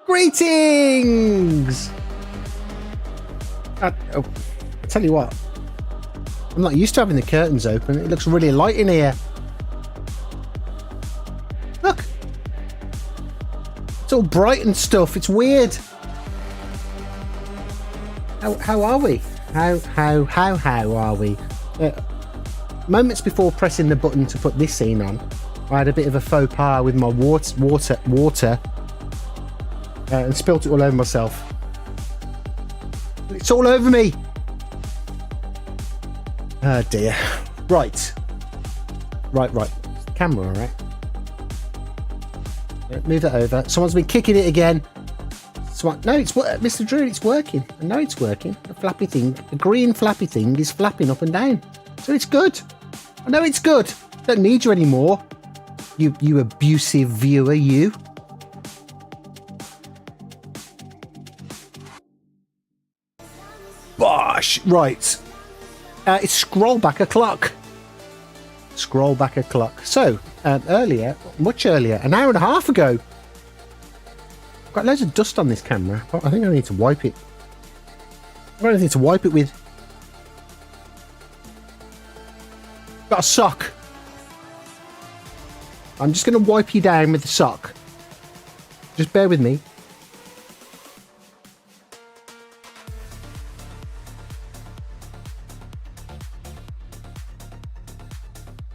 Greetings! I tell you what, I'm not used to having the curtains open. It looks really light in here. Look. It's all bright and stuff. It's weird. How are we? How are we? Moments before pressing the button to put this scene on, I had a bit of a faux pas with my water and spilt it all over myself. It's all over me. Oh dear. Right. Camera, all right. Move that over. Someone's been kicking it again. No, it's Mr. Drew. It's working. I know it's working. The flappy thing, the green flappy thing, is flapping up and down. So it's good. I know it's good. Don't need you anymore. You abusive viewer, you. Bosh. Right. It's scroll back a clock. Scroll back a clock. So, earlier, much earlier, an hour and a half ago, I've got loads of dust on this camera. I think I need to wipe it. I've got anything to wipe it with. Got a sock. I'm just going to wipe you down with the sock. Just bear with me.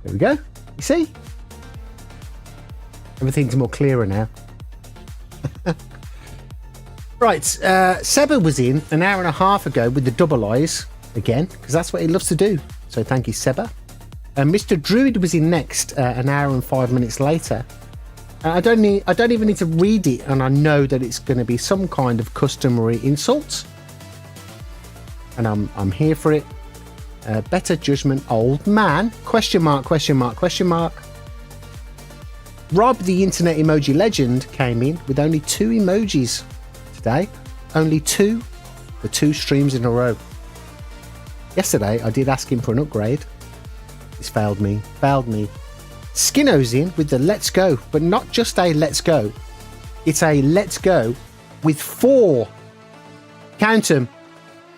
There we go. You see? Everything's more clearer now. Right. Seba was in an hour and a half ago with the double eyes again, because that's what he loves to do. So thank you, Seba. Mr. Druid was in next an hour and 5 minutes later. I don't even need to read it, and I know that it's going to be some kind of customary insult. And I'm here for it. Better judgment, old man? Question mark, question mark, question mark. Rob, the internet emoji legend, came in with only 2 emojis today. Only 2 for 2 streams in a row. Yesterday, I did ask him for an upgrade. It's failed me. Skinno's in with the let's go, but not just a let's go. It's a let's go with 4. Count them.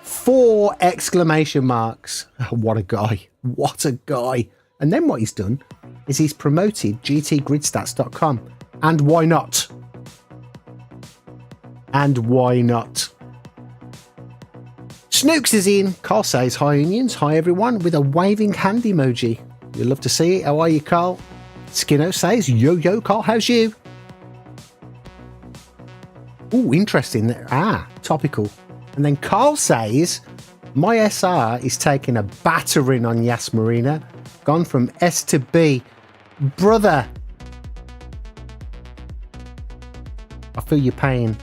4 exclamation marks. What a guy. What a guy. And then what he's done is he's promoted gtgridstats.com. And why not? And why not? Snooks is in. Carl says, hi onions, hi everyone, with a waving hand emoji. You'll love to see it. How are you, Carl? Skinno says, yo, Carl, how's you? Ooh, interesting. Topical. And then Carl says, my SR is taking a battering on Yas Marina. Gone from S to B. Brother. I feel your pain.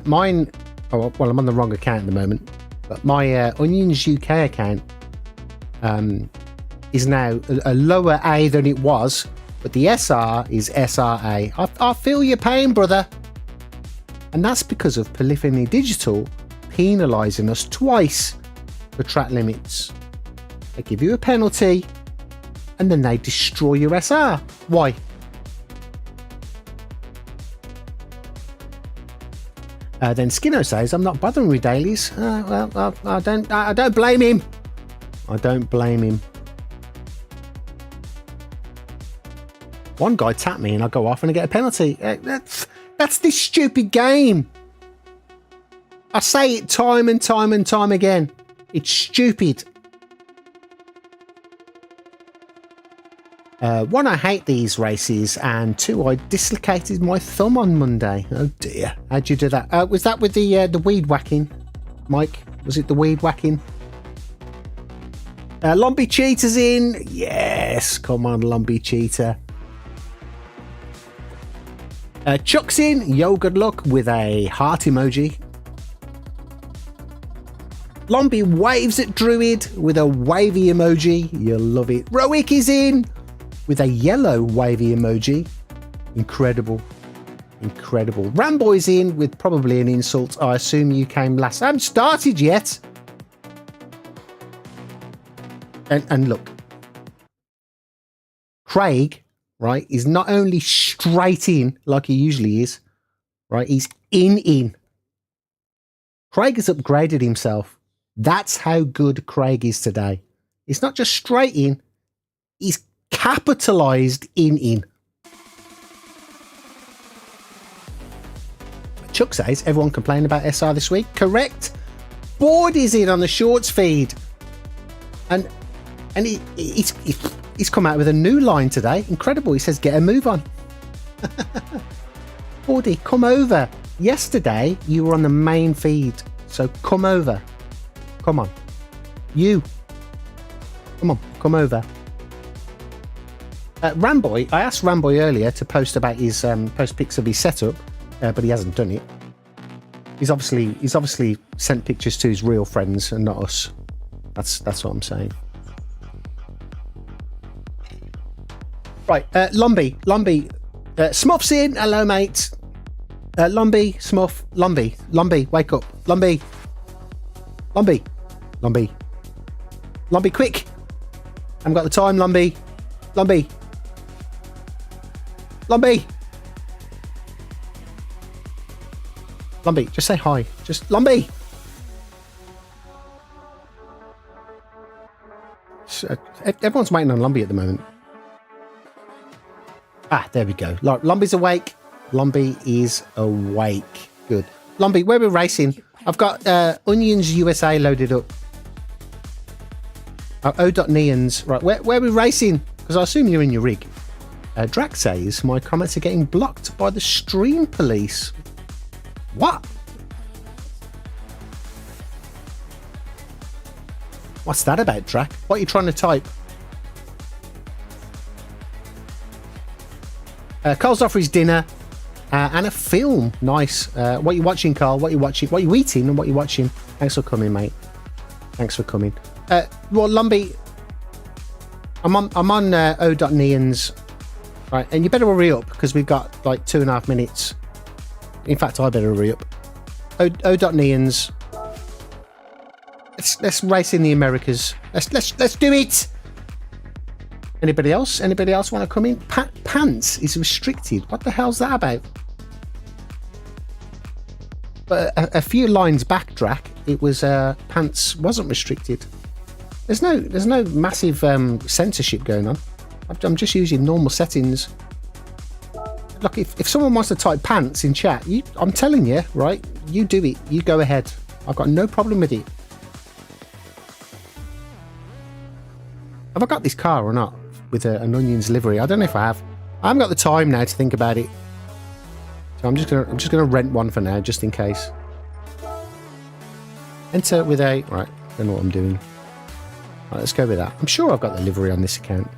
Mine, well, I'm on the wrong account at the moment. But my Onions UK account is now a lower A than it was. But the SR is SRA. I feel your pain, brother. And that's because of Polyphony Digital penalising us twice for track limits. They give you a penalty and then they destroy your SR. Why? Then Skinno says, I'm not bothering with dailies. Well, I don't blame him. I don't blame him. One guy tapped me and I go off and I get a penalty. That's this stupid game. I say it time and time and time again. It's stupid. 1, I hate these races, and 2, I dislocated my thumb on Monday. Oh dear. How'd you do that? Was that with the weed whacking, Mike? Was it the weed whacking? Lumpy Cheetah's in. Yes, come on, Lumpy Cheetah. Chuck's in. Yo, good luck, with a heart emoji. Lumpy waves at Druid with a wavy emoji. You'll love it. Roic is in with a yellow wavy emoji. Incredible. Incredible. Ramboy's in with probably an insult. I assume you came last. I haven't started yet. And look. Craig, right, is not only straight in like he usually is, right? He's in. Craig has upgraded himself. That's how good Craig is today. He's not just straight in, he's capitalised in. Chuck says, everyone complained about SR this week. Correct. Board is in on the shorts feed. And he's come out with a new line today. Incredible. He says, get a move on. Bordy, come over. Yesterday, you were on the main feed. So come over. Come on. You. Come on. Come over. Ramboy, I asked Ramboy earlier to post about his post pics of his setup, but he hasn't done it. He's obviously sent pictures to his real friends and not us. That's what I'm saying. Right, Lumbee, Smuff's in. Hello, mate. Lumbee, Smuff, Lumbee, wake up, Lumbee, quick! I haven't got the time, Lumbee. Lumbee, just say hi. Just Lumbee. Everyone's waiting on Lumbee at the moment. There we go. Lumbee's awake. Lumbee is awake. Good. Lumbee, where we're racing, I've got Onions USA loaded up. O.Neons. Right, where we're racing? Because I assume you're in your rig. Drax says, my comments are getting blocked by the stream police. What? What's that about, Drac? What are you trying to type? Carl's offer his dinner and a film. Nice. What you watching, Carl? What you watching? What you eating and what you watching? Thanks for coming, mate. Thanks for coming. Well, Lumbee, I'm on O.Neons. Right, and you better hurry up because we've got like 2.5 minutes. In fact, I better hurry up. O.Neons. Let's race in the Americas. Let's do it. Anybody else? Anybody else want to come in? Pants is restricted. What the hell's that about? But a few lines back, Drac, it was pants wasn't restricted. There's no massive censorship going on. I'm just using normal settings. Look, if someone wants to type pants in chat, I'm telling you, right? You do it. You go ahead. I've got no problem with it. Have I got this car or not? With an Onions livery? I don't know if I have. I haven't got the time now to think about it. So I'm just gonna rent one for now, just in case. Enter with a... Right, don't know what I'm doing. Right, let's go with that. I'm sure I've got the livery on this account.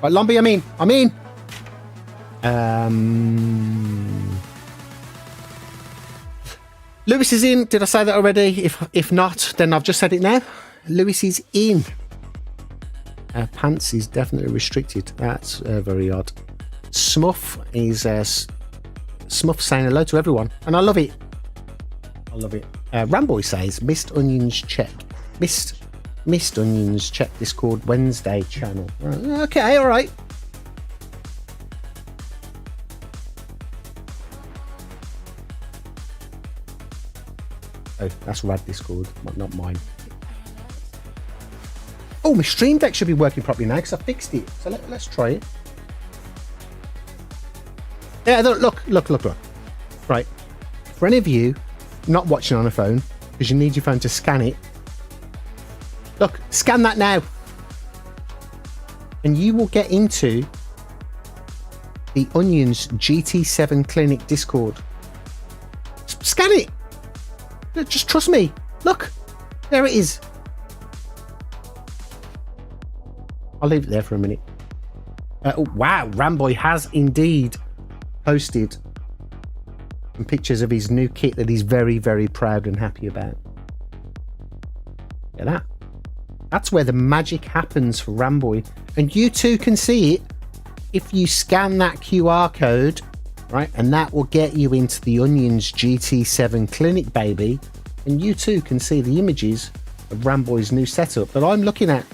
Right, Lumbee, I'm in. Lewis is in. Did I say that already? If not, then I've just said it now. Lewis is in. Pants is definitely restricted. That's very odd. Smuff is Smuff saying hello to everyone, and I love it. I love it. Ramboy says missed onions check. Missed onions check Discord Wednesday channel. Okay, all right. Oh, that's Rad Discord, not mine. Oh, my Stream Deck should be working properly now because I fixed it. So let's try it. Yeah, look. Right. For any of you not watching on a phone, because you need your phone to scan it, look, scan that now. And you will get into the Onions GT7 Clinic Discord. Scan it. Just trust me. Look, there it is. I'll leave it there for a minute. Oh, wow, Ramboy has indeed posted some pictures of his new kit that he's very, very proud and happy about. Look at that. That's where the magic happens for Ramboy. And you too can see it if you scan that QR code, right? And that will get you into the Onions GT7 Clinic, baby. And you too can see the images of Ramboy's new setup that I'm looking at.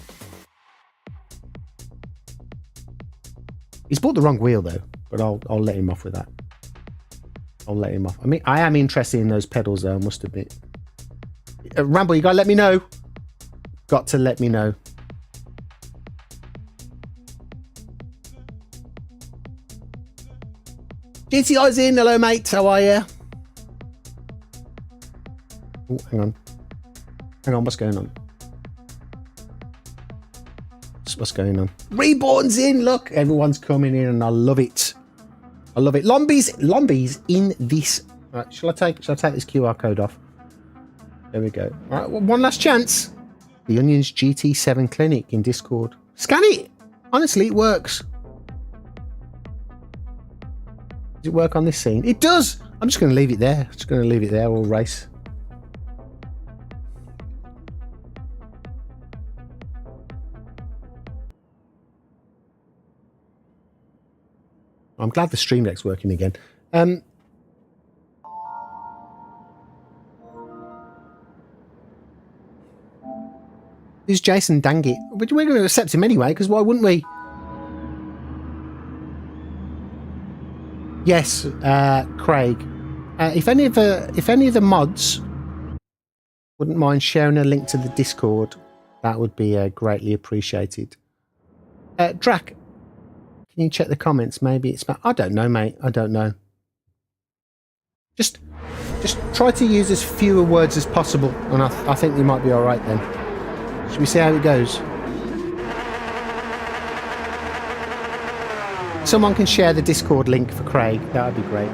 He's bought the wrong wheel though, but I'll let him off with that. I'll let him off. I mean, I am interested in those pedals though, I must admit. Rambo, you gotta let me know. Got to let me know. GTI's in. Hello, mate. How are you? Oh, hang on. Hang on. What's going on? What's going on? Reborn's in. Look, everyone's coming in, and I love it. I love it. Lombi's in this. All right, shall I take this QR code off? There we go. All right, well, one last chance. The Onions GT7 Clinic in Discord. Scan it. Honestly, it works. Does it work on this scene? It does. I'm just going to leave it there. Just going to leave it there. We'll race. I'm glad the Stream Deck's working again. Who's Jason Dangit? We're going to accept him anyway, because why wouldn't we? Yes, Craig. If any of the mods wouldn't mind sharing a link to the Discord, that would be greatly appreciated. Drac, can you check the comments? Maybe it's... I don't know, mate. I don't know. Just try to use as fewer words as possible, and I think you might be all right then. Should we see how it goes? Someone can share the Discord link for Craig. That would be great.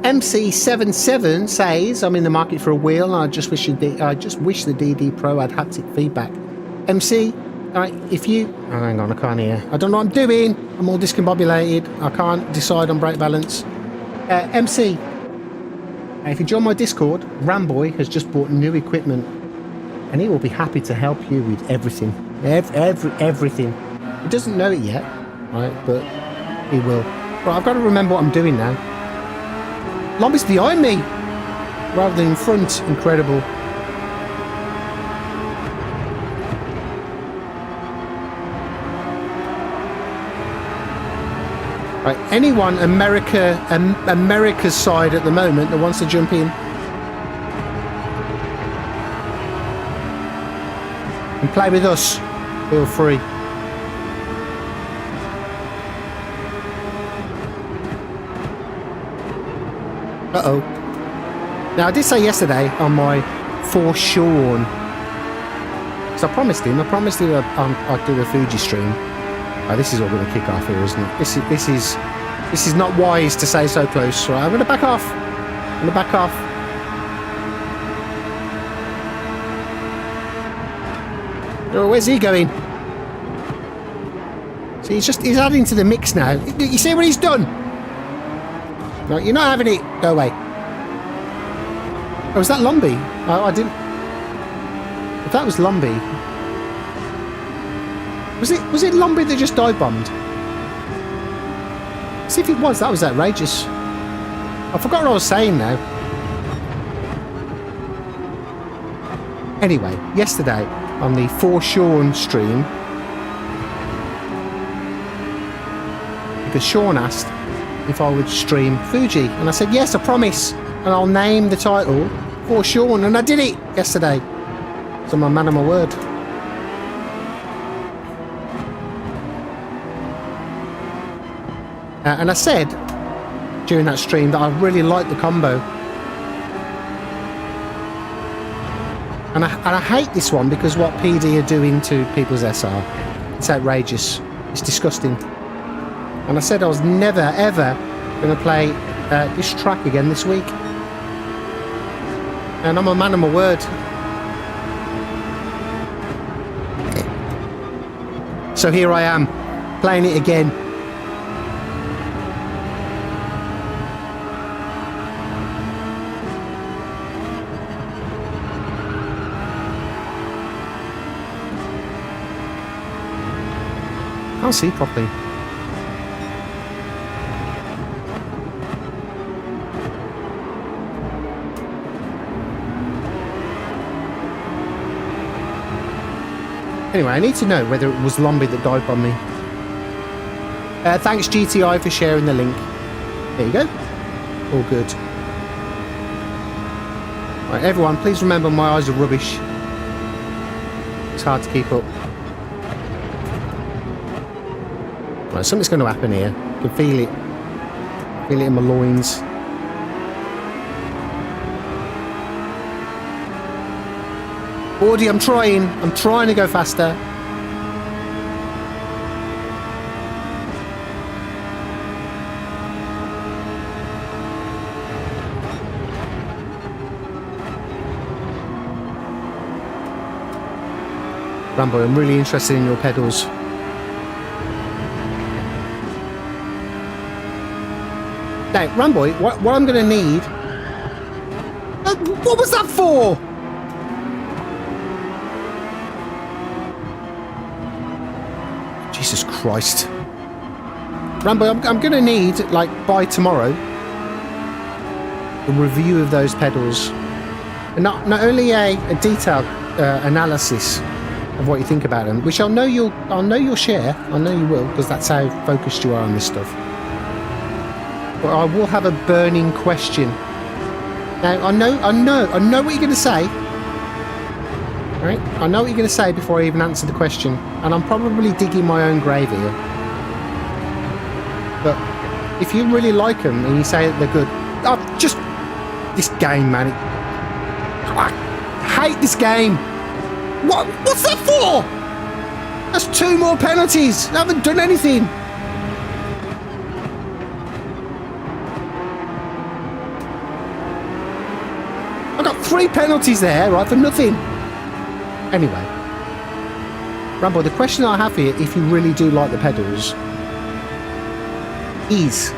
MC77 says, I'm in the market for a wheel and I just wish the DD Pro had haptic feedback. MC, alright, if you... Oh, hang on, I can't hear. I don't know what I'm doing. I'm all discombobulated. I can't decide on brake balance. MC, if you join my Discord, Ramboy has just bought new equipment and he will be happy to help you with everything. Everything. He doesn't know it yet, right? But he will. Right, I've got to remember what I'm doing now. Lombi's behind me rather than in front. Incredible. Right, anyone America's side at the moment that wants to jump in and play with us, feel free. Uh-oh. Now, I did say yesterday on my For Sean, because I promised him I'd do a Fuji stream. Oh, this is all going to kick off here, isn't it? This is not wise to say so close. Right, I'm going to back off. Oh, where's he going? See, he's adding to the mix now. You see what he's done? No, you're not having it. Go away. Oh, was that Lombi? Oh, I didn't... If that was Lombi... Was it Lombi that just dive bombed? See if it was. That was outrageous. I forgot what I was saying now. Anyway, yesterday on the For Sean stream, because Sean asked if I would stream Fuji, and I said yes, I promise, and I'll name the title For Sean, and I did it yesterday. So I'm a man of my word. And I said during that stream that I really liked the combo. And I hate this one because what PD are doing to people's SR. It's outrageous. It's disgusting. And I said I was never, ever going to play this track again this week. And I'm a man of my word. So here I am, playing it again. Can't see properly. Anyway, I need to know whether it was Lombi that dive bombed me. Thanks GTI for sharing the link. There you go. All good. Right, everyone, please remember my eyes are rubbish. It's hard to keep up. Right, something's going to happen here. I can feel it. Feel it in my loins. Audie, I'm trying. I'm trying to go faster. Rambo, I'm really interested in your pedals. Now, Rambo, what I'm going to need... what was that for? Jesus Christ. Rambo, I'm going to need, like, by tomorrow, a review of those pedals. And not only a detailed analysis of what you think about them, which I'll know you'll share. I know you will, because that's how focused you are on this stuff. But I will have a burning question. Now, I know what you're going to say. Right? I know what you're going to say before I even answer the question, and I'm probably digging my own grave here. But if you really like them and you say that they're good, just this game, man. I hate this game. What's that for? That's 2 more penalties. I haven't done anything. I got 3 penalties there, right, for nothing. Anyway, Rambo, the question I have here, if you really do like the pedals, is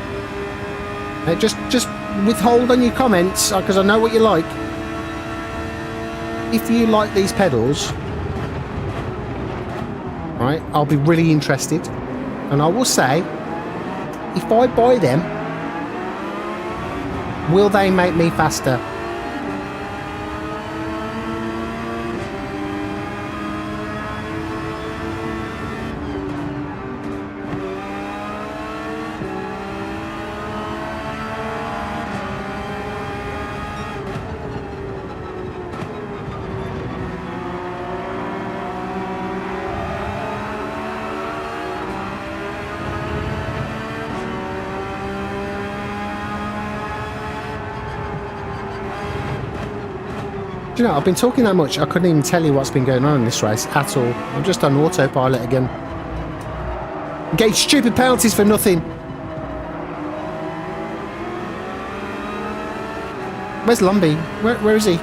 just withhold on your comments, because I know what you like. If you like these pedals, right, I'll be really interested, and I will say, if I buy them, will they make me faster? Do you know, I've been talking that much, I couldn't even tell you what's been going on in this race at all. I'm just on autopilot again. I'm getting stupid penalties for nothing. Where's Lumby? Where is he?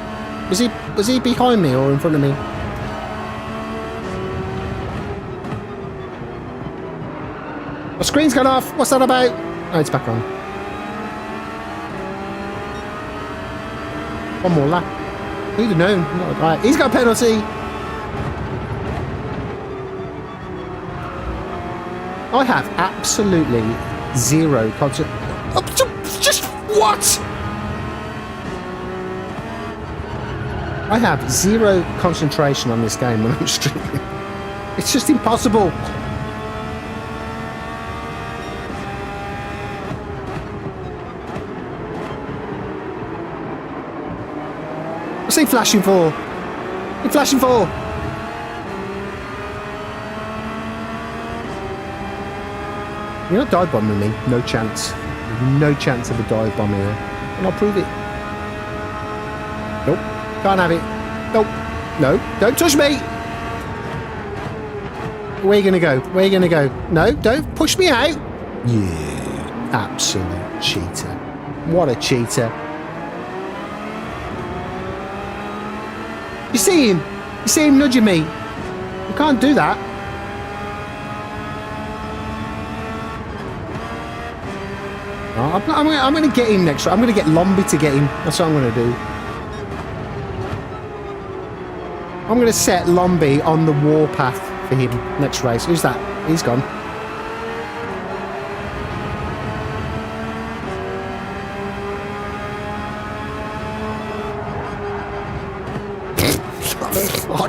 Was he behind me or in front of me? My screen's gone off. What's that about? Oh, it's back on. One more lap. Who'd have known? Right, he's got a penalty. I have absolutely zero just what? I have zero concentration on this game when I'm streaming. It's just impossible. What's he flashing for? What are you flashing for? You're not dive bombing me. No chance. No chance of a dive bomb here. And I'll prove it. Nope. Can't have it. Nope. No. Don't touch me. Where are you going to go? Where are you going to go? No. Don't push me out. You absolute cheater. What a cheater. You see him? You see him nudging me? You can't do that. Oh, I'm going to get him next. I'm going to get Lombi to get him. That's what I'm going to do. I'm going to set Lombi on the warpath for him next race. Who's that? He's gone.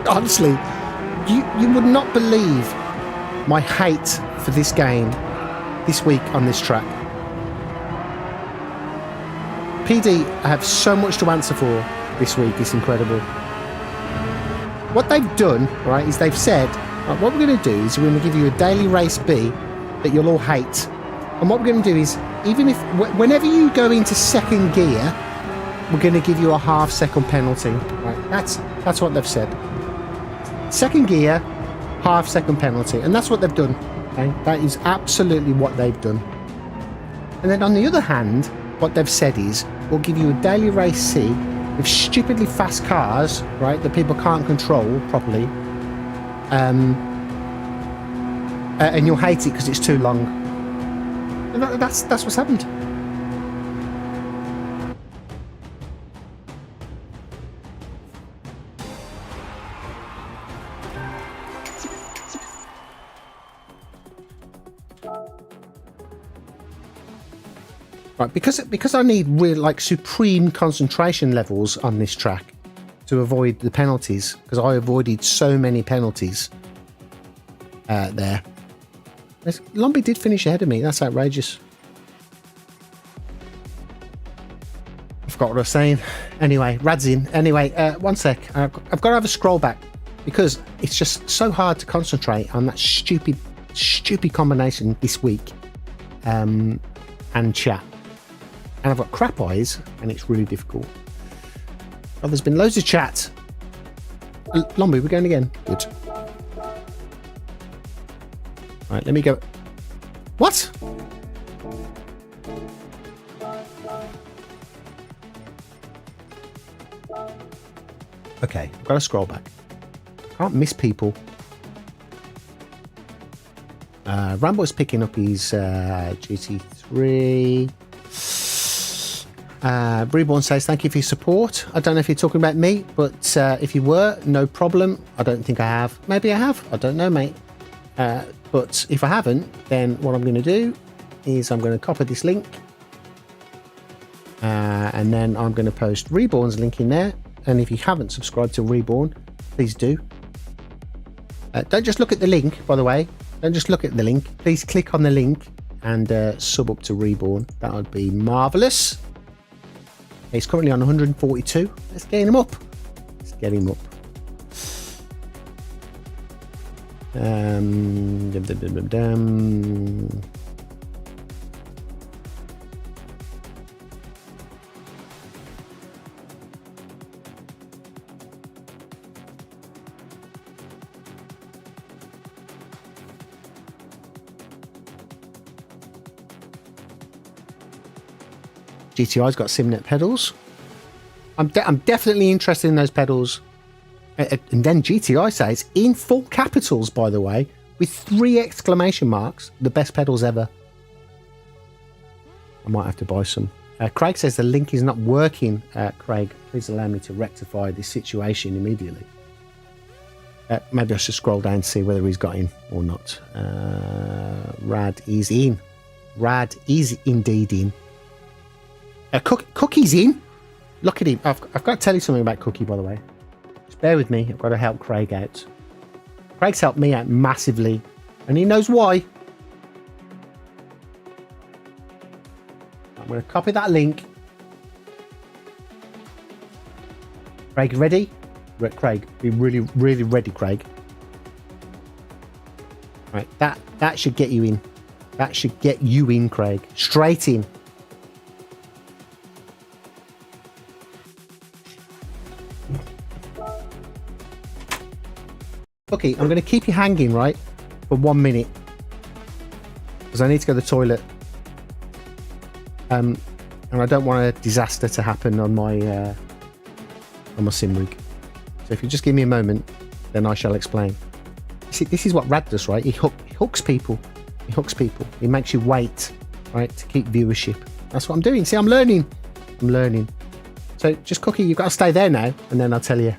Honestly, You would not believe my hate for this game this week on this track. PD, I have so much to answer for this week. It's incredible. What they've done, right, is they've said, right, what we're going to do is we're going to give you a daily race B that you'll all hate. And what we're going to do is, even if, whenever you go into second gear, we're going to give you a half-second penalty. Right, that's what they've said. Second gear, half-second penalty. And that's what they've done. Okay? That is absolutely what they've done. And then on the other hand, what they've said is, we'll give you a daily race C with stupidly fast cars, right, that people can't control properly. And you'll hate it because it's too long. And that's what's happened. Right, because I need real, like, supreme concentration levels on this track to avoid the penalties, because I avoided so many penalties there. Lombi did finish ahead of me. That's outrageous. I forgot what I was saying. Anyway, Rad's in. Anyway, one sec. I've got to have a scroll back because it's just so hard to concentrate on that stupid combination this week and chat. And I've got crap eyes and it's really difficult. Oh, there's been loads of chat. Lombi, we're going again. Good. Right, let me go. What? Okay, I've got to scroll back. Can't miss people. Rambo's picking up his GT3. Reborn says, thank you for your support. I don't know if you're talking about me, but if you were, no problem. I don't think I have. Maybe I have. I don't know, mate. But if I haven't, then what I'm going to do is I'm going to copy this link. And then I'm going to post Reborn's link in there. And if you haven't subscribed to Reborn, please do. Don't just look at the link, by the way. Don't just look at the link. Please click on the link and sub up to Reborn. That would be marvellous. He's currently on 142. Let's get him up. Let's get him up. GTI's got SimNet pedals. I'm definitely interested in those pedals. And then GTI says, in full capitals, by the way, with 3 exclamation marks, the best pedals ever. I might have to buy some. Craig says the link is not working. Craig, please allow me to rectify this situation immediately. Maybe I should scroll down and see whether he's got in or not. Rad is in. Rad is indeed in. Cookie's in. Look at him. I've got to tell you something about Cookie, by the way. Just bear with me. I've got to help Craig out. Craig's helped me out massively, and he knows why. I'm going to copy that link. Craig, ready? Craig, be really, really ready, Craig. Right, that should get you in. That should get you in, Craig. Straight in. Okay, I'm going to keep you hanging, right, for 1 minute. Because I need to go to the toilet. And I don't want a disaster to happen on my sim rig. So if you just give me a moment, then I shall explain. See, this is what Rad does, right? He hooks people. He hooks people. He makes you wait, right, to keep viewership. That's what I'm doing. See, I'm learning. I'm learning. So just Cookie, you've got to stay there now, and then I'll tell you.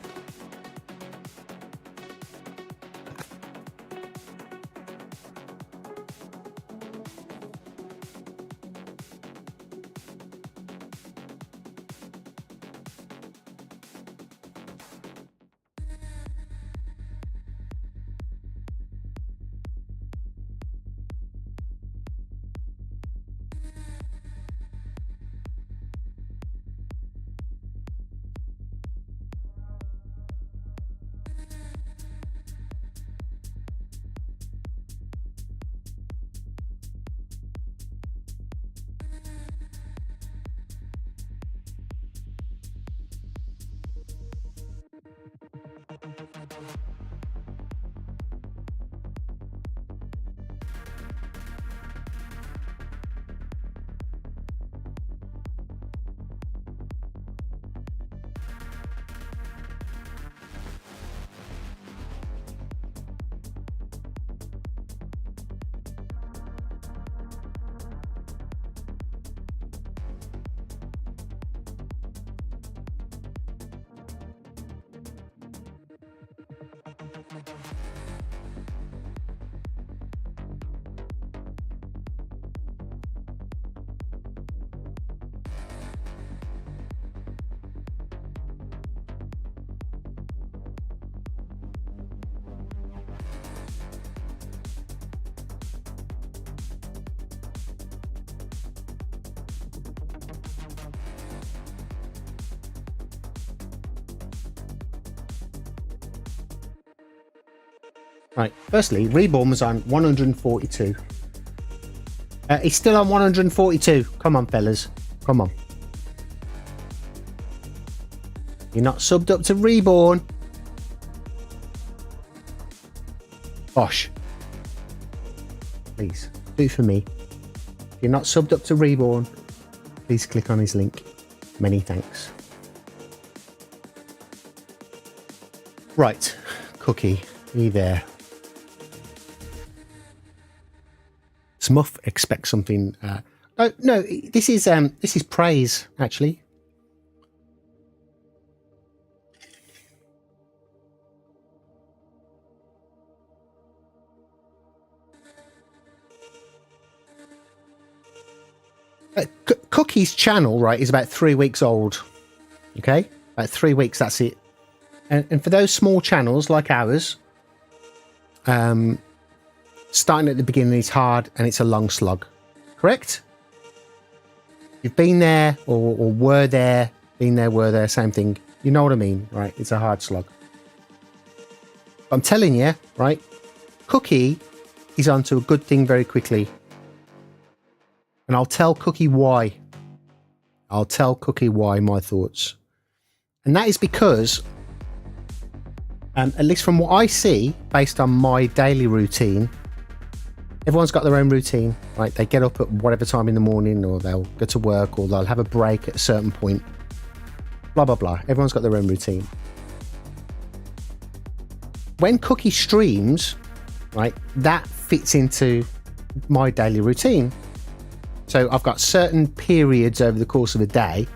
Right, firstly, Reborn was on 142. He's still on 142. Come on, fellas. Come on. You're not subbed up to Reborn. Bosh. Please, do it for me. If you're not subbed up to Reborn, please click on his link. Many thanks. Right, Cookie, are you there? Smuff expects something. Oh no, this is praise actually. Cookie's channel, right, is about 3 weeks old. Okay, about 3 weeks. That's it. And for those small channels like ours, starting at the beginning is hard and it's a long slog. Correct? You've been there or were there, been there, were there, same thing. You know what I mean, right? It's a hard slog. But I'm telling you, right? Cookie is onto a good thing very quickly. And I'll tell Cookie why. I'll tell Cookie why, my thoughts. And that is because, at least from what I see, based on my daily routine, everyone's got their own routine, right? They get up at whatever time in the morning, or they'll go to work, or they'll have a break at a certain point. Blah, blah, blah. Everyone's got their own routine. When Cookie streams, right, that fits into my daily routine. So I've got certain periods over the course of a day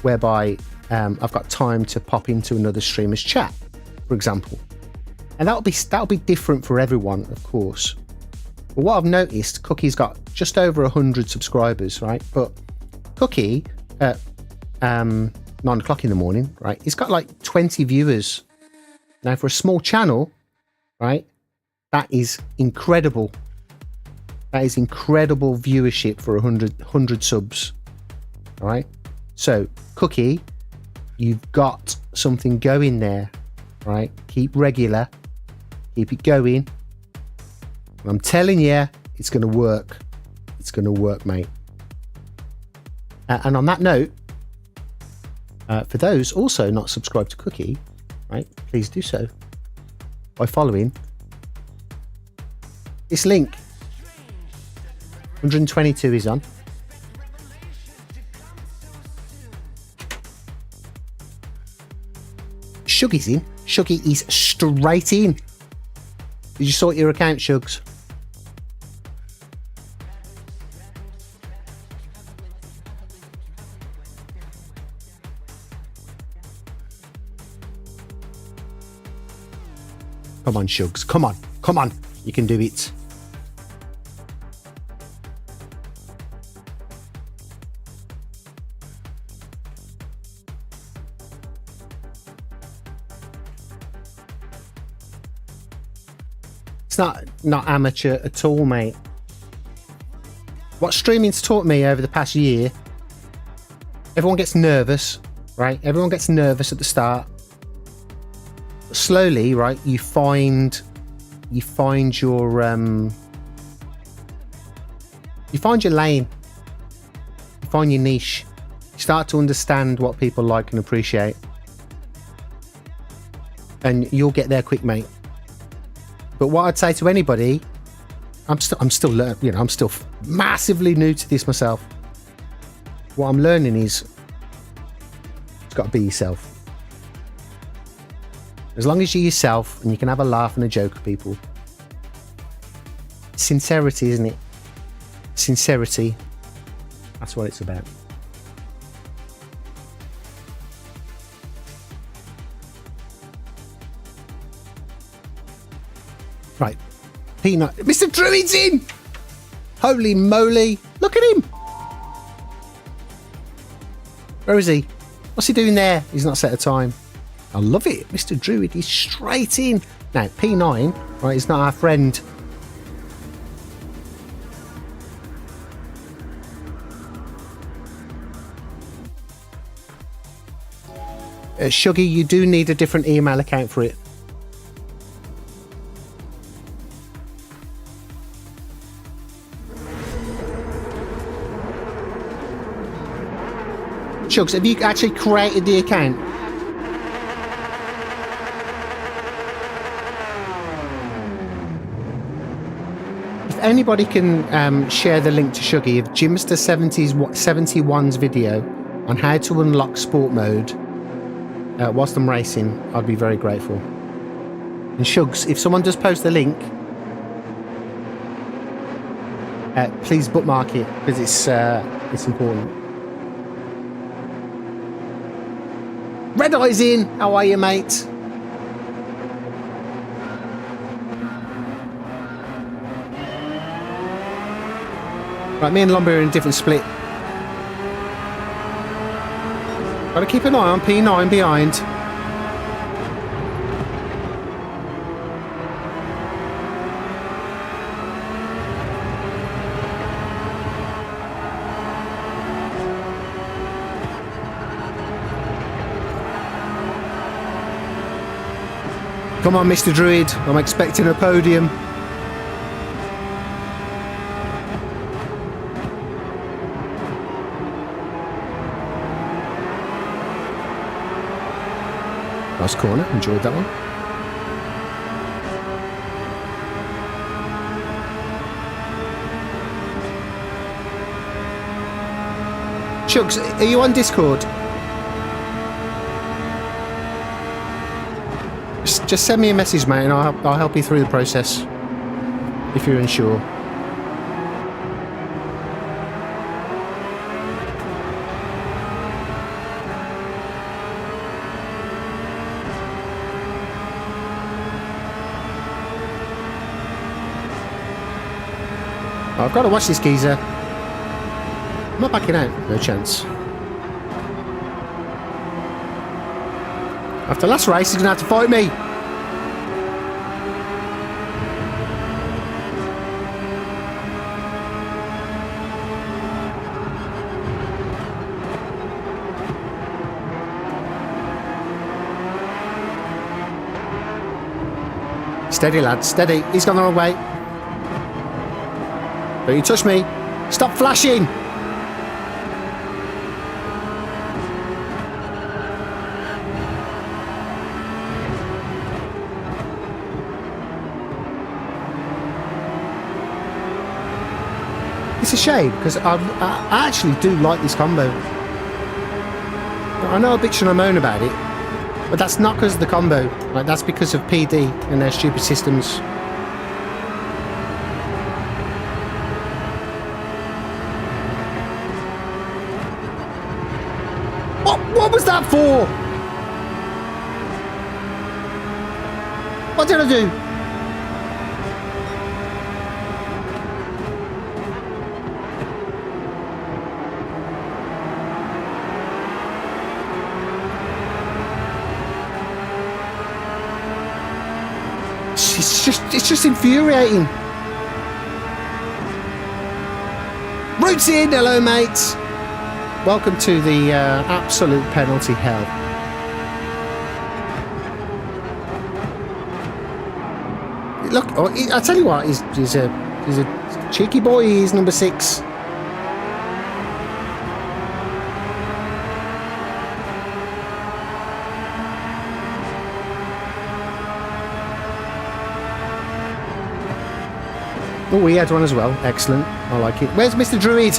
whereby I've got time to pop into another streamer's chat, for example. And that'll be different for everyone, of course. But what I've noticed, Cookie's got just over 100 subscribers, right? But Cookie at 9 o'clock in the morning, right, he's got like 20 viewers. Now, for a small channel, right, that is incredible. That is incredible viewership for 100 subs. All right. So, Cookie, you've got something going there, right? Keep regular. Keep it going. And I'm telling you, it's going to work. It's going to work, mate. And on that note, for those also not subscribed to Cookie, right, please do so by following this link. 122 is on. Shuggy's in. Shuggy is straight in. Did you sort your account, Shugs? Come on, Shugs. Come on. Come on. You can do it. It's not amateur at all, mate. What streaming's taught me over the past year, everyone gets nervous, right? Everyone gets nervous at the start. But slowly, right, you find your lane. You find your niche. You start to understand what people like and appreciate. And you'll get there quick, mate. But what I'd say to anybody, I'm still learning, you know, I'm still massively new to this myself. What I'm learning is it's got to be yourself. As long as you're yourself and you can have a laugh and a joke with people. Sincerity, isn't it? Sincerity. That's what it's about. Right. Peanut. Mr. Druid's in! Holy moly. Look at him. Where is he? What's he doing there? He's not set a time. I love it. Mr. Druid, he's straight in. Now, P9, right, is not our friend. Shuggy, you do need a different email account for it. Shugs, have you actually created the account? If anybody can share the link to Shuggy of Jimster71's video on how to unlock sport mode whilst I'm racing, I'd be very grateful. And Shugs, if someone does post the link, please bookmark it because it's important. Red Eye's in. How are you, mate? Right, me and Lumber are in a different split. Gotta keep an eye on P9 behind. Come on, Mr. Druid. I'm expecting a podium. Nice corner. Enjoyed that one. Chugs, are you on Discord? Just send me a message, mate, and I'll help you through the process if you're unsure. I've got to watch this geezer. I'm not backing out. No chance. After last race, he's going to have to fight me. Steady, lad, steady. He's gone the wrong way. Don't you touch me. Stop flashing. It's a shame, because I actually do like this combo. I know I bitch and I moan about it, but that's not because of the combo. Like, that's because of PD and their stupid systems. What was that for? What did I do? It's just infuriating. Roots in, hello mates. Welcome to the absolute penalty hell. Look, I tell you what, he's a cheeky boy. He's number 6. Oh, he had one as well. Excellent. I like it. Where's Mr. Druid?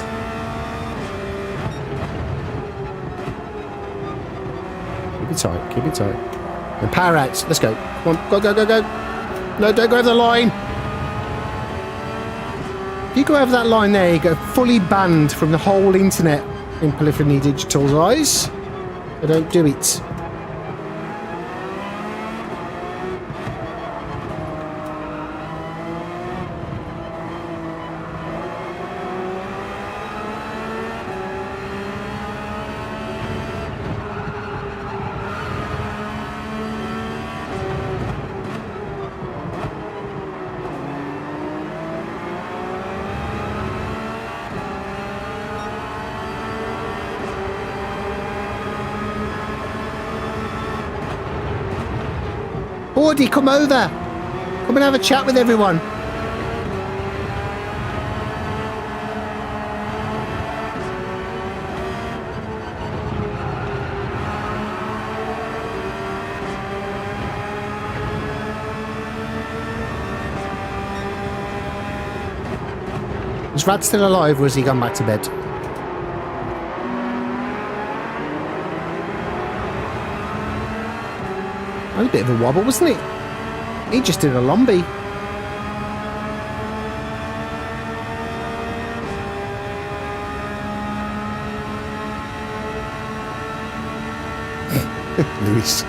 Keep it tight. Keep it tight. And power out. Let's go. Come on. Go, go, go, go. No, don't go over the line. If you go over that line there, you get fully banned from the whole internet in Polyphony Digital's eyes. So don't do it. Bordy, come over. Come and have a chat with everyone. Is Rad still alive or has he gone back to bed? That was a bit of a wobble, wasn't it? He just did a lumbie. Lewis.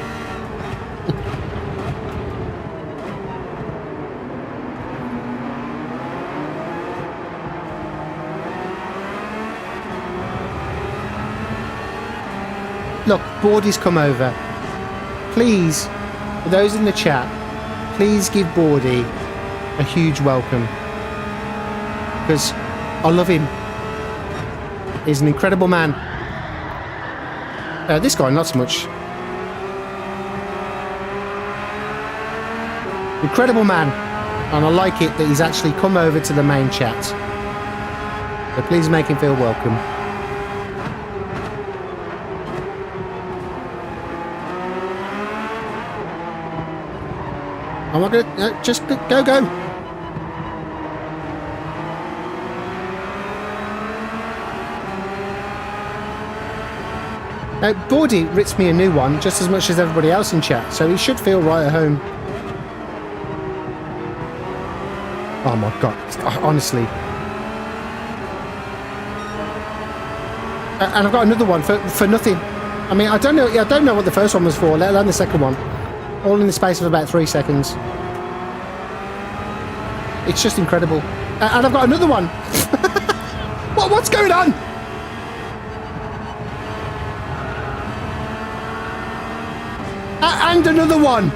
Look, Bordy's come over. Please, for those in the chat, please give Bordy a huge welcome. Because I love him. He's an incredible man. This guy, not so much. Incredible man. And I like it that he's actually come over to the main chat. So please make him feel welcome. I'm not gonna just go. Bordy writs me a new one just as much as everybody else in chat, so he should feel right at home. Oh my god, honestly. And I've got another one for nothing. I mean, I don't know what the first one was for, let alone the second one. All in the space of about 3 seconds. It's just incredible. And I've got another one. What's going on? And another one.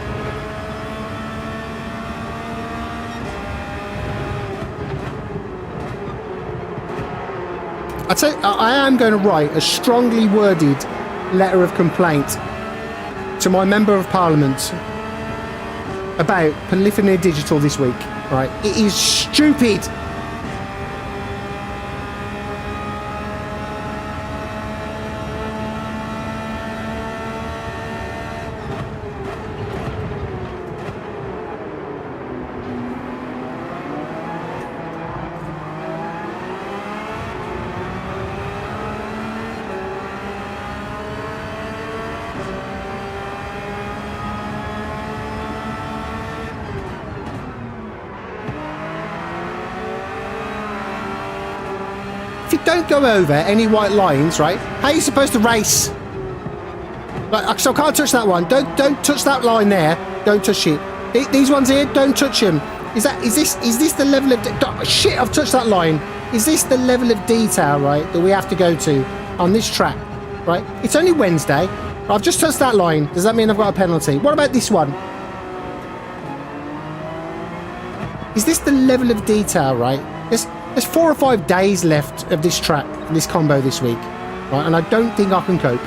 I am going to write a strongly worded letter of complaint to my Member of Parliament about Polyphony Digital this week. Right? It is stupid. Don't go over any white lines, right? How are you supposed to race? Like, so I can't touch that one. Don't touch that line there. Don't touch it. These ones here, don't touch them. Is this the level of shit? I've touched that line. Is this the level of detail, right, that we have to go to on this track, right? It's only Wednesday. I've just touched that line. Does that mean I've got a penalty? What about this one? Is this the level of detail, right? There's 4 or 5 days left of this track, this combo this week, right? And I don't think I can cope.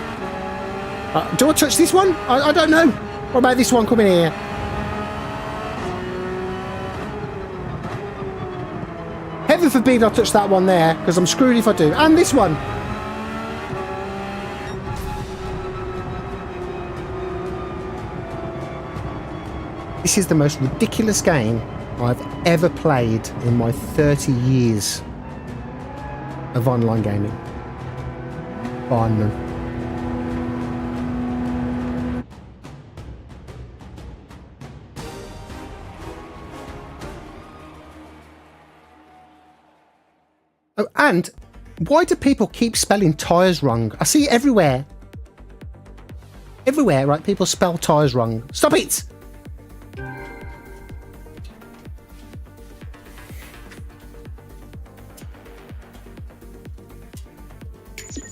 Do I touch this one? I don't know. What about this one coming here? Heaven forbid I touch that one there, because I'm screwed if I do. And this one. This is the most ridiculous game I've ever played in my 30 years of online gaming. Bar none. Oh, and why do people keep spelling tyres wrong? I see it everywhere. Everywhere, right? People spell tyres wrong. Stop it!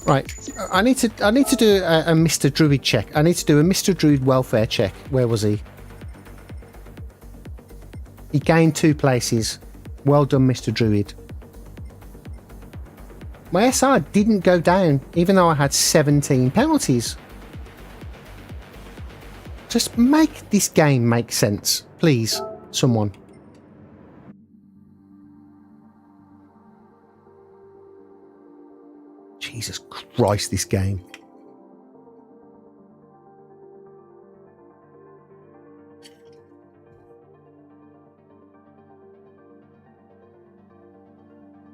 Right, I need to do a Mr. Druid check. I need to do a Mr. Druid welfare check. Where was he? He gained 2 places. Well done, Mr. Druid. My SR didn't go down, even though I had 17 penalties. Just make this game make sense. Please, someone. Jesus Christ, this game.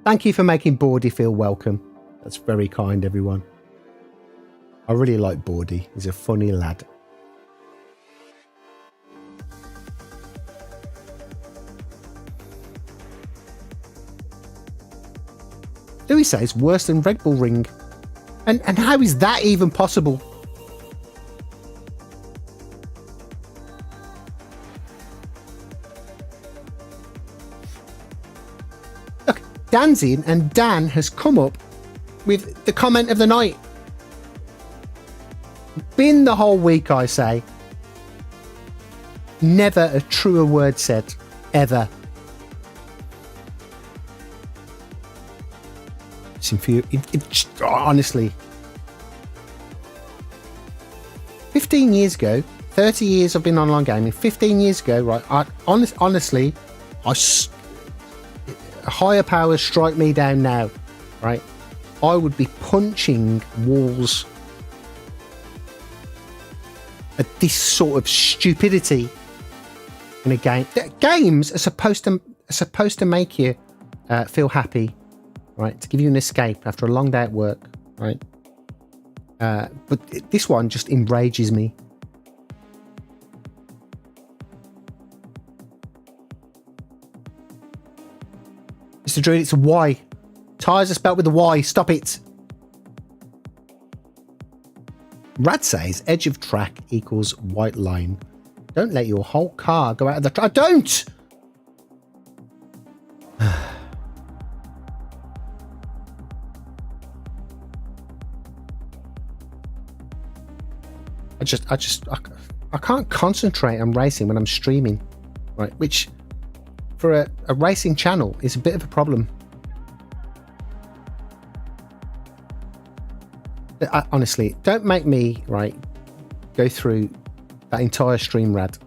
Thank you for making Bordy feel welcome. That's very kind, everyone. I really like Bordy. He's a funny lad. Louis says worse than Red Bull Ring. And how is that even possible? Look, Dan's in and Dan has come up with the comment of the night. Been the whole week, I say. Never a truer word said. Ever. Honestly, 15 years ago, 30 years I've been online gaming. 15 years ago, right? Honestly, higher powers strike me down now, right? I would be punching walls at this sort of stupidity in a game. Games are supposed to make you feel happy. Right, to give you an escape after a long day at work, right? But this one just enrages me. Mr. Druid, it's a Y. Tyres are spelled with a Y. Stop it. Rad says edge of track equals white line. Don't let your whole car go out of the track. Don't! I can't concentrate on racing when I'm streaming, right? Which, for a racing channel, is a bit of a problem. Honestly, don't make me, right, go through that entire stream, Rad.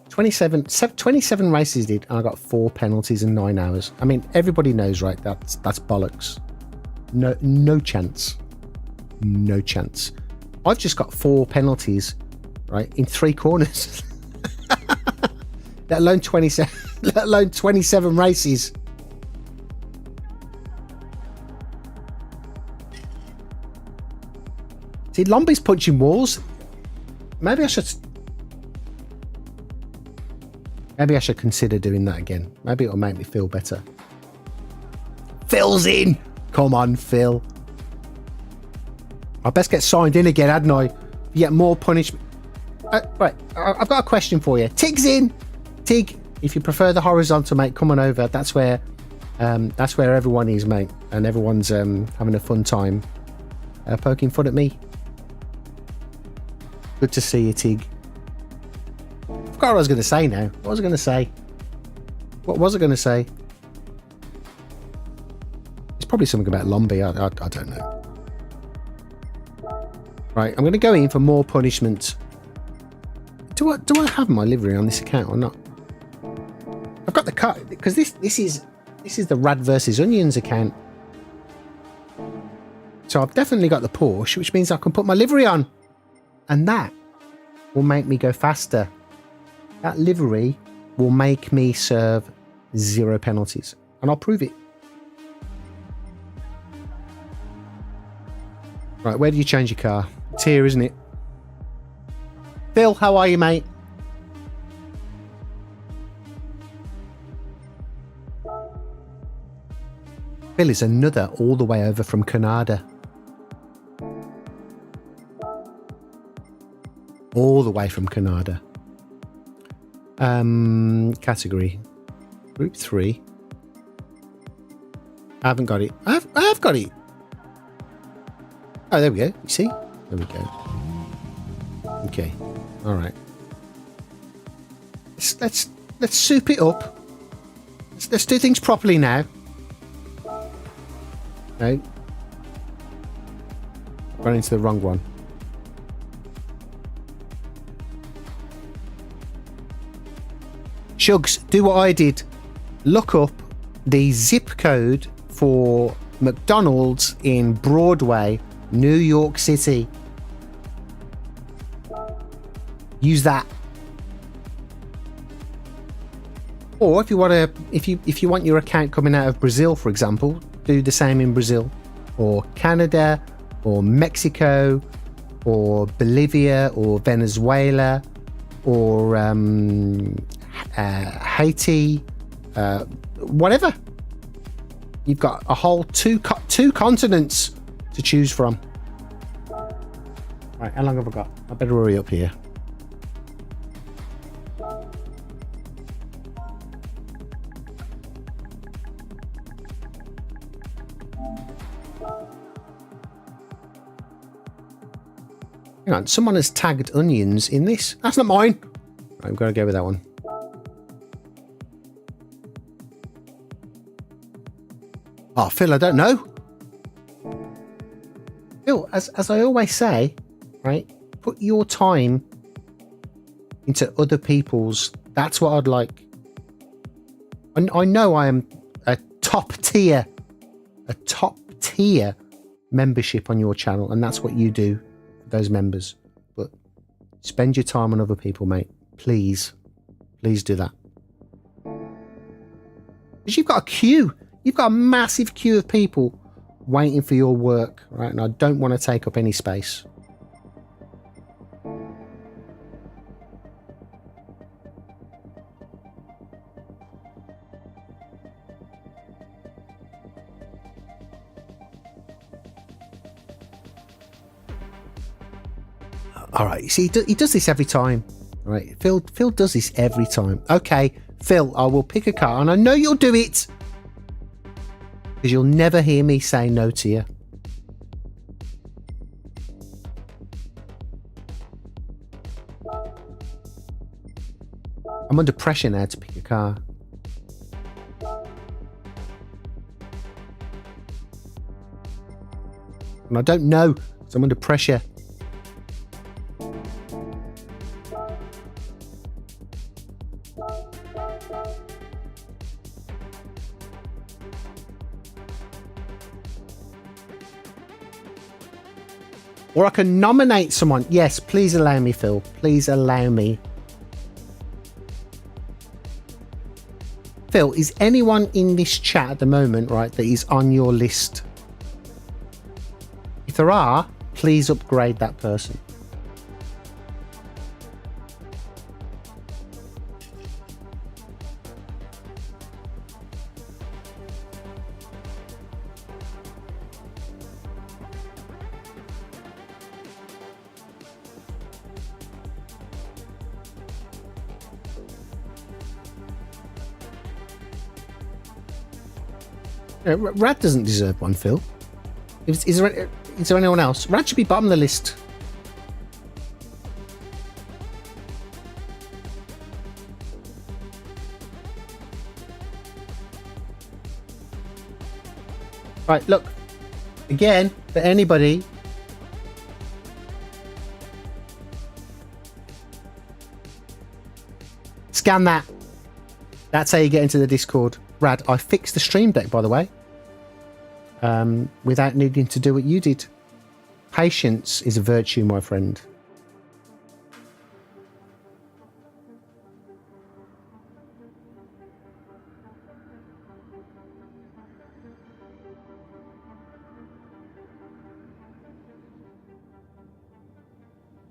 27 races did, and I got 4 penalties in 9 hours. I mean, everybody knows, right, that's bollocks. No chance. No chance. I've just got 4 penalties, right, in 3 corners. let alone 27 races. See, Lombi's punching walls. Maybe I should consider doing that again. Maybe it'll make me feel better. Phil's in. Come on, Phil. I best get signed in again, hadn't I? You get more punishment. Right, I've got a question for you. Tig's in. Tig, if you prefer the horizontal, mate, come on over. That's where everyone is, mate, and everyone's having a fun time poking fun at me. Good to see you, Tig. I forgot what I was going to say now. What was I going to say? What was I going to say? It's probably something about Lombi. I don't know. Right, I'm going to go in for more punishment. Do I have my livery on this account or not? I've got the car because this is the Rad versus Onions account. So I've definitely got the Porsche, which means I can put my livery on, and that will make me go faster. That livery will make me serve 0 penalties, and I'll prove it. Right, where do you change your car? It's here, isn't it? Phil, how are you, mate? Phil is another all the way over from Canada. All the way from Canada. Category. Group 3. I haven't got it. I have got it. Oh, there we go. You see? There we go. Okay. All right. Let's soup it up. Let's do things properly now. No. Run into the wrong one. Shugs, do what I did. Look up the zip code for McDonald's in Broadway, New York City. Use that. Or if you want to, if you want your account coming out of Brazil, for example, do the same in Brazil, or Canada, or Mexico, or Bolivia, or Venezuela, or Haiti, whatever. You've got a whole two continents to choose from. Right, how long have I got? I better hurry up here. Hang on, someone has tagged onions in this. That's not mine. Right, I'm going to go with that one. Oh, Phil, I don't know. Phil, as I always say, right, put your time into other people's. That's what I'd like. I know I am a top tier membership on your channel, and that's what you do for those members. But spend your time on other people, mate. Please do that. Because you've got a queue. You've got a massive queue of people waiting for your work, right? And I don't want to take up any space. All right, you see, he does this every time. All right, Phil does this every time. Okay, Phil, I will pick a car, and I know you'll do it. Because you'll never hear me say no to you. I'm under pressure now to pick a car. And I don't know, so I'm under pressure. Or I can nominate someone. Yes, please allow me, Phil. Please allow me. Phil, is anyone in this chat at the moment, right, that is on your list? If there are, please upgrade that person. Rad doesn't deserve one, Phil. Is there anyone else? Rad should be bottom of the list. Right, look. Again, for anybody. Scan that. That's how you get into the Discord. Rad, I fixed the stream deck, by the way, without needing to do what you did. Patience is a virtue, my friend.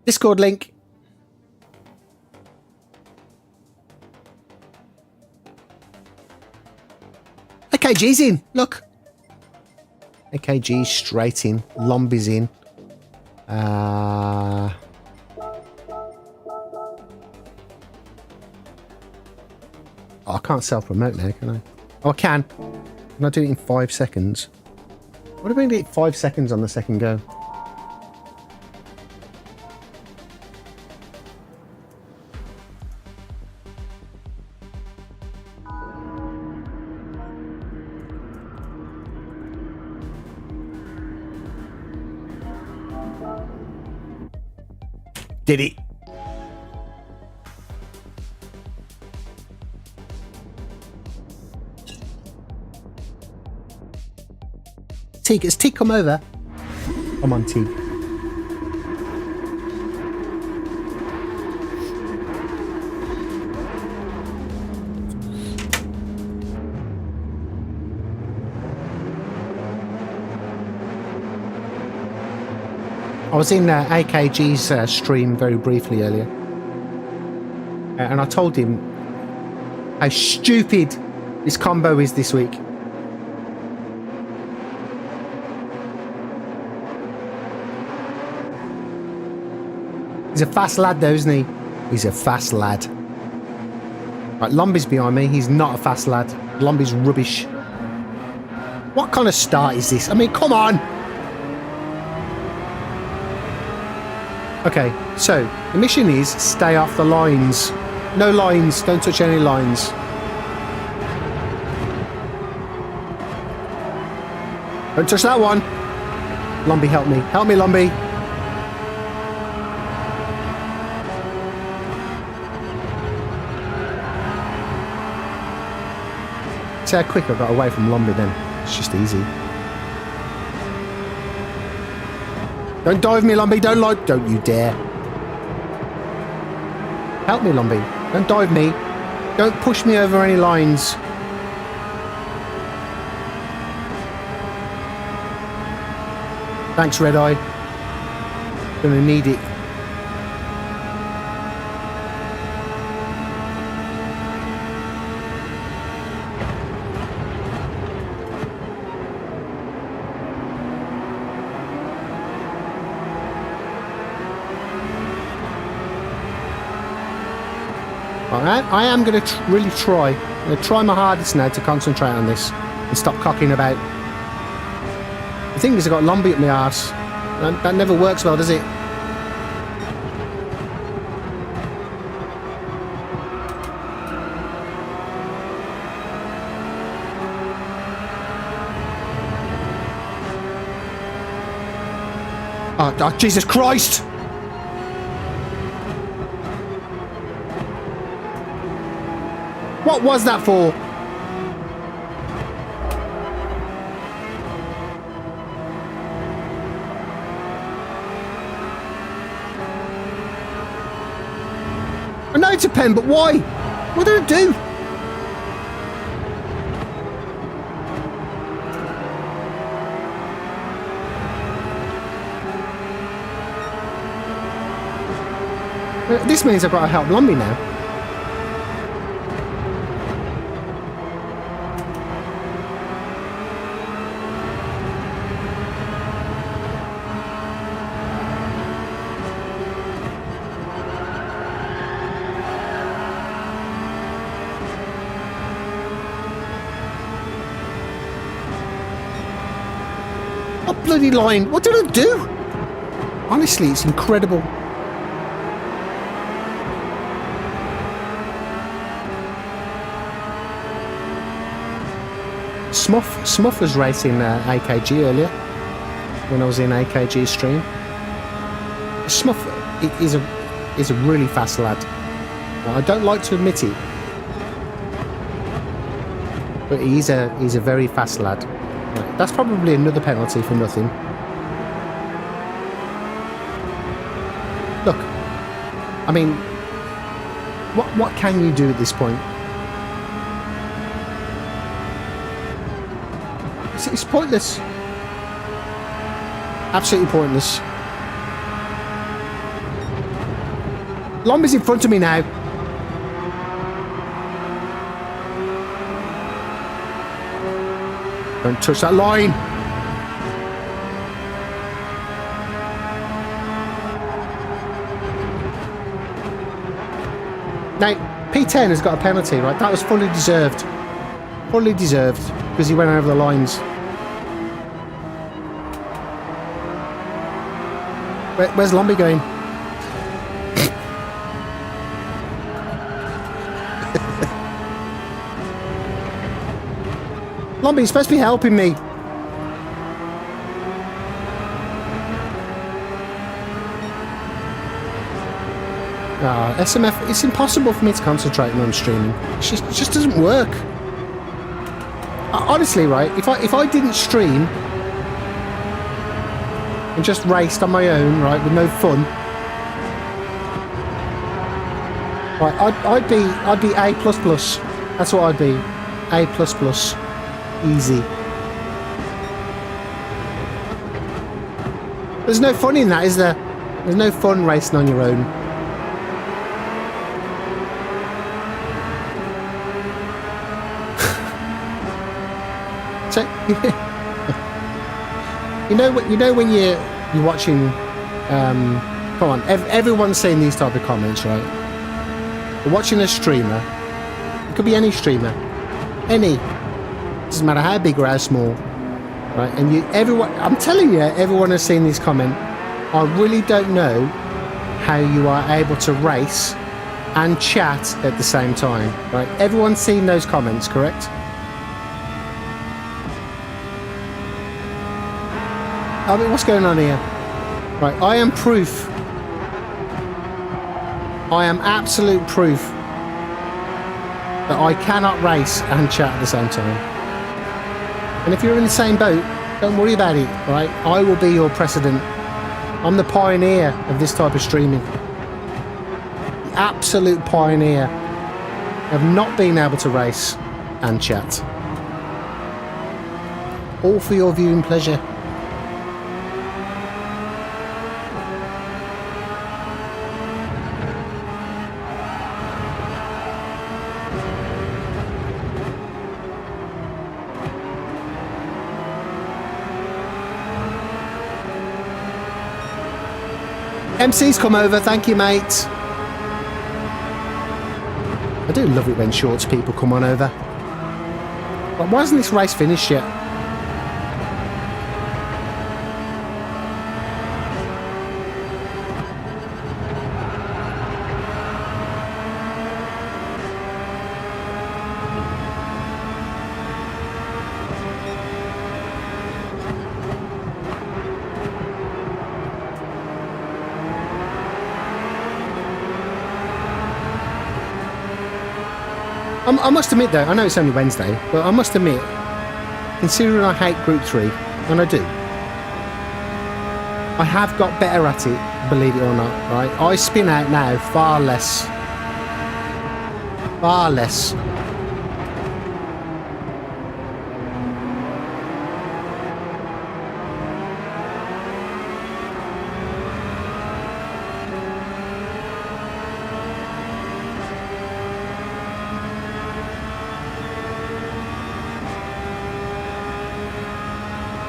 Discord link. AKG's in. Look. AKG straight in. Lombi's in. Oh, I can't self-promote now, can I? Oh, I can. Can I do it in 5 seconds? What if I do it 5 seconds on the second go? Did it? Teague. Has Teague come over? Come on, Teague. I was in AKG's stream very briefly earlier, and I told him how stupid this combo is this week. He's a fast lad though, isn't he? He's a fast lad. Right, Lombi's behind me. He's not a fast lad. Lombi's rubbish. What kind of start is this? I mean, come on! Okay, so the mission is stay off the lines. No lines, don't touch any lines. Don't touch that one. Lombi, help me. Help me, Lombi. See how quick I got away from Lombi then. It's just easy. Don't dive me, Lombi. Don't you dare. Help me, Lombi. Don't dive me. Don't push me over any lines. Thanks, Red Eye. Gonna need it. I am going to really try. I'm going to try my hardest now to concentrate on this and stop cocking about. The thing is, I've got Lombi up my arse. That never works well, does it? Oh, Jesus Christ! What was that for? I know it's a pen, but why? What did it do? This means I've got to help Lombi now. What bloody line? What did it do? Honestly, it's incredible. Smuff was racing AKG earlier when I was in AKG stream. Smuff is a really fast lad. I don't like to admit it, but he's a very fast lad. Right, that's probably another penalty for nothing. Look, I mean, what can you do at this point? It's pointless. Absolutely pointless. Lombi's in front of me now. Don't touch that line. Now, P10 has got a penalty, right? That was fully deserved. Fully deserved, because he went over the lines. Where's Lombi going? Lombi, you're supposed to be helping me. SMF, it's impossible for me to concentrate when I'm streaming. It just doesn't work. Honestly, right, if I didn't stream, and just raced on my own, right, with no fun, right, I'd be A++. That's what I'd be. A++. Easy. There's no fun in that, is there? There's no fun racing on your own. So, you know when you're watching. Come on, everyone's saying these type of comments, right? You're watching a streamer. It could be any streamer, any. Doesn't matter how big or how small, right? And everyone. I'm telling you, everyone has seen this comment. I really don't know how you are able to race and chat at the same time, right? Everyone's seen those comments, correct? I mean, what's going on here? Right, I am proof. I am absolute proof that I cannot race and chat at the same time. And if you're in the same boat, don't worry about it, right? I will be your precedent. I'm the pioneer of this type of streaming. The absolute pioneer of not being able to race and chat. All for your viewing pleasure. MC's come over, thank you, mate. I do love it when shorts people come on over. But why isn't this race finished yet? I must admit though, I know it's only Wednesday, but I must admit, considering I hate Group 3, and I do, I have got better at it, believe it or not, right? I spin out now far less. Far less.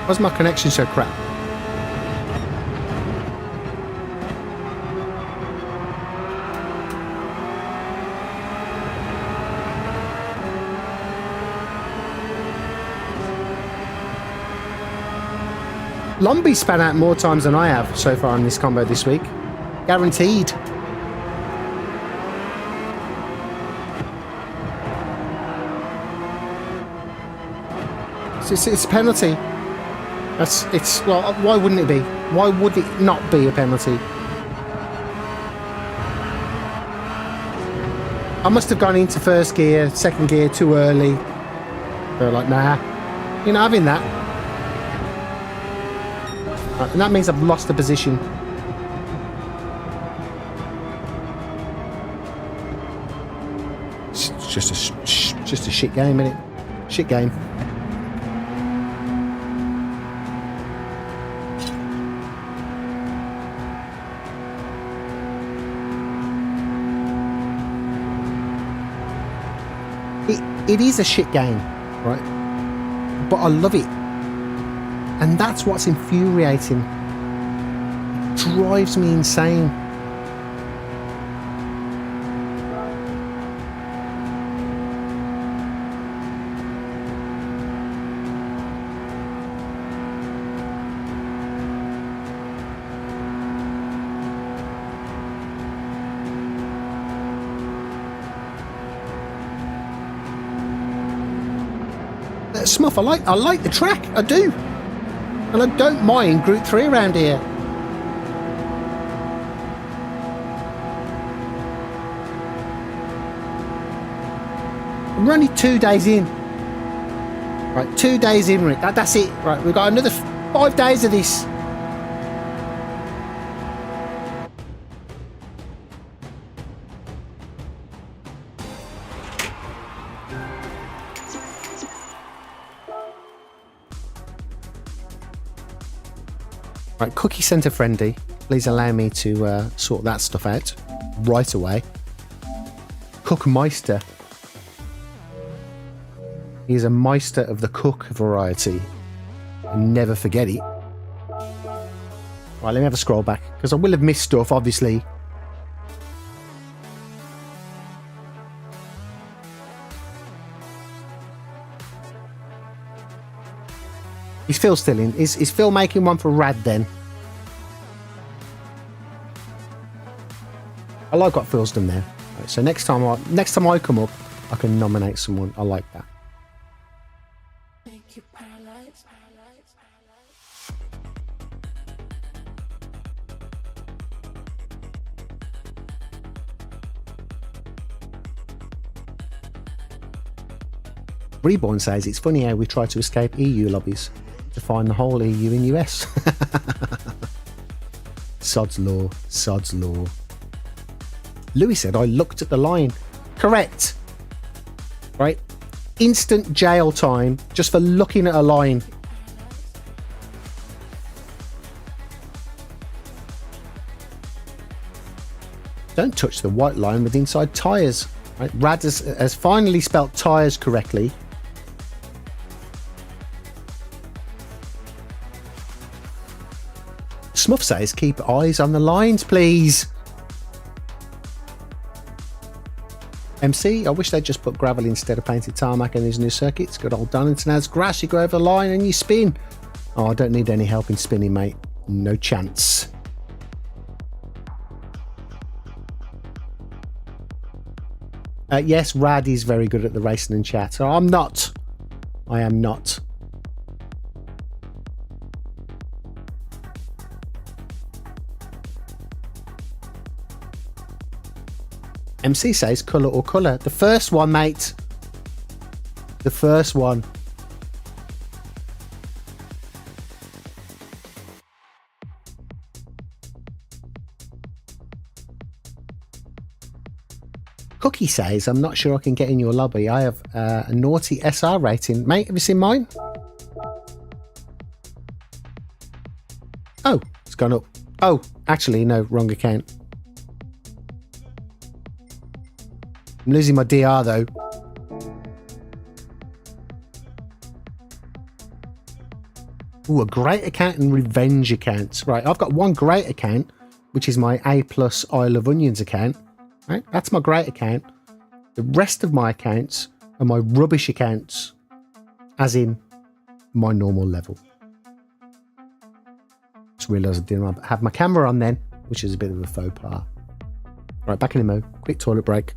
Why's my connection so crap? Lombi span out more times than I have so far in this combo this week. Guaranteed. It's a penalty. Well, why wouldn't it be? Why would it not be a penalty? I must have gone into first gear, second gear too early. They're like, nah, you're not having that. Right, and that means I've lost the position. It's just a shit game, innit? Shit game. It is a shit game, right? But I love it. And that's what's infuriating. It drives me insane. Smuff, I like the track, I do. And I don't mind Group 3 around here. We're only 2 days in. Right, 2 days in, Rick. That's it. Right, we've got another 5 days of this. Right, cookie center friendly. Please allow me to sort that stuff out right away. Cookmeister. He is a meister of the cook variety. And never forget it. Right, let me have a scroll back, because I will have missed stuff, obviously. Is Phil still in? Is Phil making one for Rad then? I like what Phil's done there. Right, so next time I come up, I can nominate someone. I like that. Reborn says it's funny how we try to escape EU lobbies to find the whole EU in US. Sod's law, sod's law. Louis said I looked at the line. Correct. Right? Instant jail time just for looking at a line. Don't touch the white line with inside tyres. Right? Rad has finally spelt tyres correctly. Smuff says keep eyes on the lines, please. MC, I wish they'd just put gravel instead of painted tarmac in these new circuits. Good old Donington has grass. You go over the line and you spin. Oh, I don't need any help in spinning, mate. No chance. Yes, Rad is very good at the racing and chat. So I'm not. I am not. MC says colour or colour. The first one, mate. The first one. Cookie says, I'm not sure I can get in your lobby. I have a naughty SR rating. Mate, have you seen mine? Oh, it's gone up. Oh, actually, no, wrong account. I'm losing my DR though. Ooh, a great account and revenge account. Right, I've got one great account, which is my A+ Isle of Onions account. Right, that's my great account. The rest of my accounts are my rubbish accounts, as in my normal level. Just realised I didn't have my camera on then, which is a bit of a faux pas. Right, back in the mo. Quick toilet break.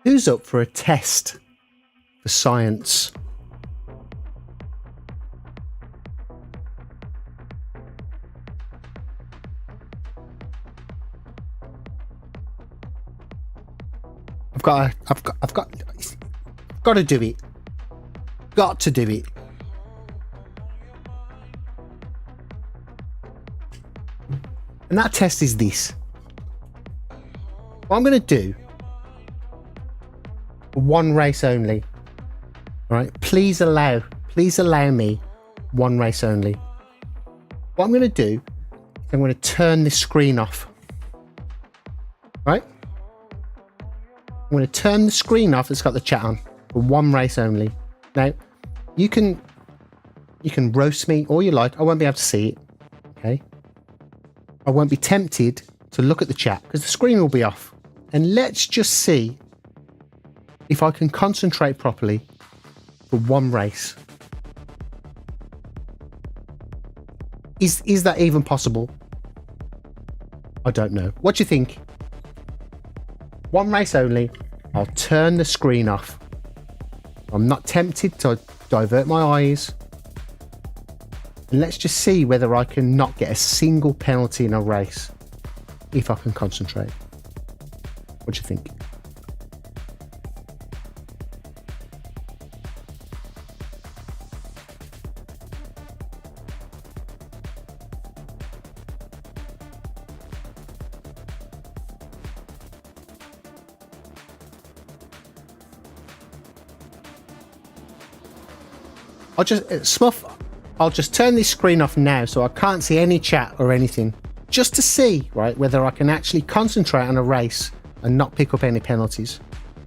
Who's up for a test for science? I've got to do it. Got to do it. And that test is this. What I'm going to do, one race only. All right, please allow me one race only. What I'm going to do is I'm going to turn this screen off. Right? I'm going to turn the screen off that's got the chat on for one race only. Now, you can roast me all you like. I won't be able to see it. Okay? I won't be tempted to look at the chat because the screen will be off. And let's just see if I can concentrate properly for one race. Is that even possible? I don't know. What do you think? One race only. I'll turn the screen off. I'm not tempted to divert my eyes. And let's just see whether I can not get a single penalty in a race if I can concentrate. What do you think? I'll just turn this screen off now so I can't see any chat or anything, just to see, right, whether I can actually concentrate on a race and not pick up any penalties,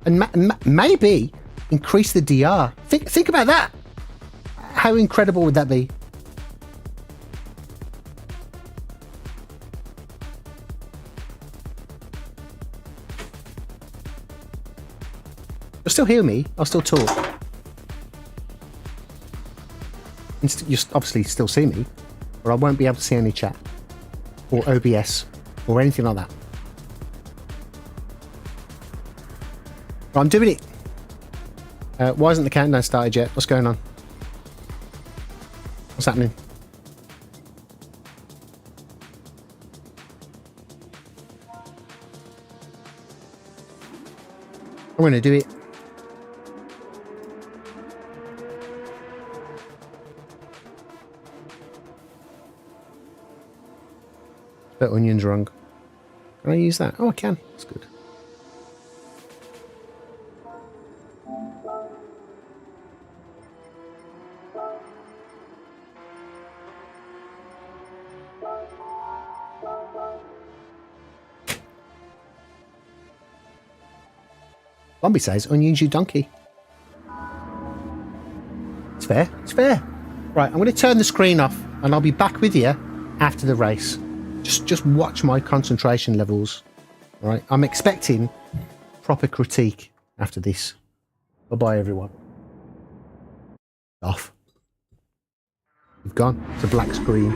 and maybe increase the DR. Think about that. How incredible would that be? You'll still hear me. I'll still talk. You obviously still see me, but I won't be able to see any chat or OBS or anything like that. But I'm doing it. Why isn't the countdown started yet? What's going on? What's happening? I'm going to do it. But onion's wrong. Can I use that? Oh, I can. That's good. Zombie says, onions, you donkey. It's fair. It's fair. Right, I'm going to turn the screen off and I'll be back with you after the race. Just watch my concentration levels. All right, I'm expecting proper critique after this. Bye-bye, everyone. Off. You've gone. It's a black screen.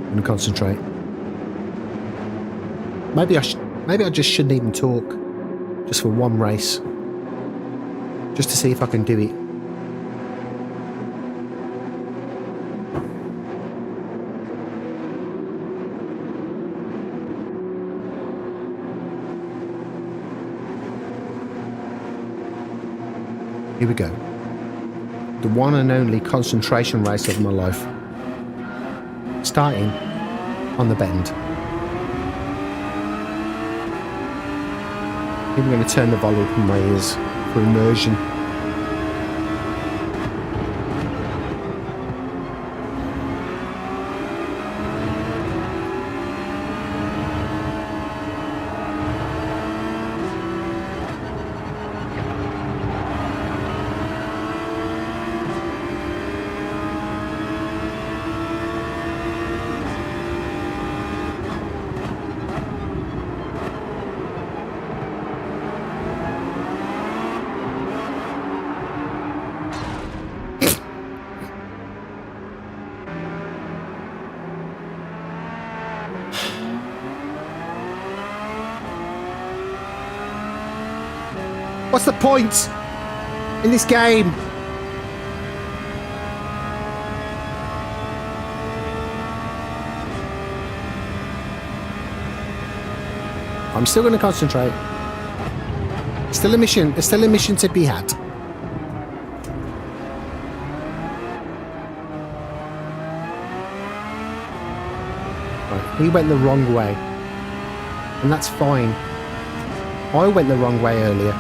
I'm going to concentrate. Maybe I just shouldn't even talk, just for one race, just to see if I can do it. Here we go. The one and only concentration race of my life. Starting on the bend. I'm going to turn the volume up in my ears for immersion. What's the point in this game? I'm still going to concentrate. Still a mission. There's still a mission to be had. Right, he went the wrong way. And that's fine. I went the wrong way earlier.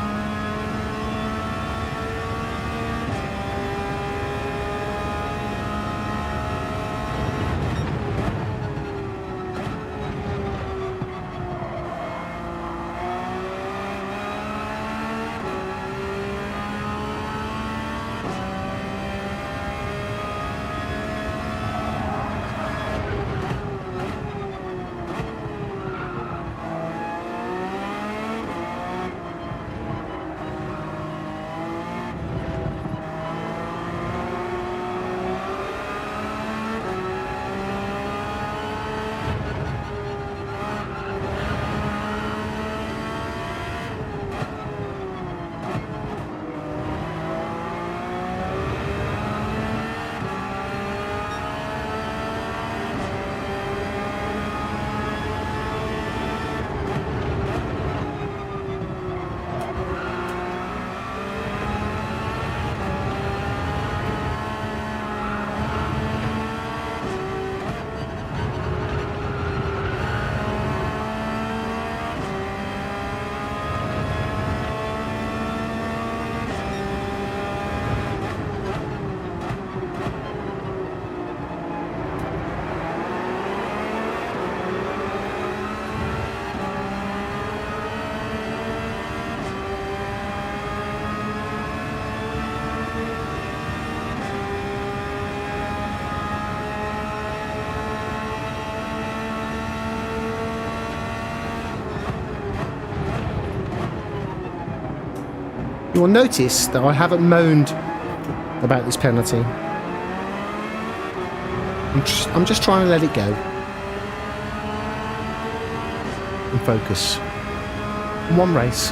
You will notice that I haven't moaned about this penalty. I'm just trying to let it go. And focus. One race.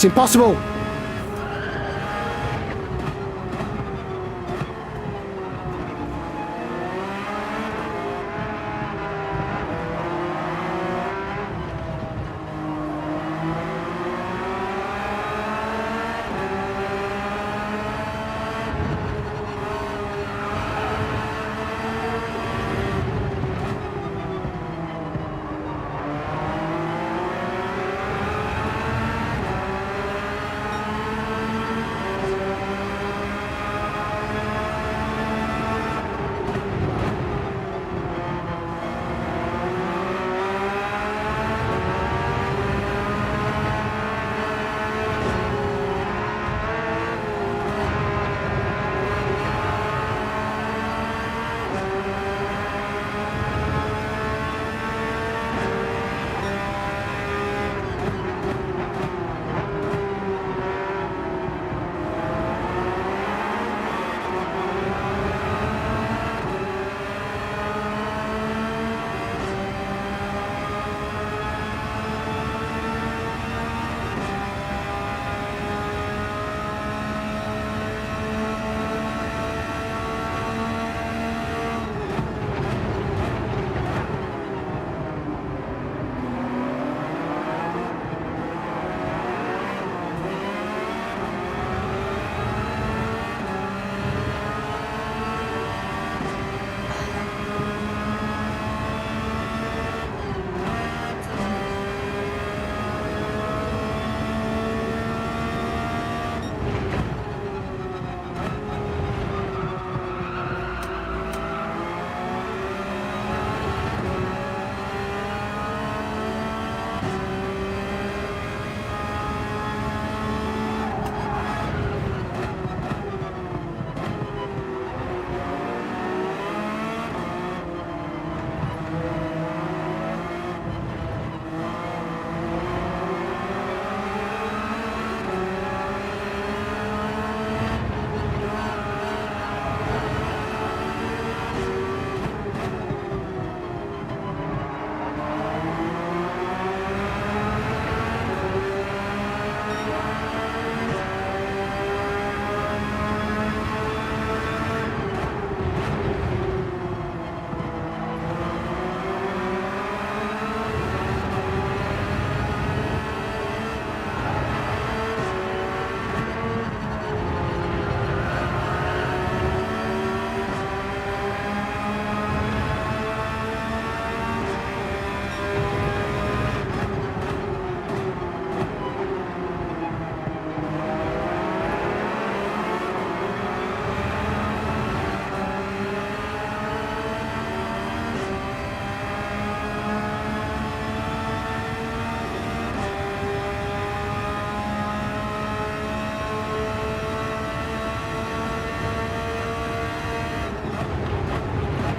It's impossible!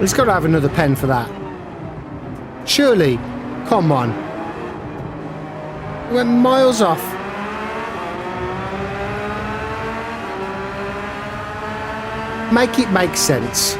He's got to have another pen for that. Surely. Come on. He went miles off. Make it make sense.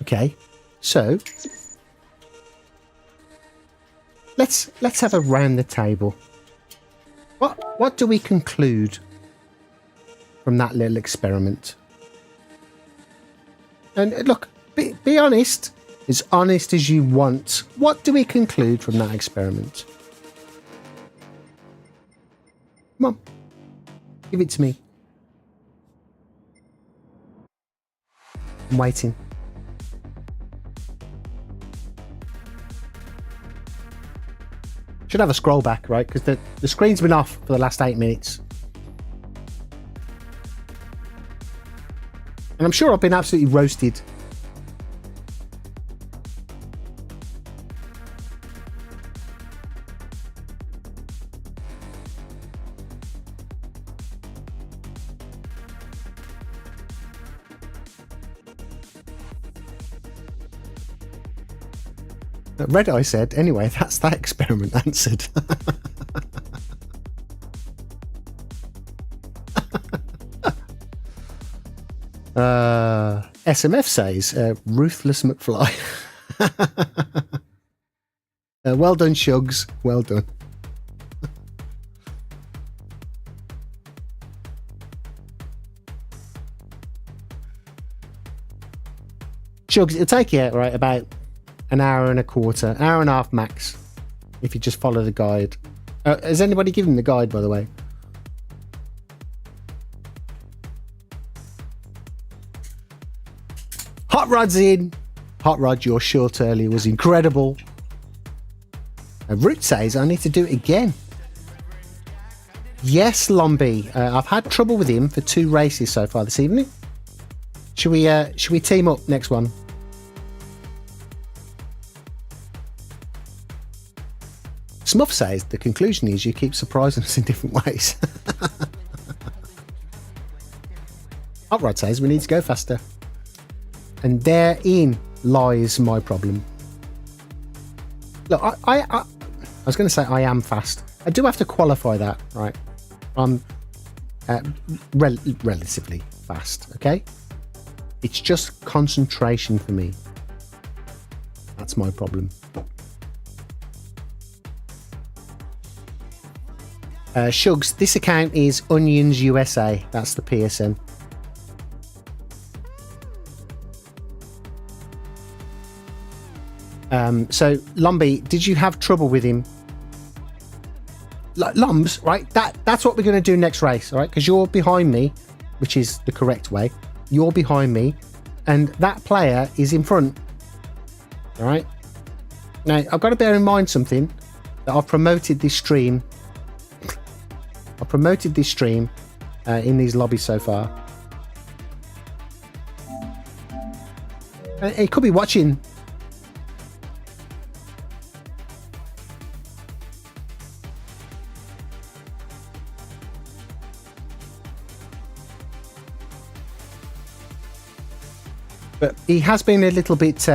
Okay, so let's have a round the table. What do we conclude from that little experiment? And look, be honest as you want. What do we conclude from that experiment? Come on, give it to me. I'm waiting. Should have a scroll back, right? Because the screen's been off for the last 8 minutes. And I'm sure I've been absolutely roasted. Red Eye said, anyway, that's that experiment answered. SMF says, Ruthless McFly. Well done, Shugs. Well done. Shugs, it'll take you, right, about an hour and a quarter, hour and a half max, if you just follow the guide. Has anybody given the guide, by the way? Hot Rod's in. Hot Rod, your short earlier was incredible. Root says I need to do it again. Yes, Lombi. I've had trouble with him for 2 races so far this evening. Should we team up next one? Smuff says the conclusion is you keep surprising us in different ways. Upright says we need to go faster. And therein lies my problem. Look, I was going to say I am fast. I do have to qualify that, right? I'm relatively fast, okay? It's just concentration for me. That's my problem. Shugs, this account is Onions USA. That's the PSN. So, Lumby, did you have trouble with him? Lums, right? That's what we're going to do next race, all right? Because you're behind me, which is the correct way. You're behind me, and that player is in front. All right? Now, I've got to bear in mind something, that I've promoted this stream. I've promoted this stream in these lobbies so far. He could be watching. But he has been a little bit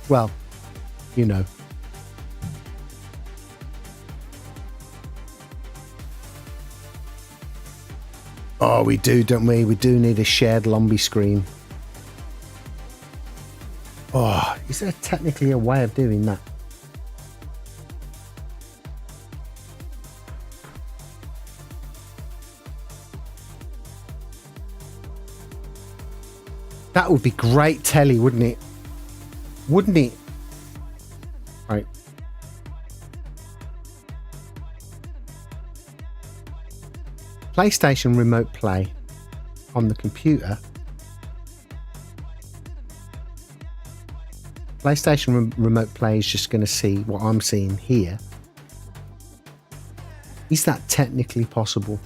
Well, you know. Oh, we do, don't we? We do need a shared Lombi screen. Oh, is there technically a way of doing that? That would be great telly, wouldn't it? Wouldn't it? Right. PlayStation Remote Play on the computer. PlayStation Remote Play is just going to see what I'm seeing here. Is that technically possible?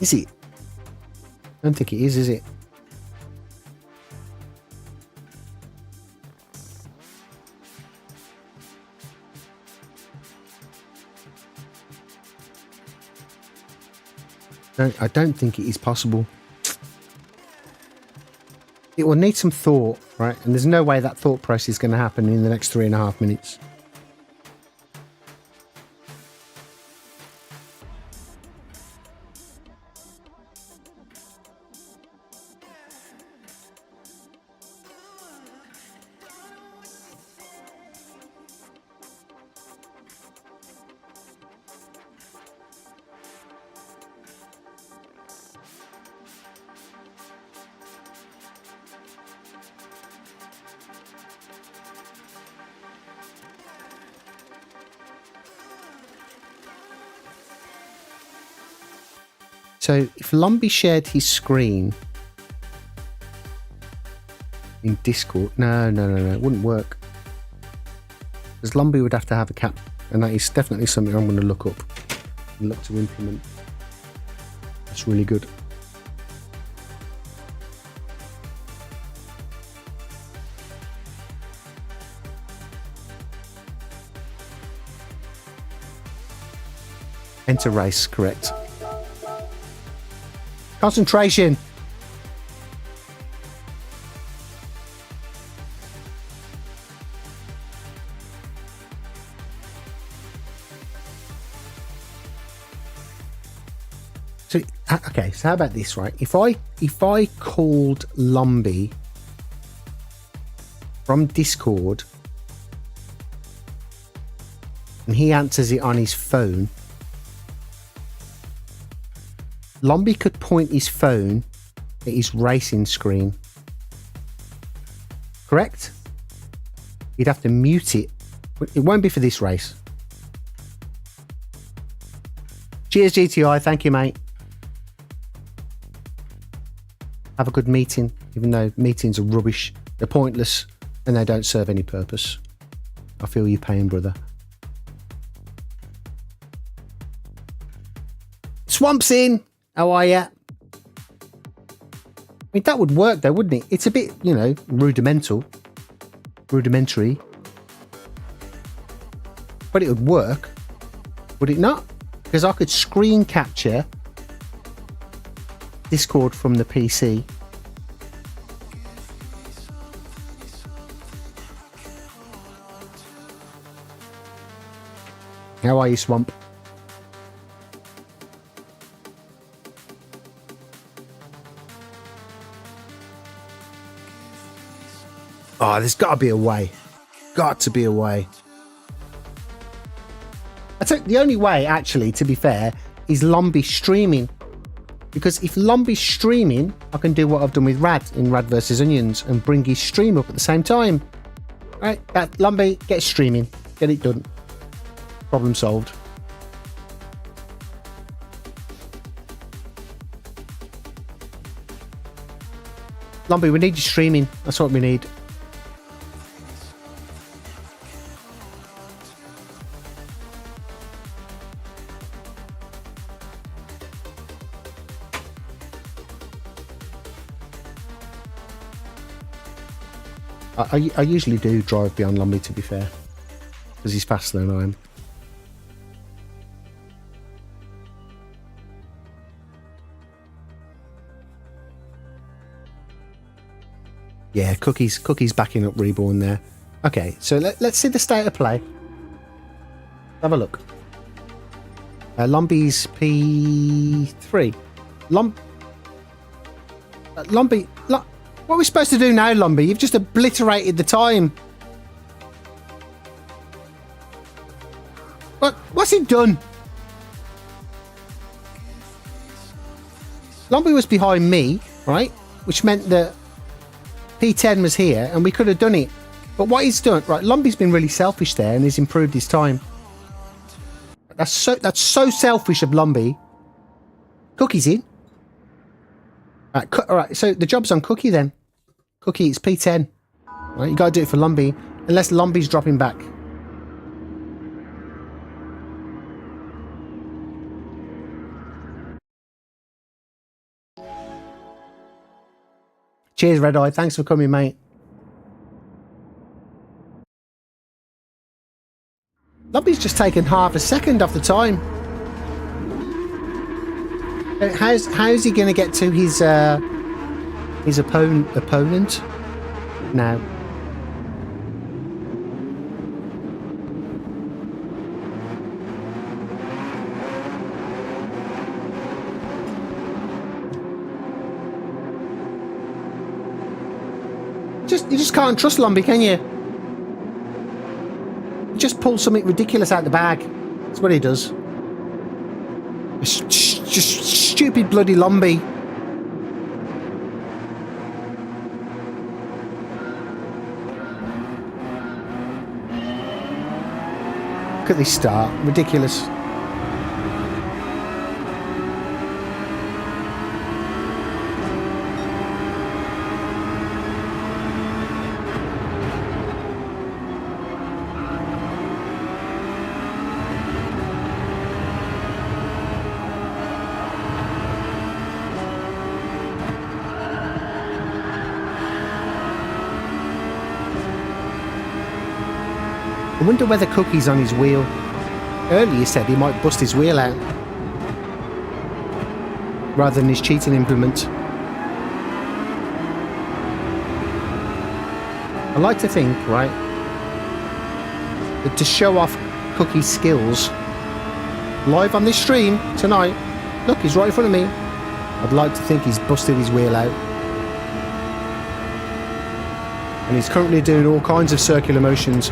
Is it? I don't think it is it? I don't think it is possible. It will need some thought, right? And there's no way that thought process is going to happen in the next 3.5 minutes. So if Lombi shared his screen in Discord, no, it wouldn't work. Because Lombi would have to have a cap, and that is definitely something I'm going to look up and look to implement. That's really good. Enter race, correct. Concentration. So okay, so how about this, right? If I called Lombi from Discord and he answers it on his phone, Lombi could point his phone at his racing screen. Correct? He'd have to mute it. It won't be for this race. Cheers, GTI. Thank you, mate. Have a good meeting, even though meetings are rubbish. They're pointless and they don't serve any purpose. I feel your pain, brother. Swamps in. How are ya? I mean, that would work though, wouldn't it? It's a bit, rudimentary. But it would work, would it not? Because I could screen capture Discord from the PC. How are you, Swamp? Oh, there's got to be a way. Got to be a way. I think the only way, actually, to be fair, is Lombi streaming. Because if Lombi's streaming, I can do what I've done with Rad in Rad vs Onions and bring his stream up at the same time. Right? That Lombi, get streaming. Get it done. Problem solved. Lombi, we need you streaming. That's what we need. I usually do drive beyond Lombi, to be fair, because he's faster than I am. Yeah, Cookie's backing up Reborn there. Okay, so let's see the state of play. Have a look. Lumbie's P3. Lumbie, what are we supposed to do now, Lumbie? You've just obliterated the time. What's he done? Lumbie was behind me, right? Which meant that P10 was here and we could have done it. But what he's done, right, Lumbie's been really selfish there and he's improved his time. That's so selfish of Lumbie. Cookie's in. Alright, so the job's on Cookie then. Cookie, it's P10. Right, you gotta do it for Lumbie. Unless Lumbie's dropping back. Cheers, Red Eye. Thanks for coming, mate. Lumbie's just taken half a second off the time. How's he going to get to his opponent now? You just can't trust Lumbie, can you? He just pulls something ridiculous out the bag. That's what he does. Just stupid bloody Lumbie. Look at this start. Ridiculous. I wonder whether Cookie's on his wheel. Earlier he said he might bust his wheel out rather than his cheating implement. I like to think, right, that to show off Cookie's skills live on this stream tonight, look, he's right in front of me, I'd like to think he's busted his wheel out. And he's currently doing all kinds of circular motions.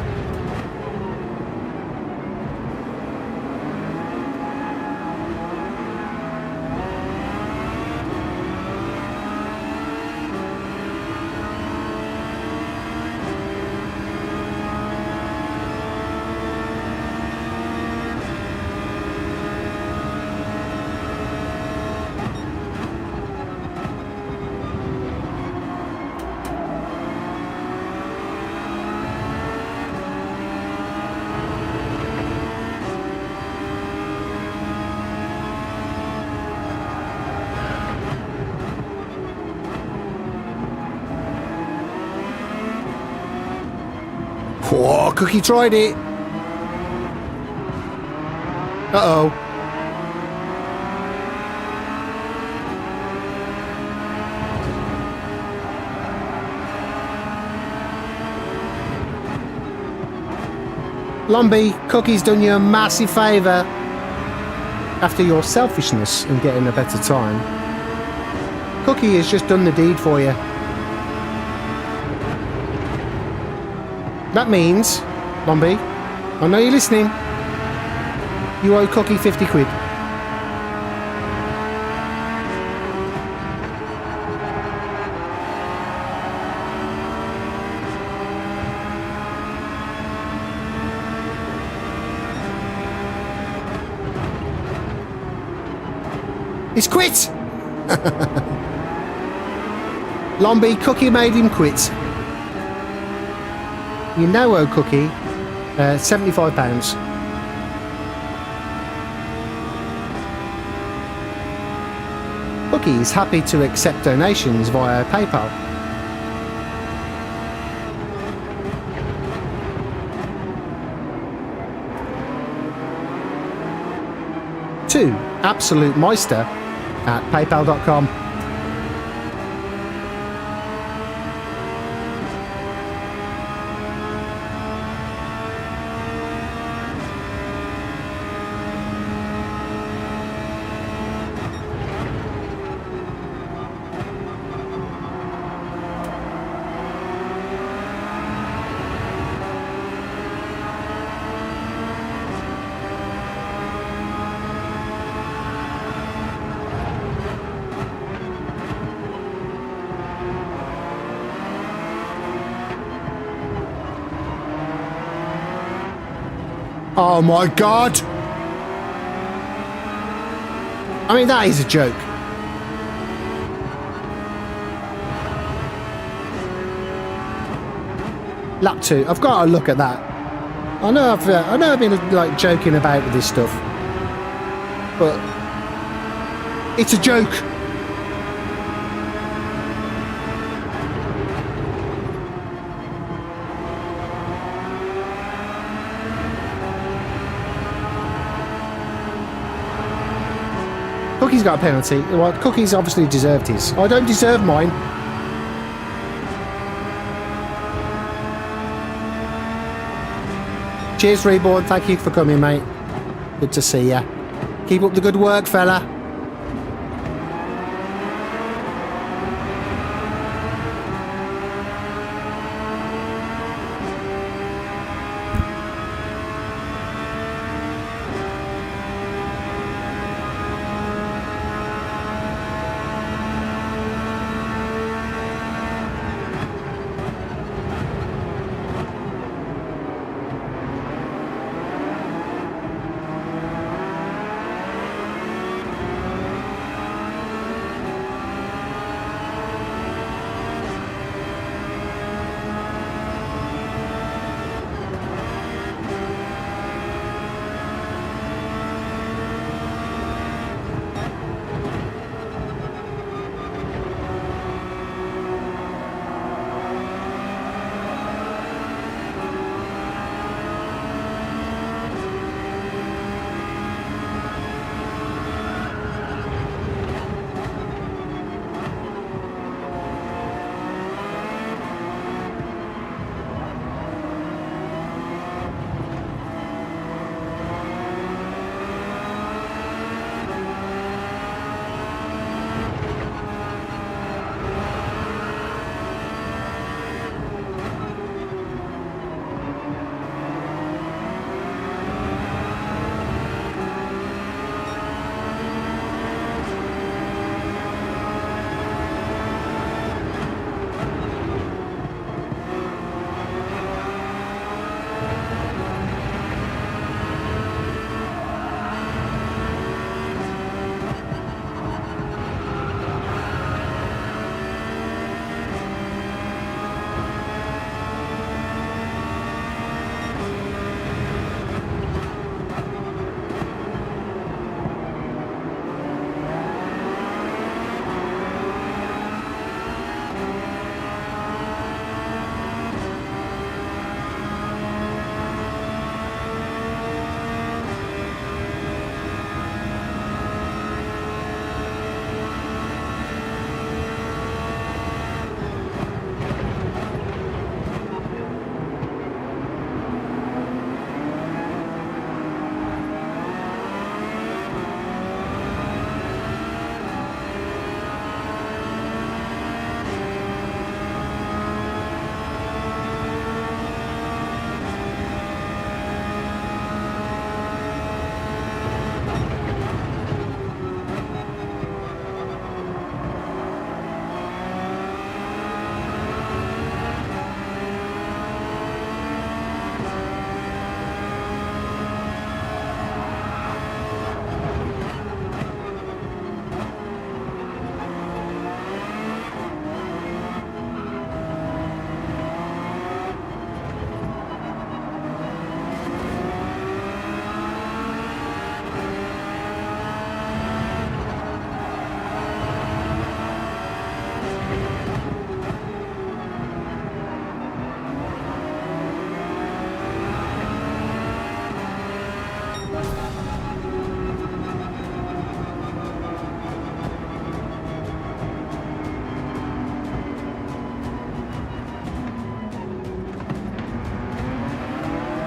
Oh, Cookie tried it. Uh-oh. Lumbie, Cookie's done you a massive favour. After your selfishness in getting a better time, Cookie has just done the deed for you. That means, Lumbie, I know you're listening, you owe Cookie 50 quid. He's quit! Lumbie, Cookie made him quit. You now owe Cookie £75. Cookie is happy to accept donations via PayPal. To Absolute Meister at paypal.com. Oh my God. I mean, that is a joke. Lap 2. I've got to look at that. I know I've been like joking about with this stuff, but it's a joke. Cookie's got a penalty. Well, Cookie's obviously deserved his. I don't deserve mine. Cheers, Reborn. Thank you for coming, mate. Good to see ya. Keep up the good work, fella.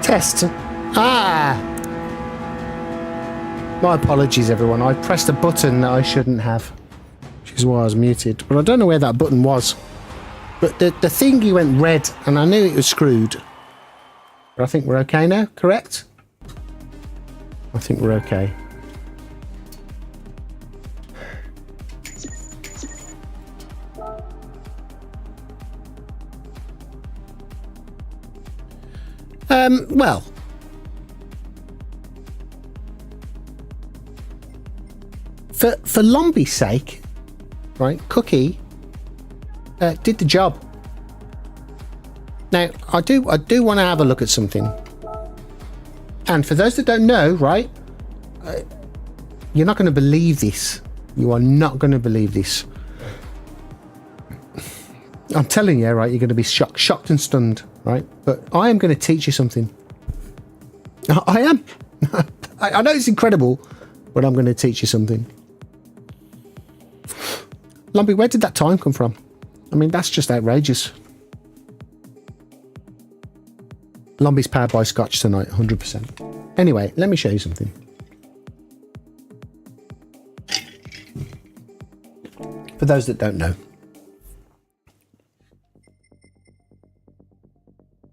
Test. Ah! My apologies, everyone. I pressed a button that I shouldn't have, which is why I was muted. But I don't know where that button was. But the thingy went red, and I knew it was screwed. But I think we're okay now, correct? I think we're okay. Well, for Lombi's sake, right, Cookie did the job. Now, I do want to have a look at something. And for those that don't know, right, you're not going to believe this. You are not going to believe this. I'm telling you, right, you're going to be shocked and stunned, right? But I am going to teach you something. I am. I know it's incredible, but I'm going to teach you something. Lombi, where did that time come from? I mean, that's just outrageous. Lombi's powered by Scotch tonight, 100%. Anyway, let me show you something. For those that don't know.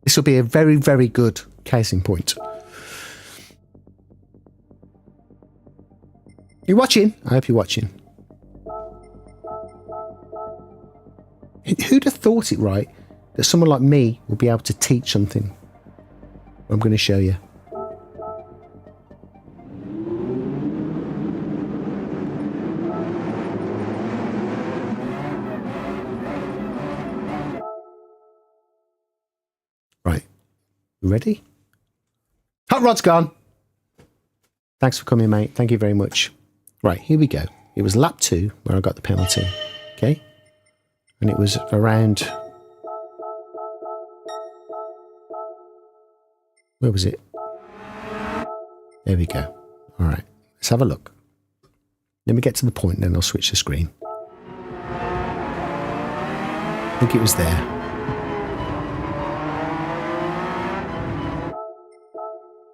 This will be a very, very good case in point. You watching? I hope you're watching. Who'd have thought it, right, that someone like me will be able to teach something? I'm going to show you. Right. You ready? Hot rod's gone. Thanks for coming, mate. Thank you very much. Right, here we go. It was lap 2 where I got the penalty. Okay? And it was around... Where was it? There we go. All right, let's have a look. Let me get to the point, then I'll switch the screen. I think it was there.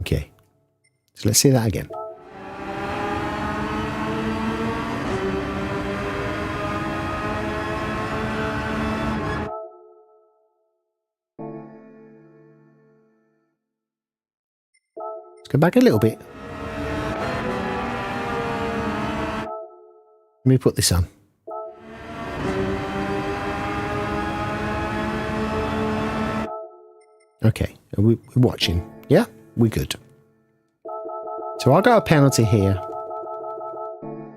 Okay, so let's see that again. Go back a little bit. Let me put this on. Okay, we're watching. Yeah, we're good. So I got a penalty here. All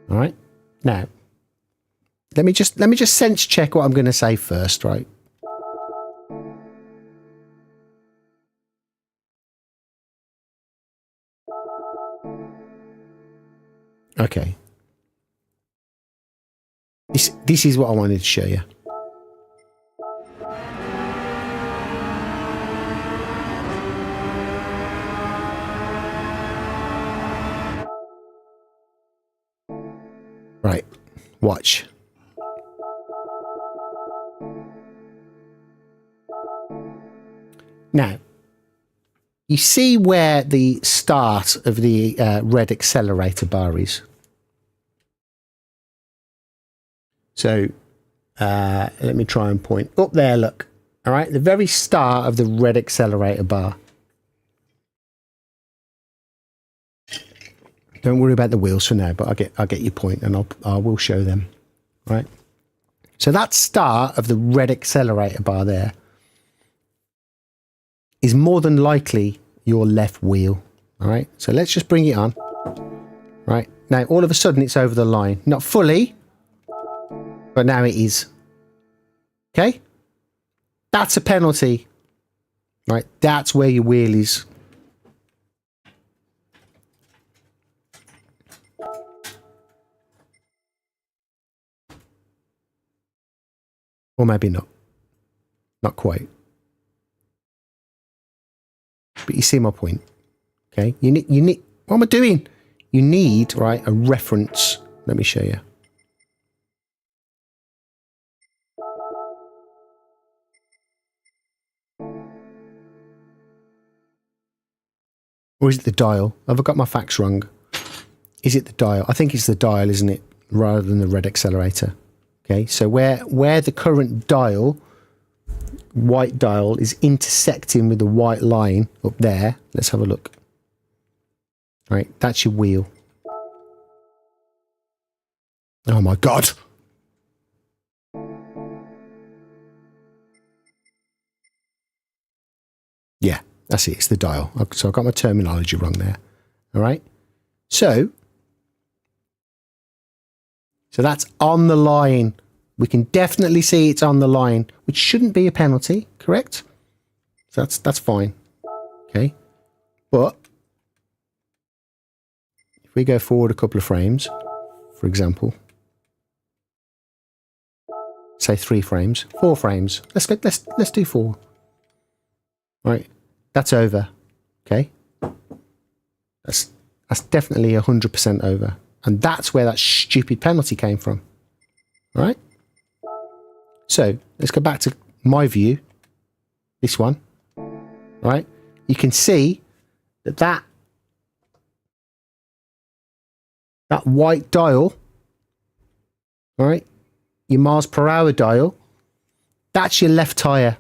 right. Now, let me just sense check what I'm going to say first, right? Okay. This is what I wanted to show you. Right. Watch. Now, you see where the start of the red accelerator bar is? So, let me try and point up there, look. All right, the very start of the red accelerator bar. Don't worry about the wheels for now, but I'll get your point, and I will show them. Right. So that start of the red accelerator bar there is more than likely your left wheel. All right. So let's just bring it on. Right now, all of a sudden it's over the line. Not fully, but now it is. Okay. That's a penalty. Right. That's where your wheel is. Or maybe not. Not quite. But you see my point. Okay? You need what am I doing? You need, right, a reference. Let me show you. Or is it the dial? Have I got my facts wrong? Is it the dial? I think it's the dial, isn't it? Rather than the red accelerator. Okay, so where the current dial, white dial, is intersecting with the white line up there, let's have a look. All right, that's your wheel. Oh my God. Yeah, that's it, it's the dial. So I got my terminology wrong there. All right, so So that's on the line. We can definitely see it's on the line, which shouldn't be a penalty, correct? So that's fine. Okay. But if we go forward a couple of frames, for example, say 3 frames, 4 frames. Let's do 4. Right. That's over. Okay. That's definitely 100% over. And that's where that stupid penalty came from. All right. So let's go back to my view. This one. Right. You can see that white dial, all right, your miles per hour dial, that's your left tyre.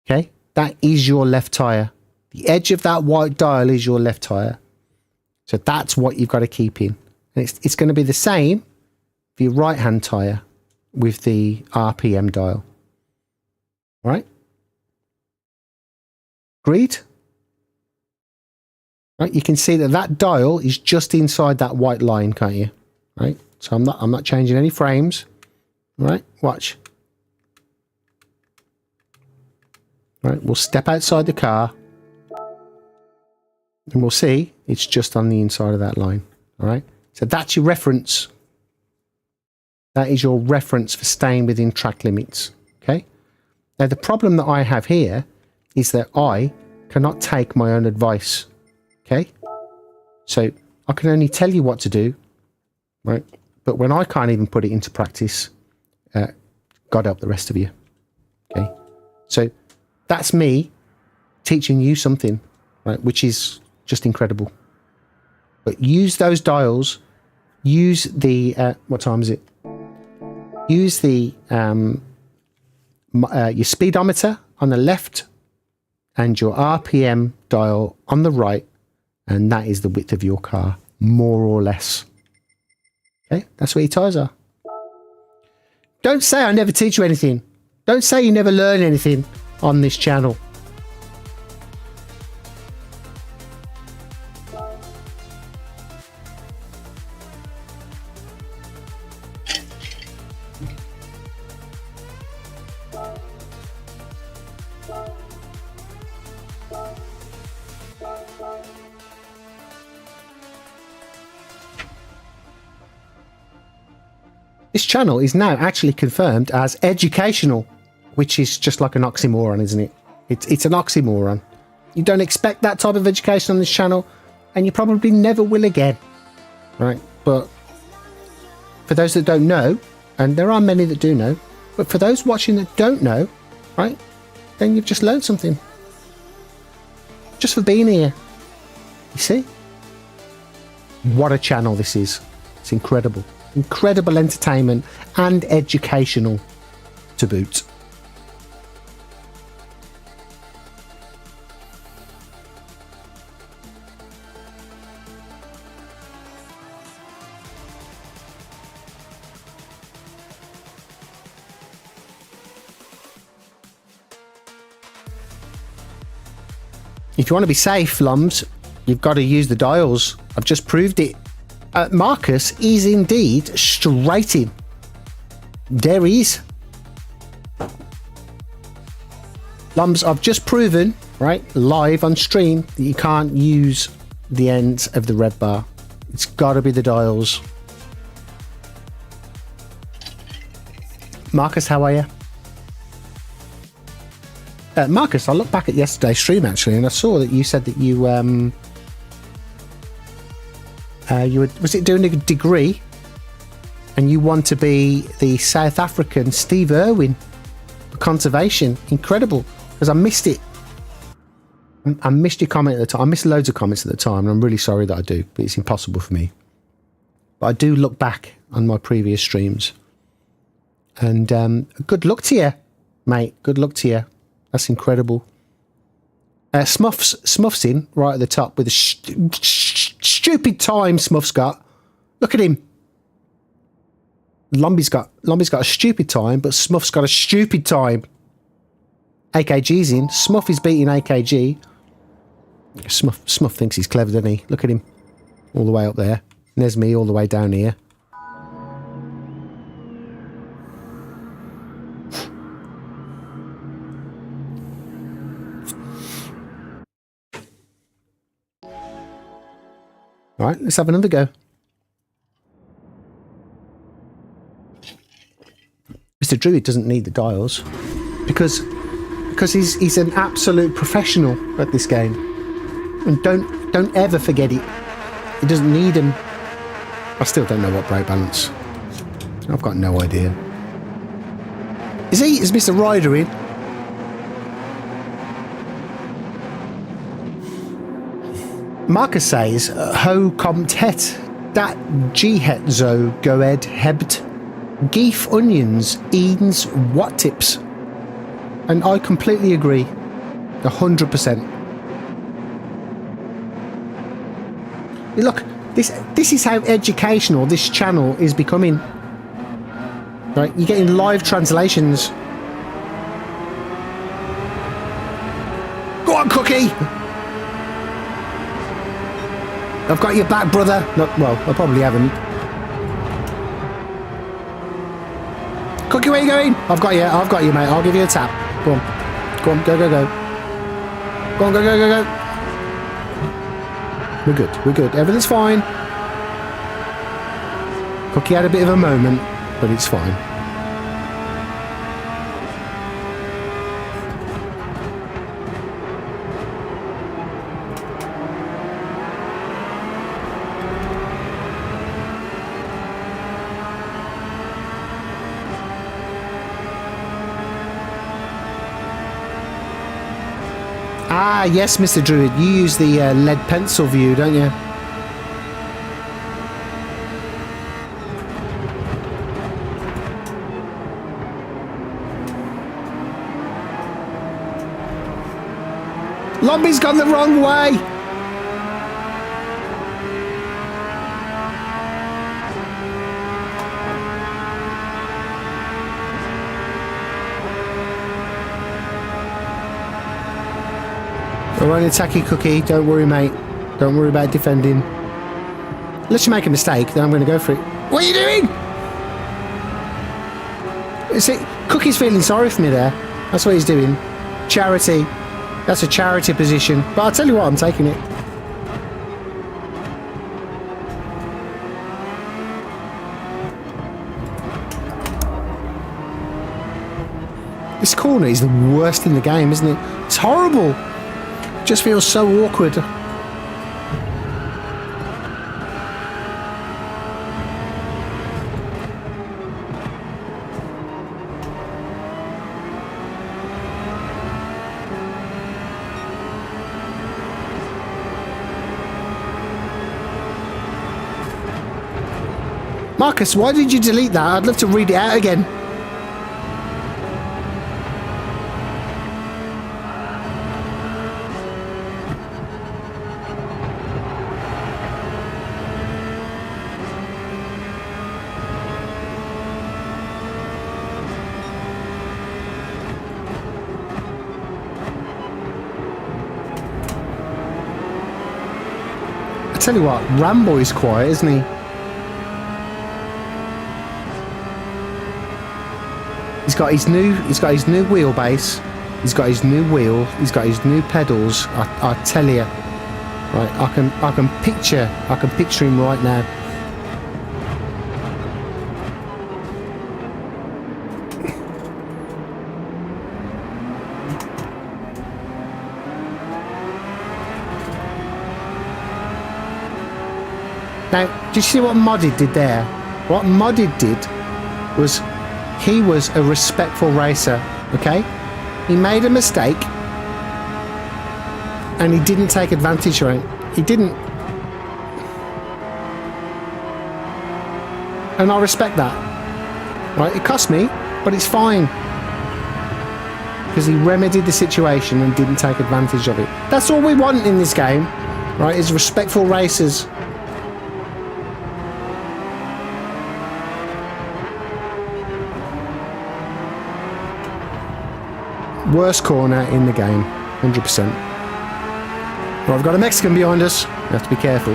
Okay, that is your left tyre. The edge of that white dial is your left tyre. So that's what you've got to keep in. And it's going to be the same for your right-hand tyre with the RPM dial. All right? Agreed? Right, you can see that dial is just inside that white line, can't you? Right? So I'm not changing any frames. All right? Watch. All right, we'll step outside the car and we'll see it's just on the inside of that line. All right? So that's your reference. That is your reference for staying within track limits. Okay? Now the problem that I have here is that I cannot take my own advice. Okay? So I can only tell you what to do, right? But when I can't even put it into practice, God help the rest of you. Okay? So that's me teaching you something, right? Which is just incredible. But use those dials. Use the what time is it? Use the your speedometer on the left and your RPM dial on the right, and that is the width of your car, more or less. Okay, that's where your tyres are. Don't say I never teach you anything. Don't say you never learn anything on this channel. This channel is now actually confirmed as educational, which is just like an oxymoron, isn't it? It's an oxymoron. You don't expect that type of education on this channel, and you probably never will again, right? But for those that don't know, and there are many that do know, but for those watching that don't know, right, then you've just learned something. Just for being here. You see? What a channel this is. It's incredible. Incredible entertainment and educational to boot. If you want to be safe, Lums, you've got to use the dials. I've just proved it. Marcus is indeed straight in. There he is. Lums, I've just proven, right, live on stream, that you can't use the ends of the red bar. It's got to be the dials. Marcus, how are you? Marcus, I looked back at yesterday's stream actually, and I saw that you said that you were, was it doing a degree, and you want to be the South African Steve Irwin for conservation. Incredible, because I missed it. I missed your comment at the time. I missed loads of comments at the time, and I'm really sorry that I do, but it's impossible for me. But I do look back on my previous streams, and good luck to you, mate. Good luck to you. That's incredible. Smuff's in right at the top with a stupid time. Smuff's got. Look at him. Lumby's got a stupid time, but Smuff's got a stupid time. AKG's in. Smuff is beating AKG. Smuff thinks he's clever, doesn't he? Look at him, all the way up there. And there's me all the way down here. All right, let's have another go. Mr. Druid doesn't need the dials because he's an absolute professional at this game, and don't ever forget it. He doesn't need them. I still don't know what brake balance. I've got no idea. Is Mr. Ryder in? Marcus says, Ho kommt het, dat gehet zo goed hebt, geef onions, eens what tips. And I completely agree, 100%. Look, this is how educational this channel is becoming. Right, you're getting live translations. Go on, Cookie! I've got your back, brother. No, well, I probably haven't. Cookie, where you going? I've got you, mate. I'll give you a tap. Go on. Go on, go. Go on, go. We're good. Everything's fine. Cookie had a bit of a moment, but it's fine. Ah, yes, Mr. Druid. You use the lead pencil view, don't you? Lobby's gone the wrong way! Alright, attacky, Cookie. Don't worry, mate. Don't worry about defending. Unless you make a mistake, then I'm going to go for it. What are you doing? See, Cookie's feeling sorry for me there. That's what he's doing. Charity. That's a charity position. But I'll tell you what, I'm taking it. This corner is the worst in the game, isn't it? It's horrible. It just feels so awkward. Marcus, why did you delete that? I'd love to read it out again. I tell you what, Ramboy's quiet, isn't he? He's got his new wheelbase. He's got his new wheel. He's got his new pedals. I tell you, right? I can picture him right now. Now, do you see what Modded did there? What Modded did was, he was a respectful racer, okay? He made a mistake and he didn't take advantage of it. He didn't. And I respect that. Right? It cost me, but it's fine. Because he remedied the situation and didn't take advantage of it. That's all we want in this game, right? Is respectful racers. Worst corner in the game, 100%. Well, I've got a Mexican behind us. We have to be careful.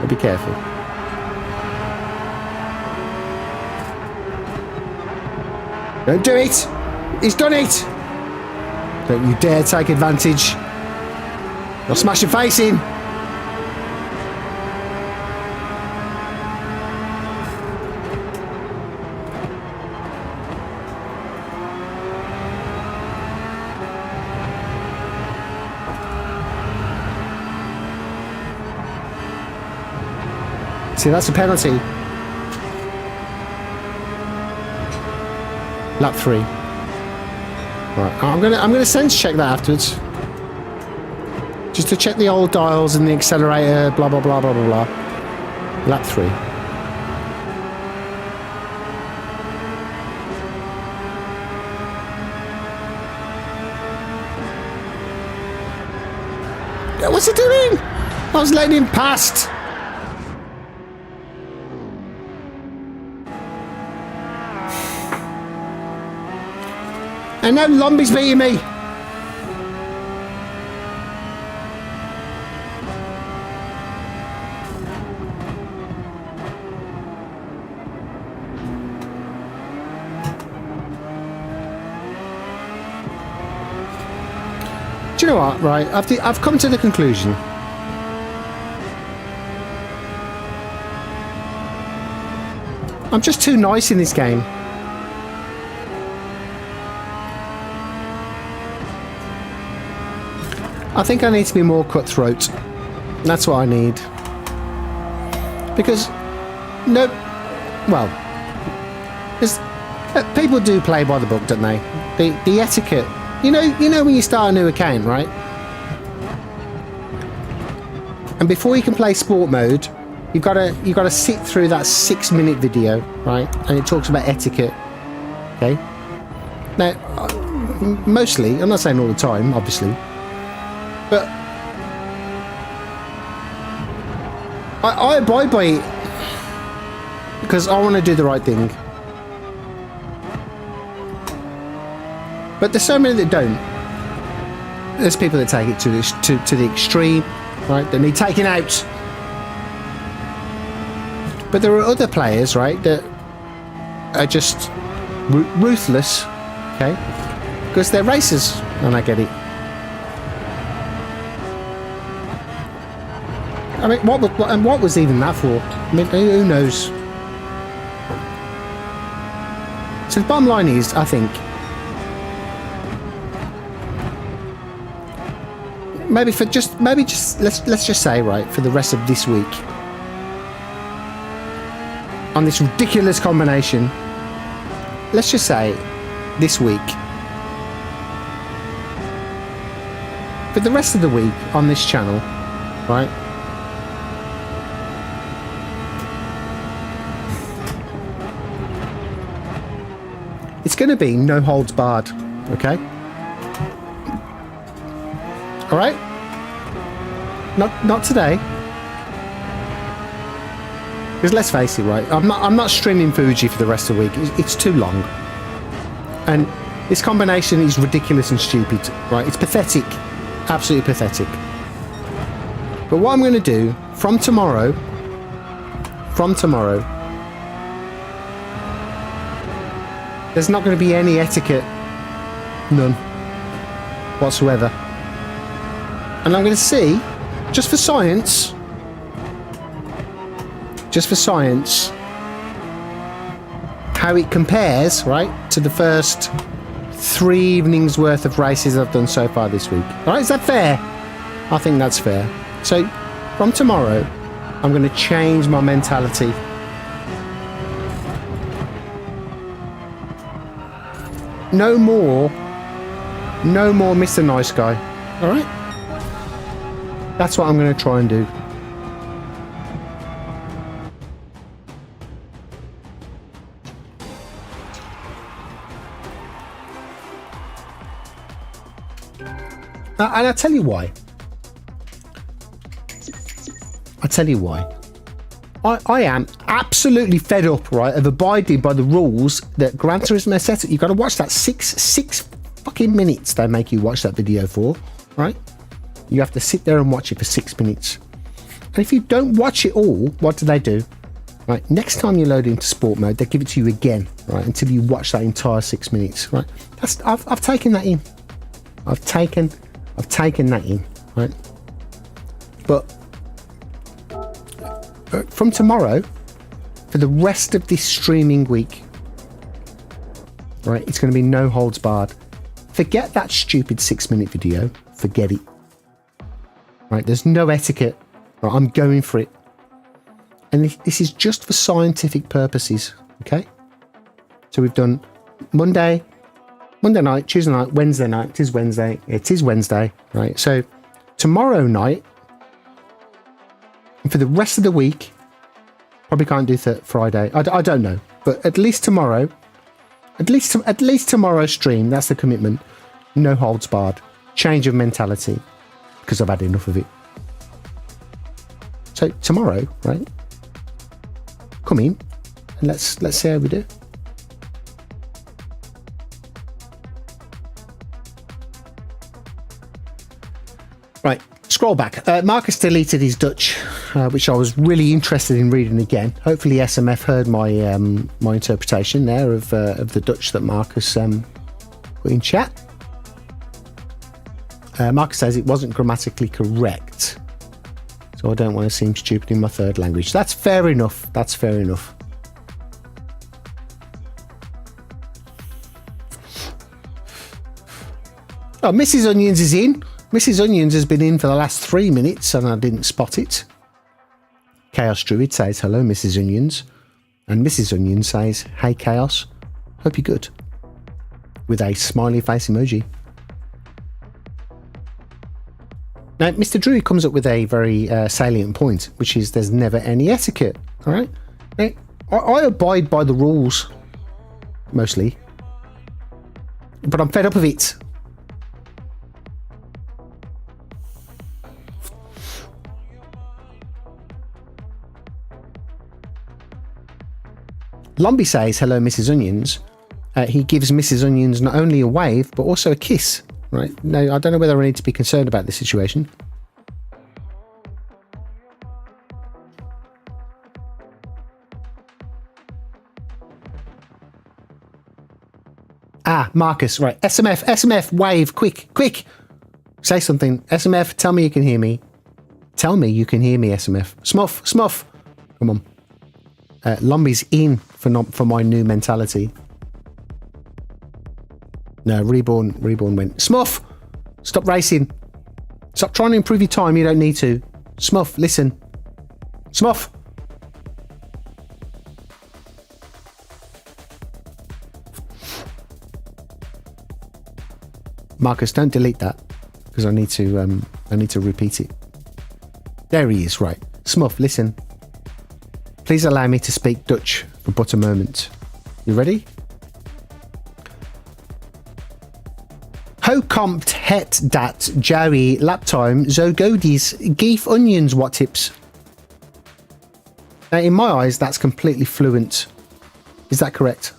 Be careful. Don't do it! He's done it! Don't you dare take advantage. You'll smash your face in. See, that's a penalty. Lap 3. Right, I'm gonna sense check that afterwards. Just to check the old dials and the accelerator, blah blah blah blah blah blah. Lap 3. What's he doing? I was letting him past. And now Lombi's beating me. Do you know what, right? I've come to the conclusion. I'm just too nice in this game. I think I need to be more cutthroat. That's what I need. Because, no, well, people do play by the book, don't they? The etiquette. You know when you start a new account, right? And before you can play sport mode, you've got to sit through that 6-minute video, right? And it talks about etiquette. Okay. Now, mostly, I'm not saying all the time, obviously. But I abide by it because I want to do the right thing. But there's so many that don't. There's people that take it to the extreme, right? They need taking out. But there are other players, right, that are just ruthless, okay? Because they're racers, and I get it. I mean, what was even that for? I mean, who knows? So the bottom line is, I think, maybe let's just say, right, for the rest of this week, on this ridiculous combination, let's just say this week, for the rest of the week on this channel, right? It's going to be no holds barred, okay? All right? Not today. Because let's face it, right? I'm not streaming Fuji for the rest of the week. It's too long, and this combination is ridiculous and stupid, right? It's pathetic, absolutely pathetic. But what I'm going to do from tomorrow, there's not going to be any etiquette, none whatsoever. And I'm going to see, just for science, how it compares, right, to the first 3 evenings worth of races I've done so far this week. All right, is that fair? I think that's fair. So from tomorrow, I'm going to change my mentality. No more Mr. Nice Guy. All right? That's what I'm going to try and do. And I'll tell you why. I am absolutely fed up, right, of abiding by the rules that Gran Turismo has set up. You've got to watch that six fucking minutes they make you watch that video for, right? You have to sit there and watch it for 6 minutes. And if you don't watch it all, what do? Right, next time you load into sport mode, they give it to you again, right, until you watch that entire 6 minutes, right? I've taken that in. I've taken that in, right? But from tomorrow, for the rest of this streaming week, right, it's going to be no holds barred. Forget that stupid 6-minute video. Forget it. Right, there's no etiquette. Right, I'm going for it. And this is just for scientific purposes, okay? So we've done Monday night, Tuesday night, Wednesday night. It is Wednesday, right? So tomorrow night, and for the rest of the week, probably can't do Friday. I don't know, but at least tomorrow, at least tomorrow's stream. That's the commitment. No holds barred. Change of mentality, because I've had enough of it. So tomorrow, right? Come in and let's see how we do. Right, scroll back. Marcus deleted his Dutch, which I was really interested in reading again. Hopefully SMF heard my my interpretation there of the Dutch that Marcus put in chat. Marcus says it wasn't grammatically correct, so I don't want to seem stupid in my third language. That's fair enough. That's fair enough. Oh, Mrs. Onions is in. Mrs. Onions has been in for the last 3 minutes and I didn't spot it. Chaos Druid says, hello, Mrs. Onions. And Mrs. Onions says, hey, Chaos. Hope you're good. With a smiley face emoji. Now, Mr. Druid comes up with a very salient point, which is there's never any etiquette. All right? Now, I abide by the rules, mostly. But I'm fed up of it. Lumby says, hello, Mrs. Onions. He gives Mrs. Onions not only a wave, but also a kiss. Right? Now, I don't know whether I need to be concerned about this situation. Ah, Marcus, right. SMF, wave, quick. Say something. SMF, tell me you can hear me. Tell me you can hear me, SMF. Smuff. Come on. Lumby's in for my new mentality. No, Reborn went. Smuff! Stop racing. Stop trying to improve your time. You don't need to. Smuff, listen. Smuff! Marcus, don't delete that because I need to repeat it. There he is, right. Smuff, listen. Please allow me to speak Dutch for but a moment. You ready? How komt het dat Jerry laptime zo goed is? Geef onions what tips? Now, in my eyes, that's completely fluent. Is that correct?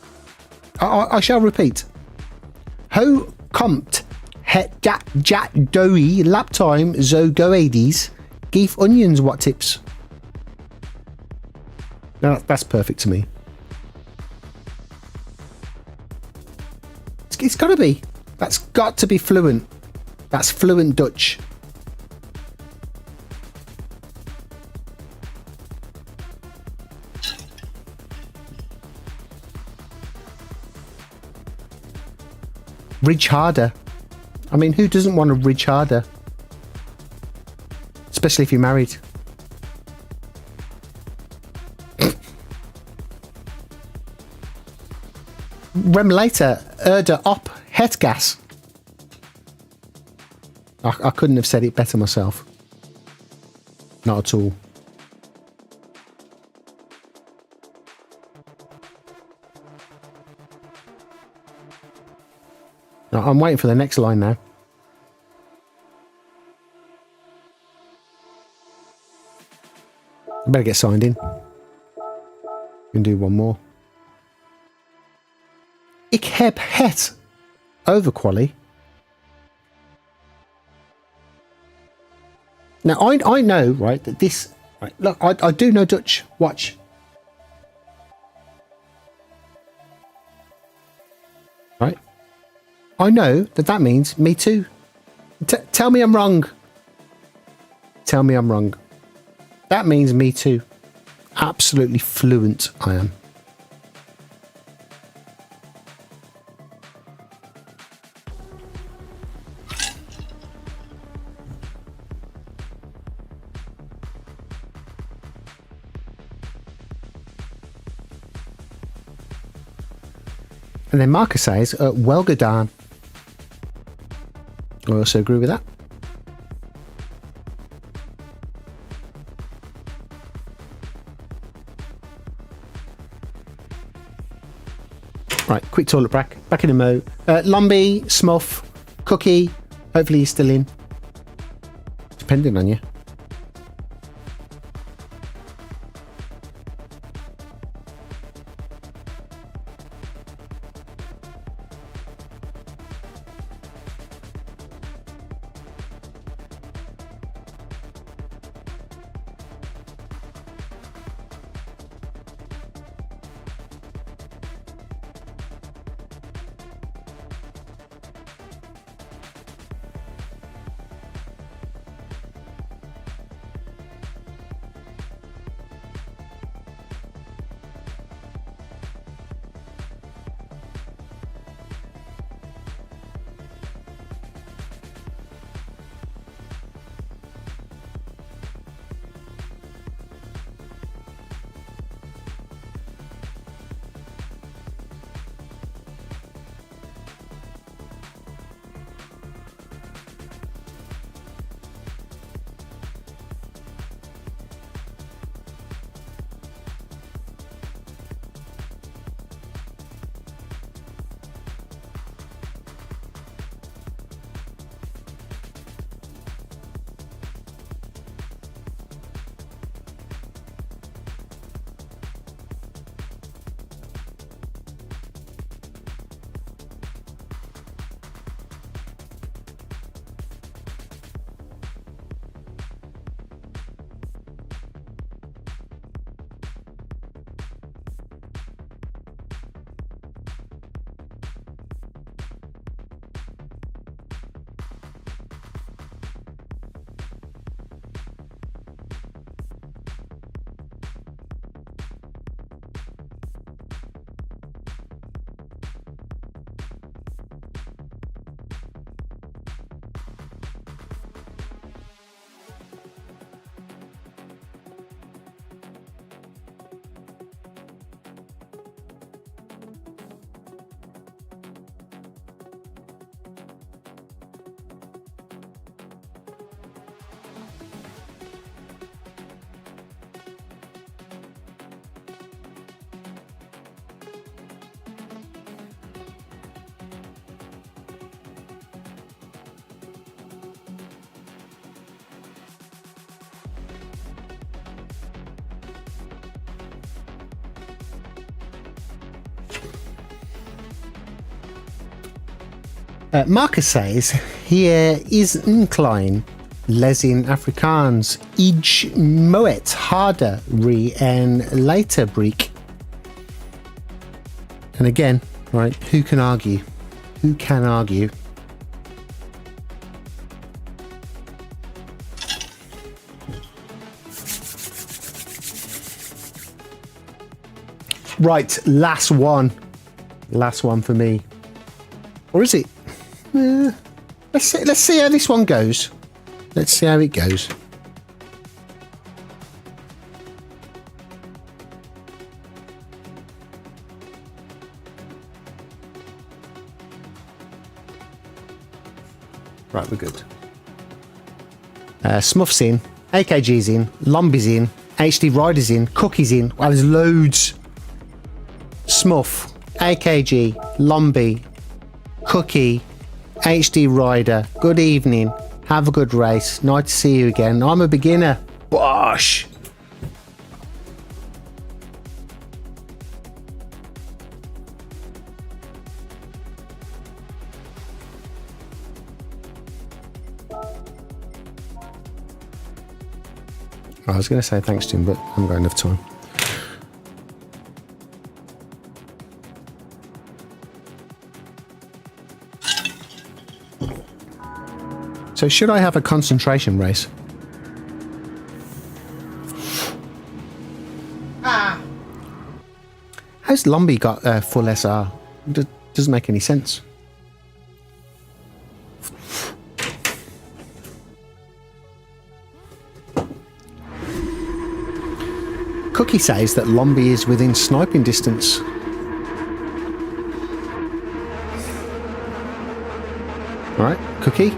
I shall repeat. How komt het dat Jerry laptime zo goed is? Geef onions what tips? No, that's perfect to me. It's got to be. That's got to be fluent. That's fluent Dutch. Ridge harder. I mean, who doesn't want to ridge harder? Especially if you're married. Rem later, Erda op het gas. I couldn't have said it better myself. Not at all. I'm waiting for the next line now. I better get signed in. We can do one more. Ik heb het over quali. Now I know, right, that this, right, look, I do know Dutch. Watch. I know that means me too. Tell me I'm wrong. Tell me I'm wrong. That means me too. Absolutely fluent I am. And then Marcus says, well gedaan. I also agree with that. Right, quick toilet break. Back in a mo. Lumby, Smuff, Cookie. Hopefully he's still in. Depending on you. Marcus says, hier is een klein les in Afrikaans, iets moet harder re en later breek. And again, right, who can argue? Who can argue? Right, last one. Last one for me. Or is it? Let's see how this one goes. Let's see how it goes. Right, we're good. Smuff's in, AKG's in, Lumby's in, HD Rider's in, Cookie's in. Well, there's loads. Smuff, AKG, Lumby, Cookie, HD Rider. Good evening. Have a good race. Nice to see you again. I'm a beginner. Bosh. I was going to say thanks to him, but I haven't got enough time. So should I have a concentration race? How's Lombi got full SR? Doesn't make any sense. Cookie says that Lombi is within sniping distance. Alright, Cookie.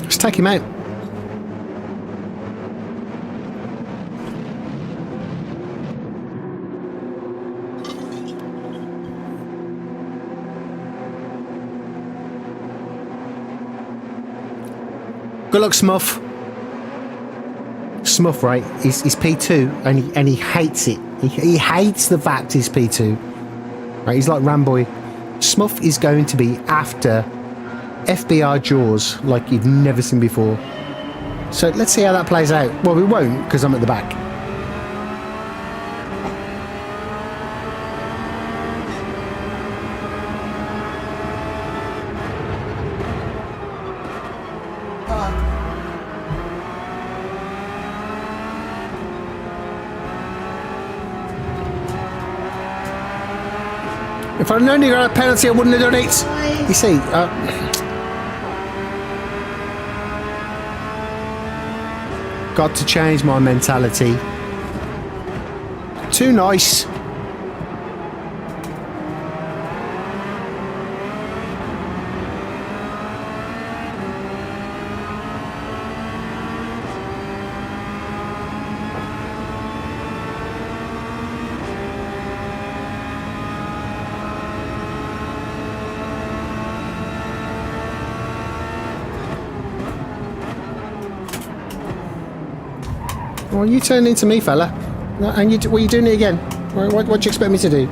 Let's take him out. Good luck, Smuff. Smuff, right? He's P2 and he hates it. He hates the fact he's P2. Right? He's like Ramboy. Smuff is going to be after FBR Jaws like you've never seen before. So let's see how that plays out. Well, we won't because I'm at the back. If I'd known you got a penalty, I wouldn't have done it. You see, got to change my mentality. Too nice. Well, you turned into me, fella. And what are you doing it again? What do you expect me to do?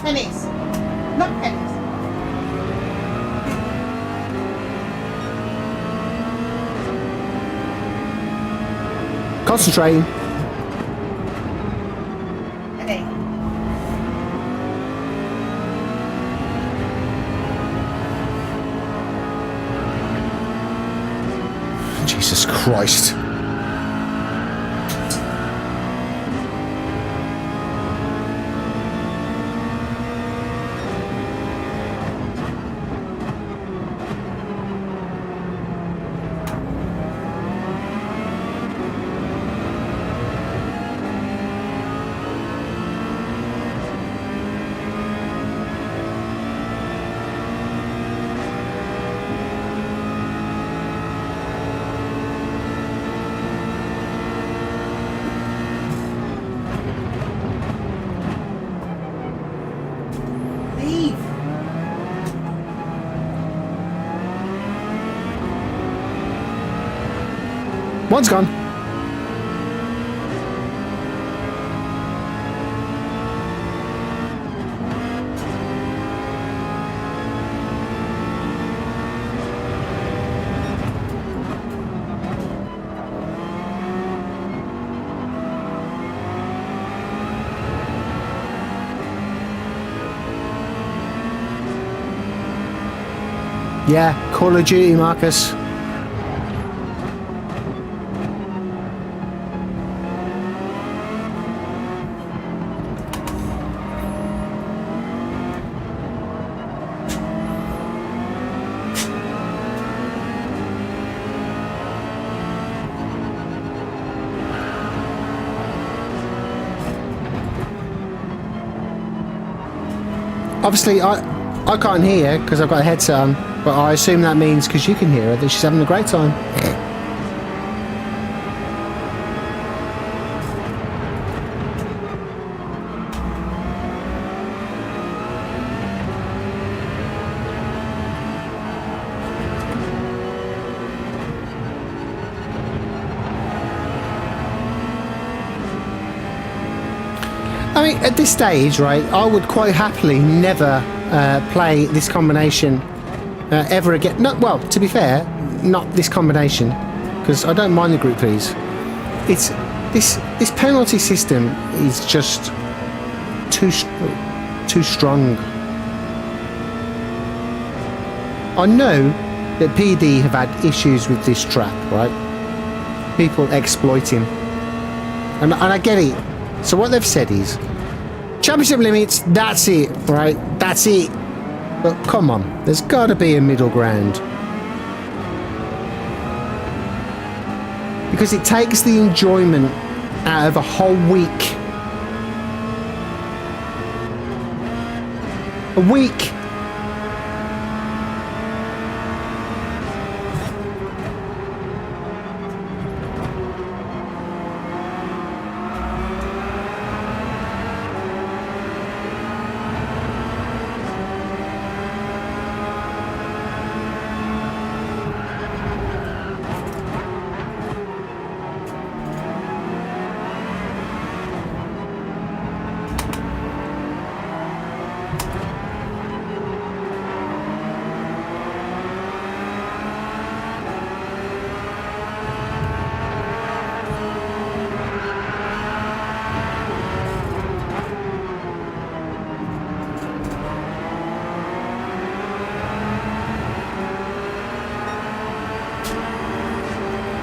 Pennies. Not pennies. Concentrating. Penny. Jesus Christ. One's gone. Yeah, Call of Duty, Marcus. Obviously, I can't hear because I've got a headset on, but I assume that means because you can hear her that she's having a great time. I mean, at this stage, right, I would quite happily never play this combination ever again. No, well, to be fair, not this combination, because I don't mind the group Vs. It's this penalty system is just too strong. I know that PD have had issues with this track, right? People exploiting, and I get it. So what they've said is, championship limits, that's it, right? That's it. But come on, there's got to be a middle ground. Because it takes the enjoyment out of a whole week. A week.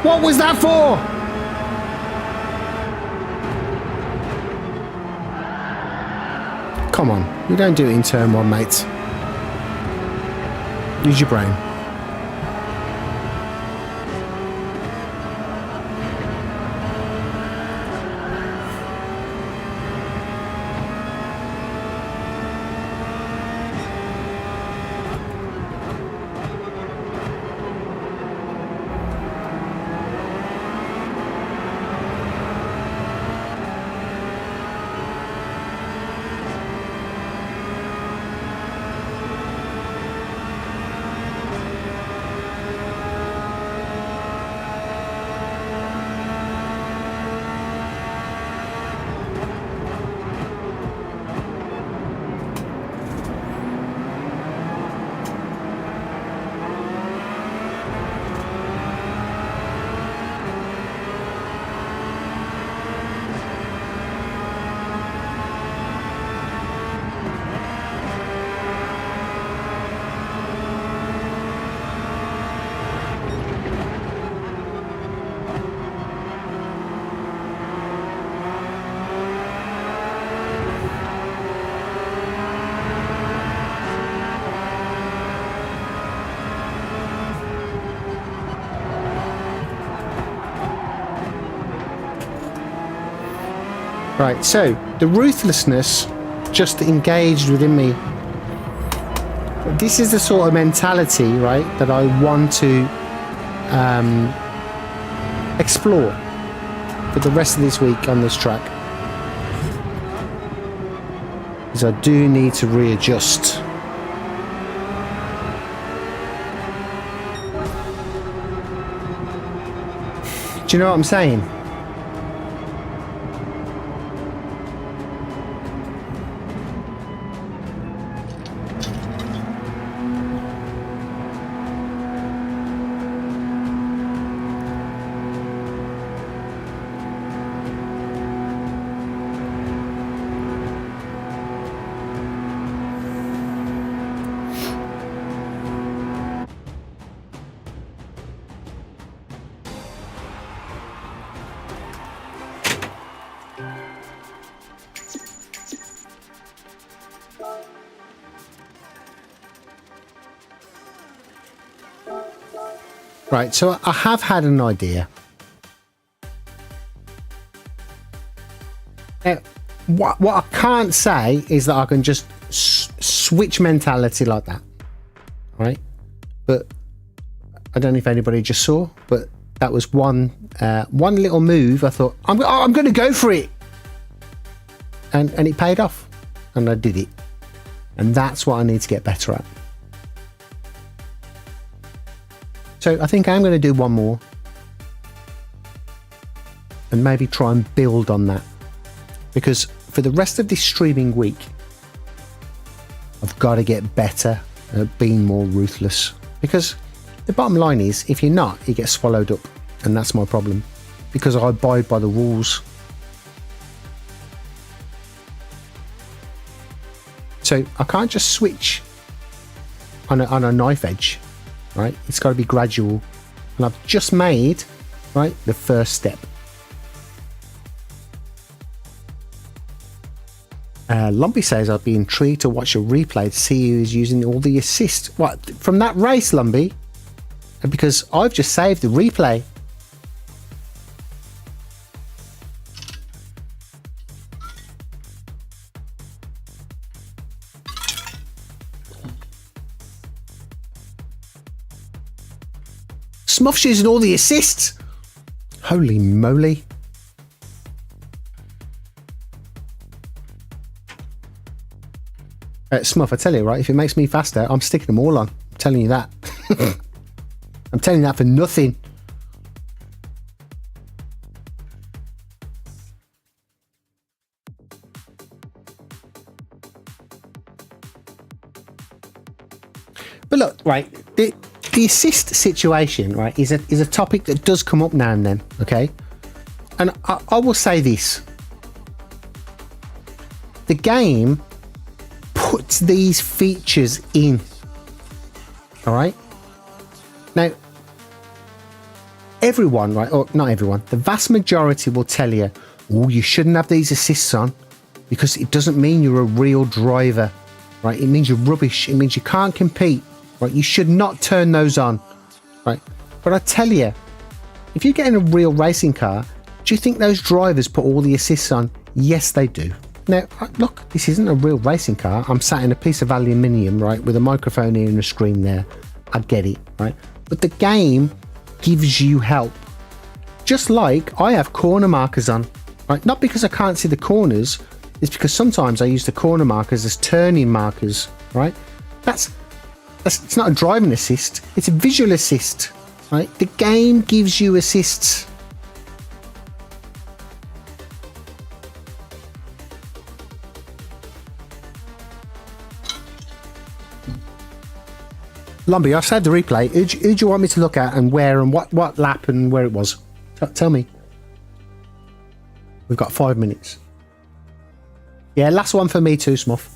What was that for? Come on, you don't do it in turn one, mates. Use your brain. Right, so the ruthlessness just engaged within me. This is the sort of mentality, right, that I want to explore for the rest of this week on this track. Because I do need to readjust. Do you know what I'm saying? Right, so I have had an idea. What I can't say is that I can just switch mentality like that, right? But I don't know if anybody just saw, but that was one little move. I thought I'm going to go for it, and it paid off, and I did it, and that's what I need to get better at. So I think I'm going to do one more, and maybe try and build on that, because for the rest of this streaming week, I've got to get better at being more ruthless, because the bottom line is, if you're not, you get swallowed up, and that's my problem, because I abide by the rules. So I can't just switch on a knife edge, right? It's got to be gradual, and I've just made, right, the first step. Lumpy says I'd be intrigued to watch a replay to see who is using all the assists. What, from that race, Lumpy? Because I've just saved the replay. Smuff's using all the assists. Holy moly. Smuff, I tell you, right, if it makes me faster, I'm sticking them all on. I'm telling you that. I'm telling you that for nothing. But look, right, the assist situation, right, is a topic that does come up now and then, okay? And I will say this. The game puts these features in. All right? Now, everyone, right, or not everyone, the vast majority will tell you, oh, you shouldn't have these assists on because it doesn't mean you're a real driver, right? It means you're rubbish. It means you can't compete, right? You should not turn those on, right? But I tell you, if you're getting a real racing car, do you think those drivers put all the assists on? Yes, they do. Now, look, this isn't a real racing car. I'm sat in a piece of aluminium, right, with a microphone here and a screen there. I get it, right? But the game gives you help. Just like I have corner markers on, right? Not because I can't see the corners, it's because sometimes I use the corner markers as turning markers, right? That's it's not a driving assist, it's a visual assist, right? The game gives you assists. Lumpy, I saved the replay. Who do you want me to look at and where and what lap and where it was? Tell me. We've got 5 minutes. Yeah, last one for me too, Smuff.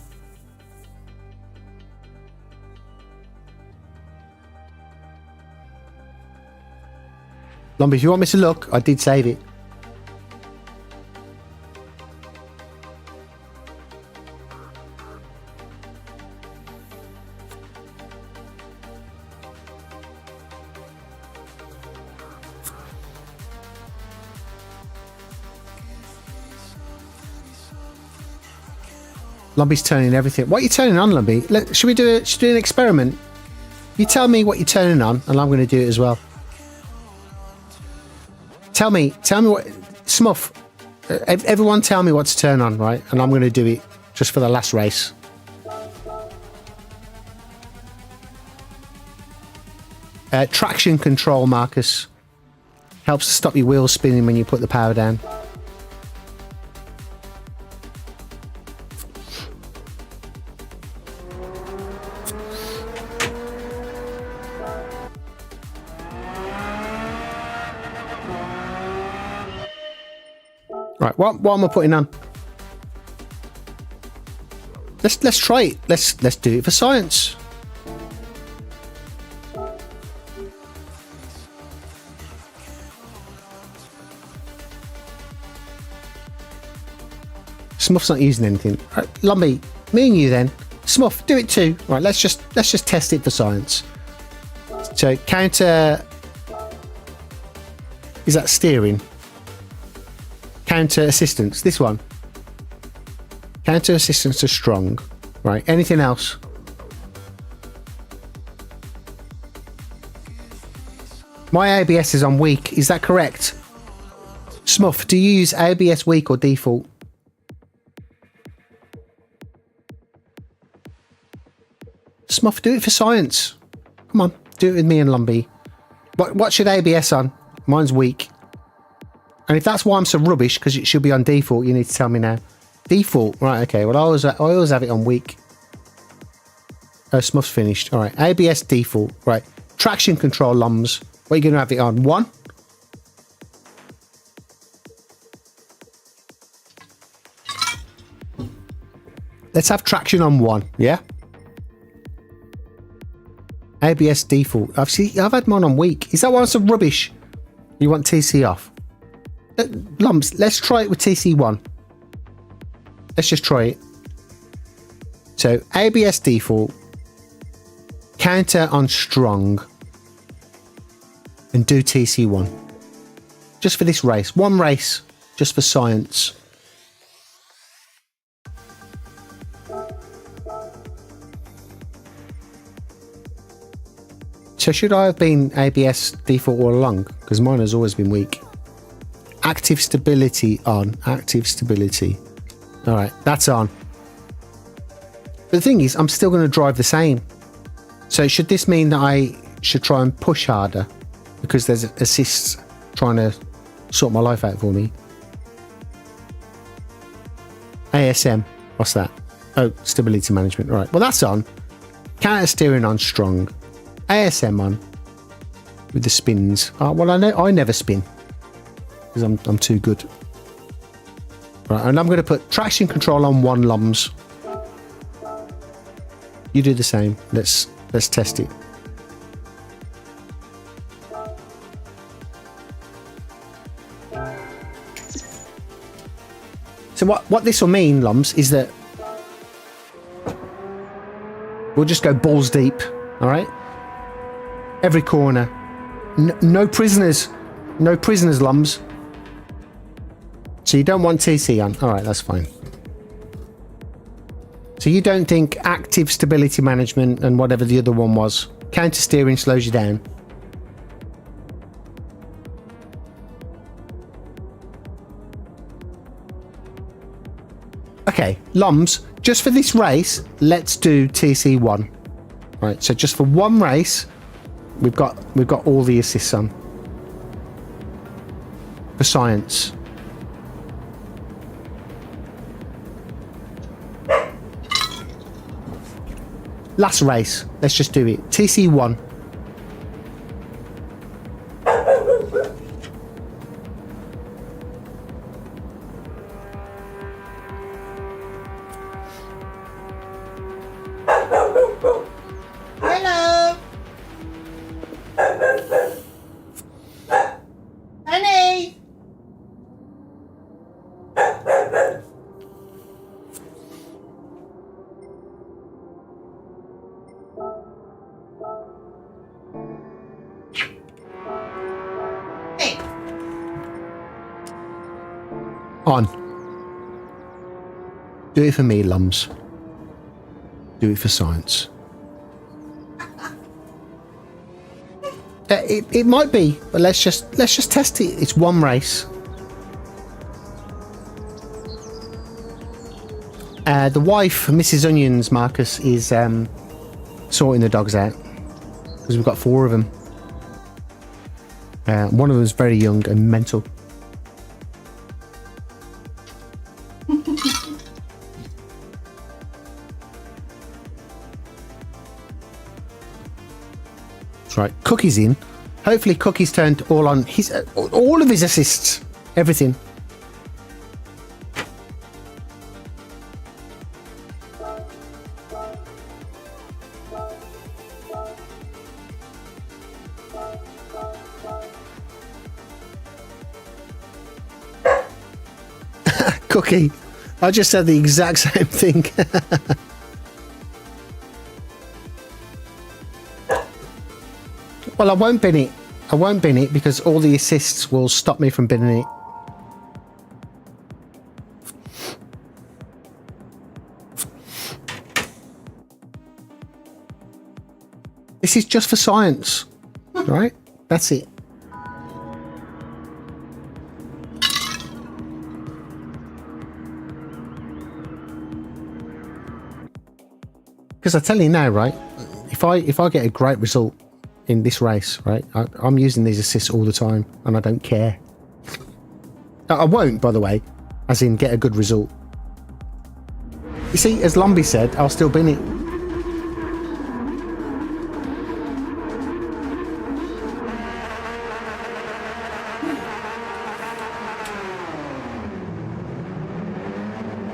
Lumpy, if you want me to look, I did save it. Lumpy's turning everything. What are you turning on, Lumpy? Should we do an experiment? You tell me what you're turning on, and I'm going to do it as well. Tell me what, Smuff. Everyone, tell me what to turn on, right? And I'm going to do it just for the last race. Traction control, Marcus. Helps to stop your wheels spinning when you put the power down. Right, what am I putting on? Let's try it. Let's do it for science. Smuff's not using anything. Right, Lumpy, me and you then. Smuff, do it too. Right, let's just test it for science. So counter, is that steering? Counter assistance, this one. Counter assistance to strong. Right, anything else? My ABS is on weak. Is that correct? Smuff, do you use ABS weak or default? Smuff, do it for science. Come on, do it with me and Lumbee. What should ABS on? Mine's weak. And if that's why I'm so rubbish, because it should be on default, you need to tell me now. Default, right, okay. Well, I always have it on weak. Oh, Smuff's finished. All right, ABS default. Right, traction control LUMS. What are you going to have it on? 1? Let's have traction on 1, yeah? ABS default. I've had mine on weak. Is that why I'm so rubbish? You want TC off? Lumps, let's try it with TC1. Let's just try it. So ABS default, counter on strong, and do TC1. Just for this race. One race, just for science. So should I have been ABS default all along? Because mine has always been weak. Active stability on. Active stability. All right, that's on. But the thing is, I'm still going to drive the same. So should this mean that I should try and push harder? Because there's assists trying to sort my life out for me. ASM. What's that? Oh, stability management. All right. Well, that's on. Counter steering on strong. ASM on with the spins. Well, I never spin because I'm too good. Right, and I'm going to put traction control on 1 LUMS. You do the same. Let's test it. So what this will mean, LUMS, is that we'll just go balls deep. All right. Every corner. No prisoners. No prisoners, LUMS. So you don't want TC on. All right, that's fine. So you don't think active stability management and whatever the other one was, counter steering slows you down? Okay, LUMS, just for this race, let's do TC1. Right, so just for one race, we've got all the assists on. For science. Last race, let's just do it. TC1. Hello. Honey. Hey. On. Do it for me, LUMS. Do it for science. It might be, but let's just test it. It's one race. The wife, Mrs. Onions, Marcus, is sorting the dogs out because we've got 4 of them. One of them is very young and mental. That's right. Cookie's in. Hopefully Cookie's turned all on his all of his assists. Everything. Cookie. I just said the exact same thing. Well, I won't bin it. I won't bin it because all the assists will stop me from binning it. This is just for science, right? That's it. Because I tell you now, right? If I get a great result in this race, right? I'm using these assists all the time, and I don't care. I won't, by the way, as in get a good result. You see, as Lumby said, I'll still bin it.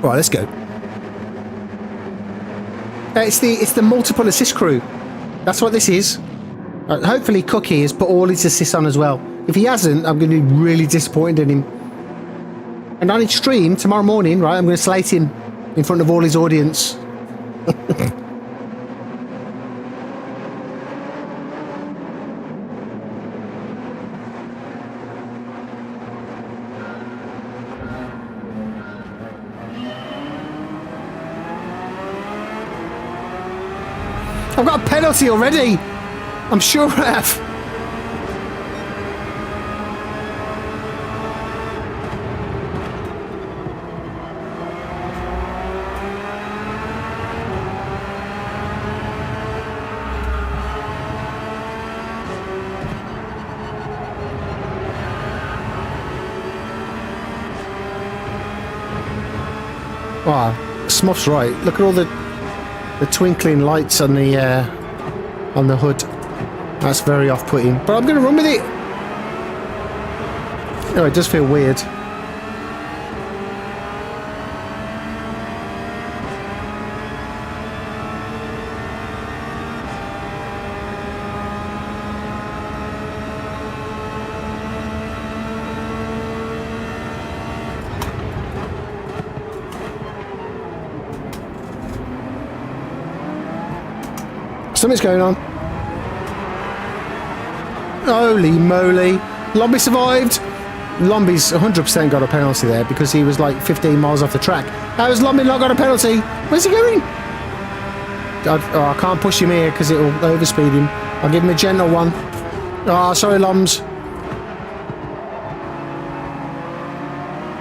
Right, let's go. It's the multiple assist crew. That's what this is. Hopefully Cookie has put all his assists on as well. If he hasn't, I'm going to be really disappointed in him. And on his stream tomorrow morning, right, I'm going to slate him in front of all his audience. I've got a penalty already. I'm sure I have. Wow, Smuff's right. Look at all the twinkling lights on the hood. That's very off-putting. But I'm going to run with it. Oh, it does feel weird. Something's going on. Holy moly. Lombi survived. Lombi's 100% got a penalty there because he was like 15 miles off the track. How has Lombi not got a penalty? Where's he going? I can't push him here because it'll overspeed him. I'll give him a gentle one. Oh, sorry, Loms.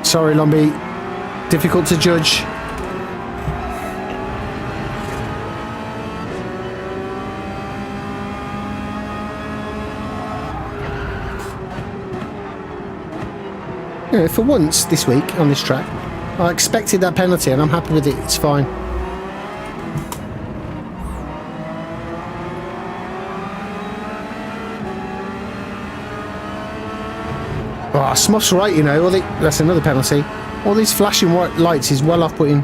Sorry, Lombi. Difficult to judge. You know, for once this week on this track, I expected that penalty and I'm happy with it. It's fine. Oh, Smuff's right, you know. That's another penalty. All these flashing white lights is well off-putting.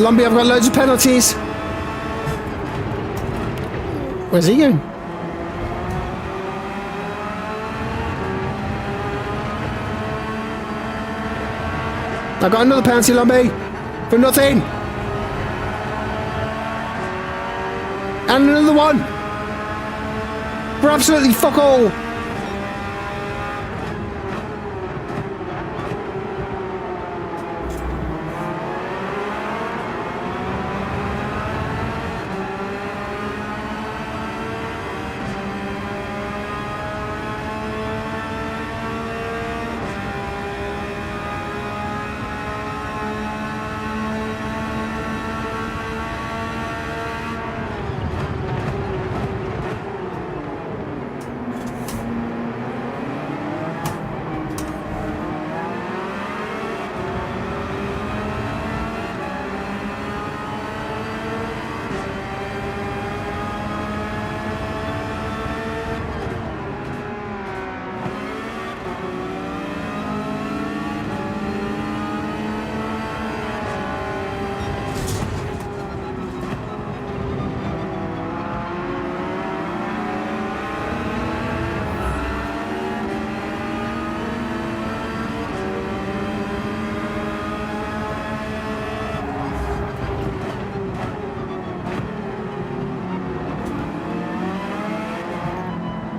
Lumby, I've got loads of penalties. Where's he going? I got another penalty, Lumby. For nothing. And another one. For absolutely fuck all.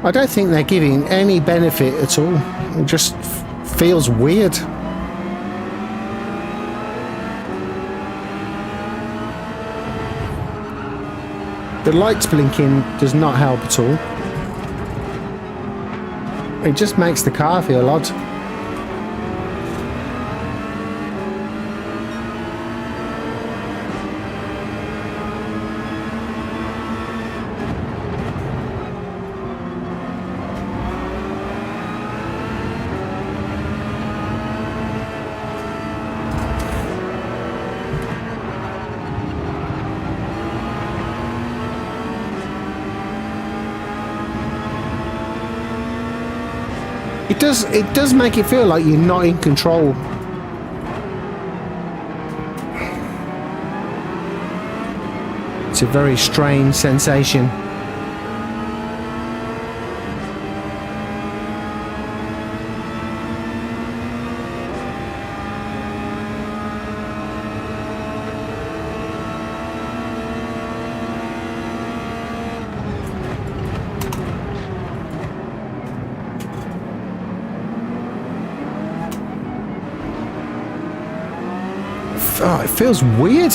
I don't think they're giving any benefit at all. It just feels weird. The lights blinking does not help at all. It just makes the car feel odd. It does make it feel like you're not in control. It's a very strange sensation. Oh, it feels weird.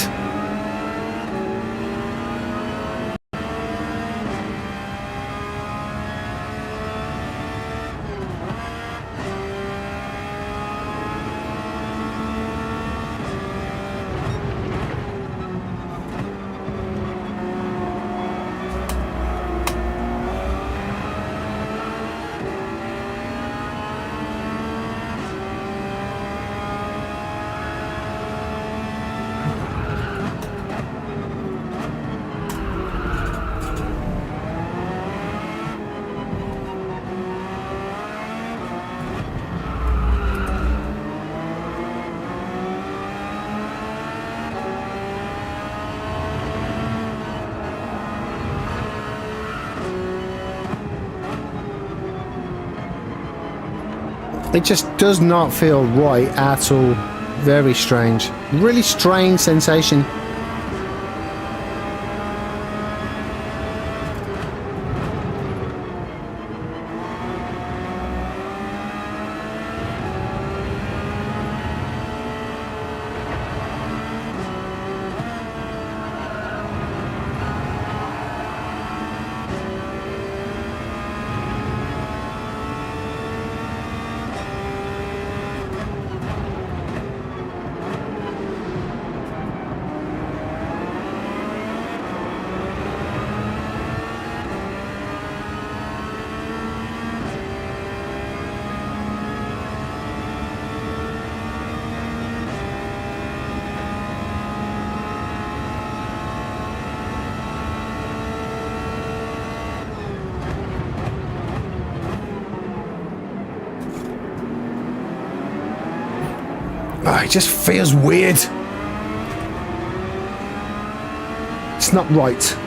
It just does not feel right at all. Very strange. Really strange sensation. Oh, it just feels weird. It's not right.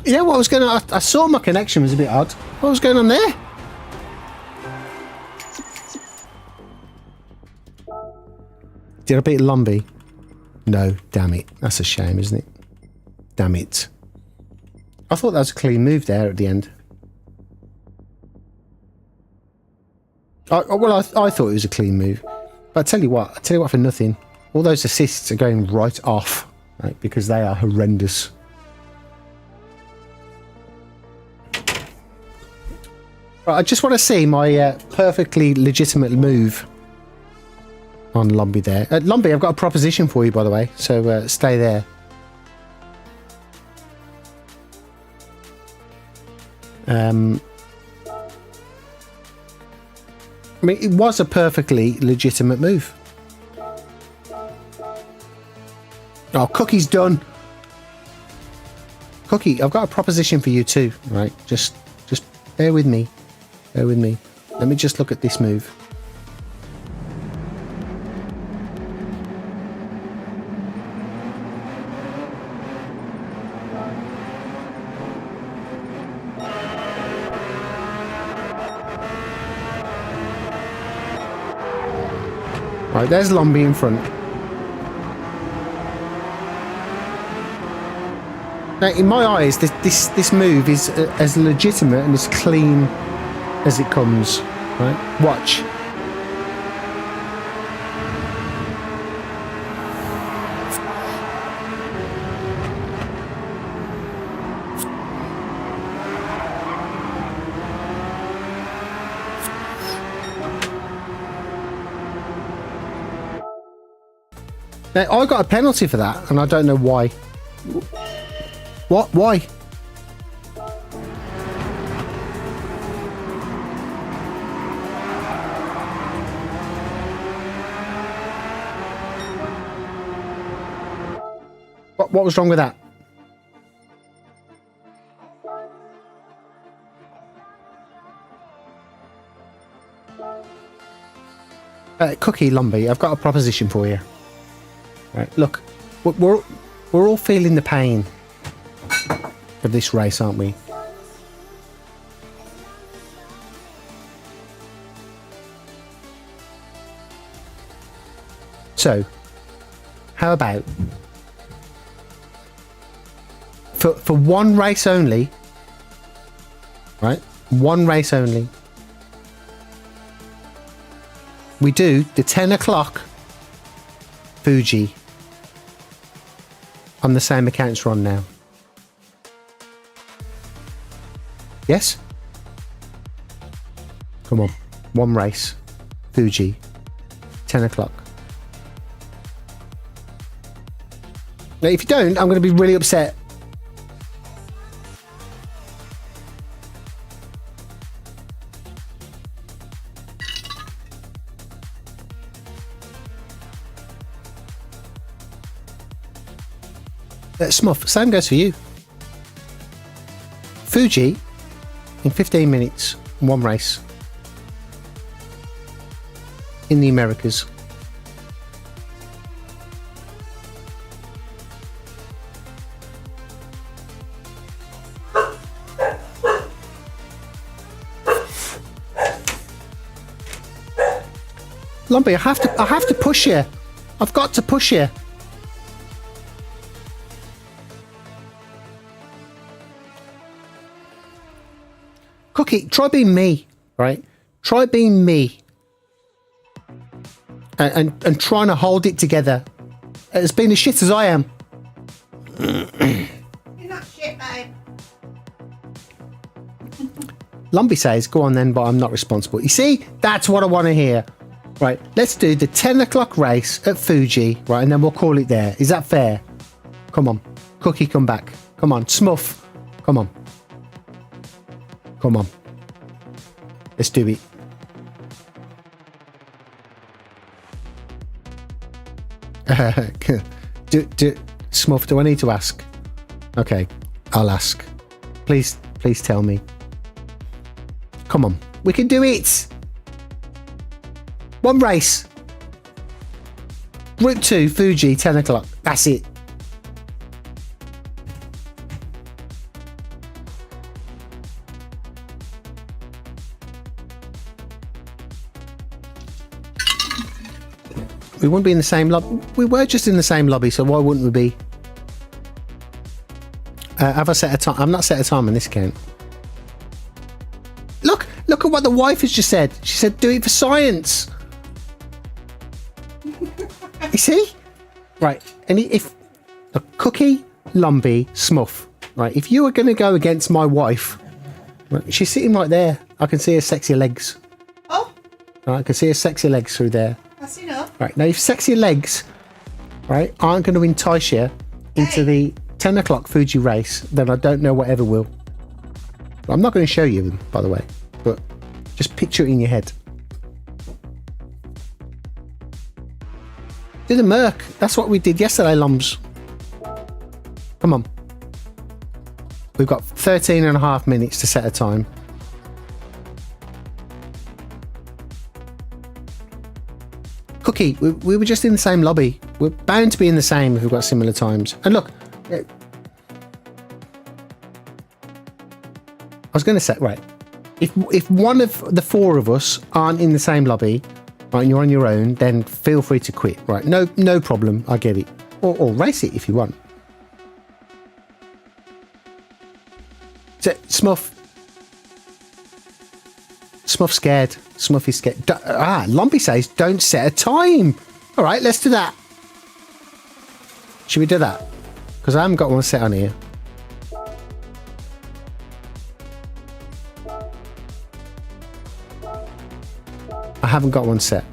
Yeah, what was going on? I saw my connection was a bit odd. What was going on there? Did I beat Lumby? No, damn it. That's a shame, isn't it? Damn it. I thought that was a clean move there at the end. I thought it was a clean move. But I tell you what for nothing. All those assists are going right off, right? Because they are horrendous. Right, I just want to see my perfectly legitimate move on Lumpy there. Lumpy, I've got a proposition for you, by the way, so stay there. I mean, it was a perfectly legitimate move. Oh, Cookie's done. Cookie, I've got a proposition for you too, right? Just bear with me. Bear with me. Let me just look at this move. Right, there's Lumpy in front. Now, in my eyes, this move is as legitimate and as clean as it comes. Right, watch. Now, I got a penalty for that, and I don't know why. What? Why? What was wrong with that? Cookie, Lumpy, I've got a proposition for you. Right, look, we're all feeling the pain of this race, aren't we? So, how about for one race only, right? One race only. We do the 10 o'clock Fuji on the same accounts we're on now. Yes? Come on. One race. Fuji. 10 o'clock. Now, if you don't, I'm going to be really upset. Smuff, same goes for you. Fuji in 15 minutes, one race in the Americas. Lumpy, I have to push you. I've got to push you. Cookie, try being me, right? Try being me. And trying to hold it together. As being as shit as I am. You're not shit, babe. Lumpy says, go on then, but I'm not responsible. You see? That's what I want to hear. Right, let's do the 10 o'clock race at Fuji, right, and then we'll call it there. Is that fair? Come on. Cookie, come back. Come on. Smuff. Come on. Come on. Let's do it. Smuff, do I need to ask? Okay, I'll ask. Please tell me. Come on. We can do it. One race. Route 2, Fuji, 10 o'clock. That's it. We wouldn't be in the same lobby. We were just in the same lobby, so why wouldn't we be? Have I set a time? I've not set a time on this account. Look at what the wife has just said. She said, do it for science. You see? Right. And if a Cookie, Lumpy, Smuff, right? If you were going to go against my wife, Right, she's sitting right there. I can see her sexy legs. Oh, Right, I can see her sexy legs through there. that's enough. Right, now if sexy legs, right, aren't going to entice you into the 10 o'clock Fuji race, then I don't know whatever will. I'm not going to show you them, by the way, but just picture it in your head. Do the Merc. That's what we did yesterday, Loms. Come on. We've got 13 and a half minutes to set a time. Cookie, we were just in the same lobby. We're bound to be in the same if we've got similar times. And look, I was going to say, right, if one of the four of us aren't in the same lobby, right, and you're on your own, then feel free to quit, right? No problem, I get it. Or race it if you want. So, Smuff's scared. Smuff is scared. Lumpy says, don't set a time. All right, let's do that. Should we do that? Because I haven't got one set on here. I haven't got one set.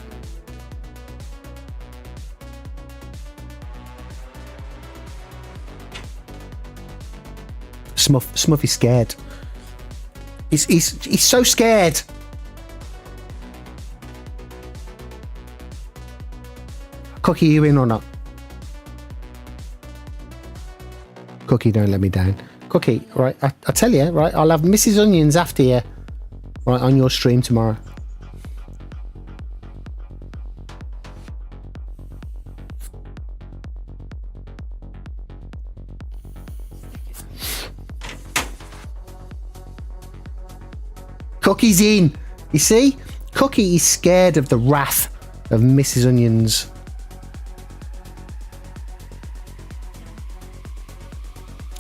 Smuff is scared. He's so scared. Cookie, you in or not? Cookie, don't let me down. Cookie, right, I tell you, right, I'll have Mrs. Onions after you, right, on your stream tomorrow. Cookie's in. You see? Cookie is scared of the wrath of Mrs. Onions.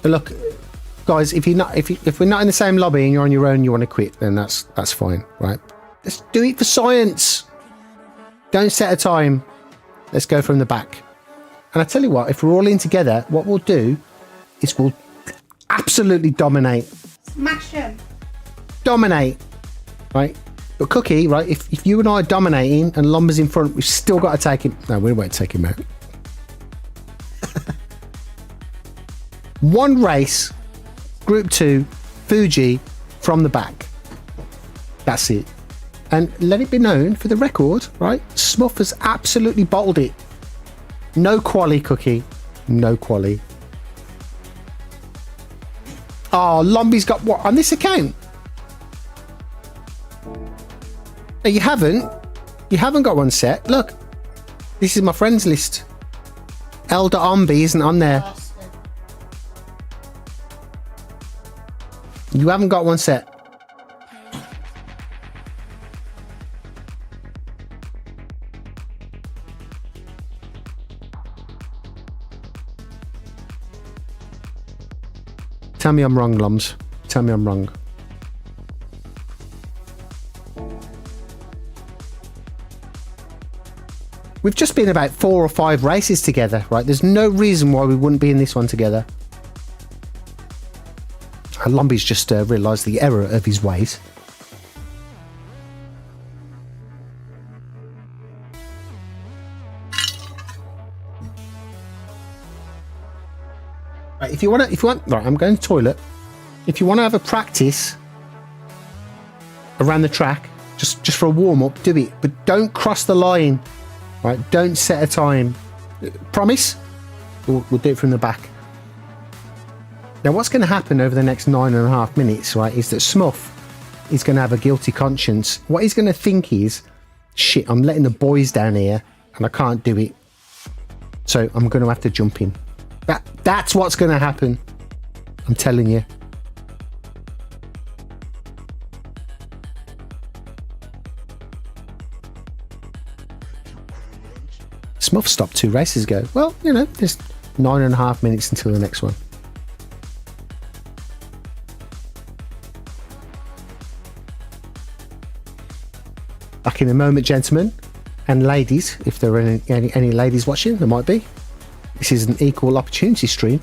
Look, guys, if we're not in the same lobby and you're on your own, you want to quit, then that's fine, right? Let's do it for science. Don't set a time. Let's go from the back. And I tell you what, if we're all in together, what we'll do is we'll absolutely dominate. Smash him. Dominate. Right? But Cookie, right, if you and I are dominating and Lumber's in front, we've still got to take him. No, we won't take him out. One race, Group 2, Fuji, from the back. That's it. And let it be known, for the record, right, Smuff has absolutely bottled it. No quali, Cookie. No quali. Oh, Lumby's got what on this account? No, you haven't. You haven't got one set. Look, this is my friends list. Elder Ombi isn't on there. You haven't got one set. Tell me I'm wrong, Loms. Tell me I'm wrong. We've just been about 4 or 5 races together, right? There's no reason why we wouldn't be in this one together. Lumby's just realised the error of his ways. Right, if you want, right, I'm going to the toilet. If you want to have a practice around the track, just for a warm up, do it, but don't cross the line. Right, don't set a time. Promise? We'll do it from the back. Now, what's going to happen over the next 9.5 minutes, right, is that Smuff is going to have a guilty conscience. What he's going to think is, shit, I'm letting the boys down here, and I can't do it. So I'm going to have to jump in. That's what's going to happen. I'm telling you. Smuff stopped 2 races ago. Well, you know, there's 9.5 minutes until the next one. Back in a moment, gentlemen and ladies, if there are any ladies watching, there might be. This is an equal opportunity stream.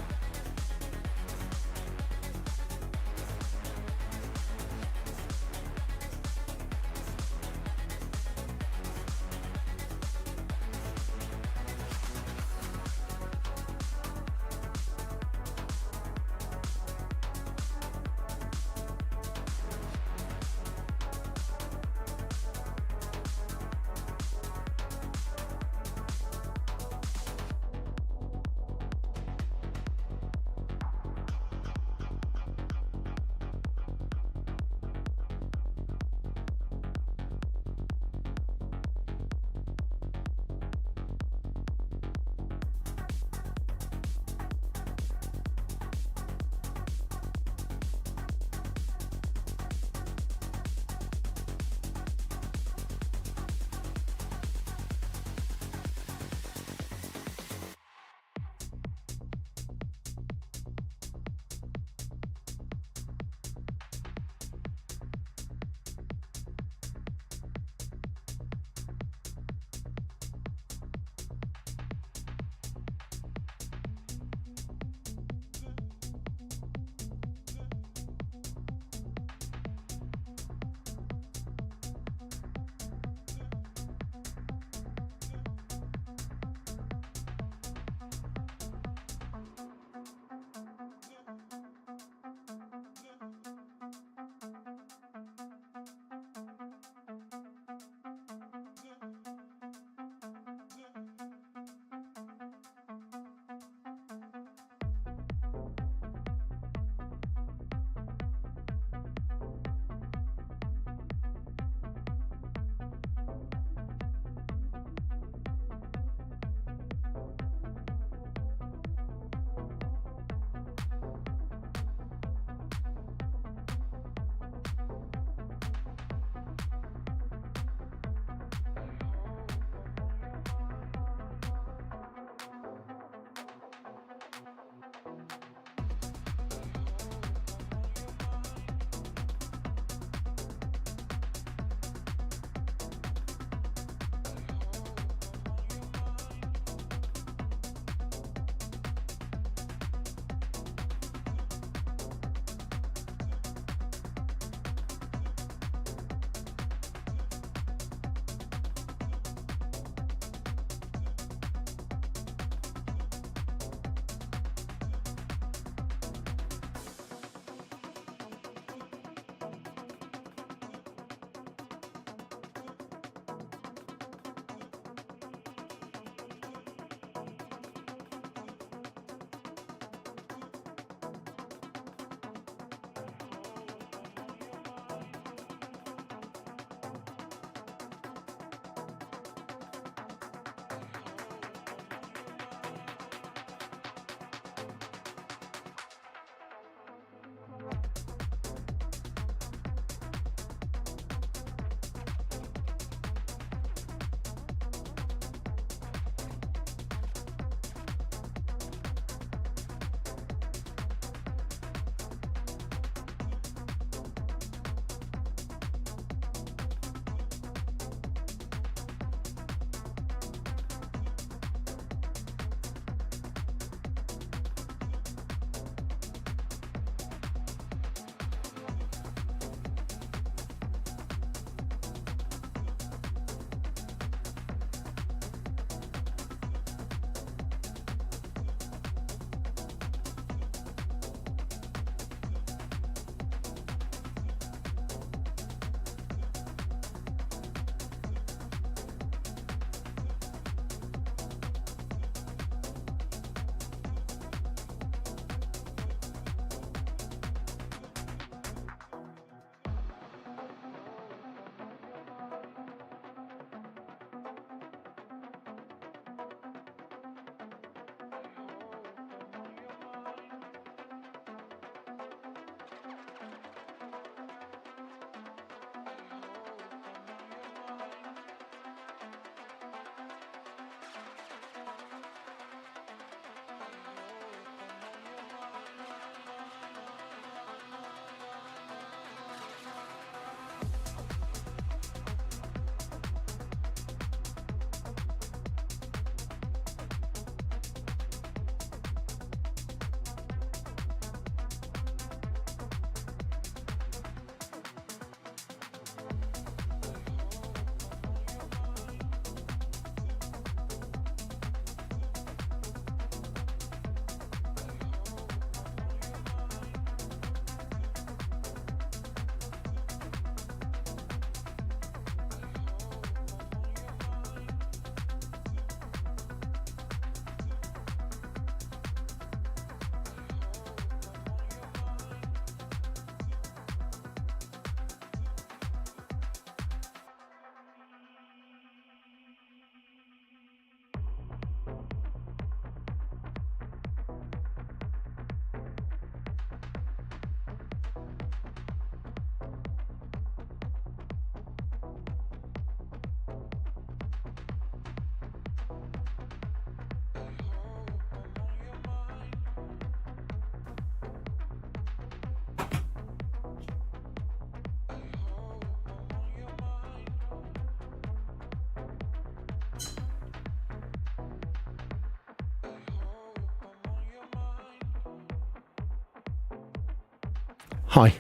Hi.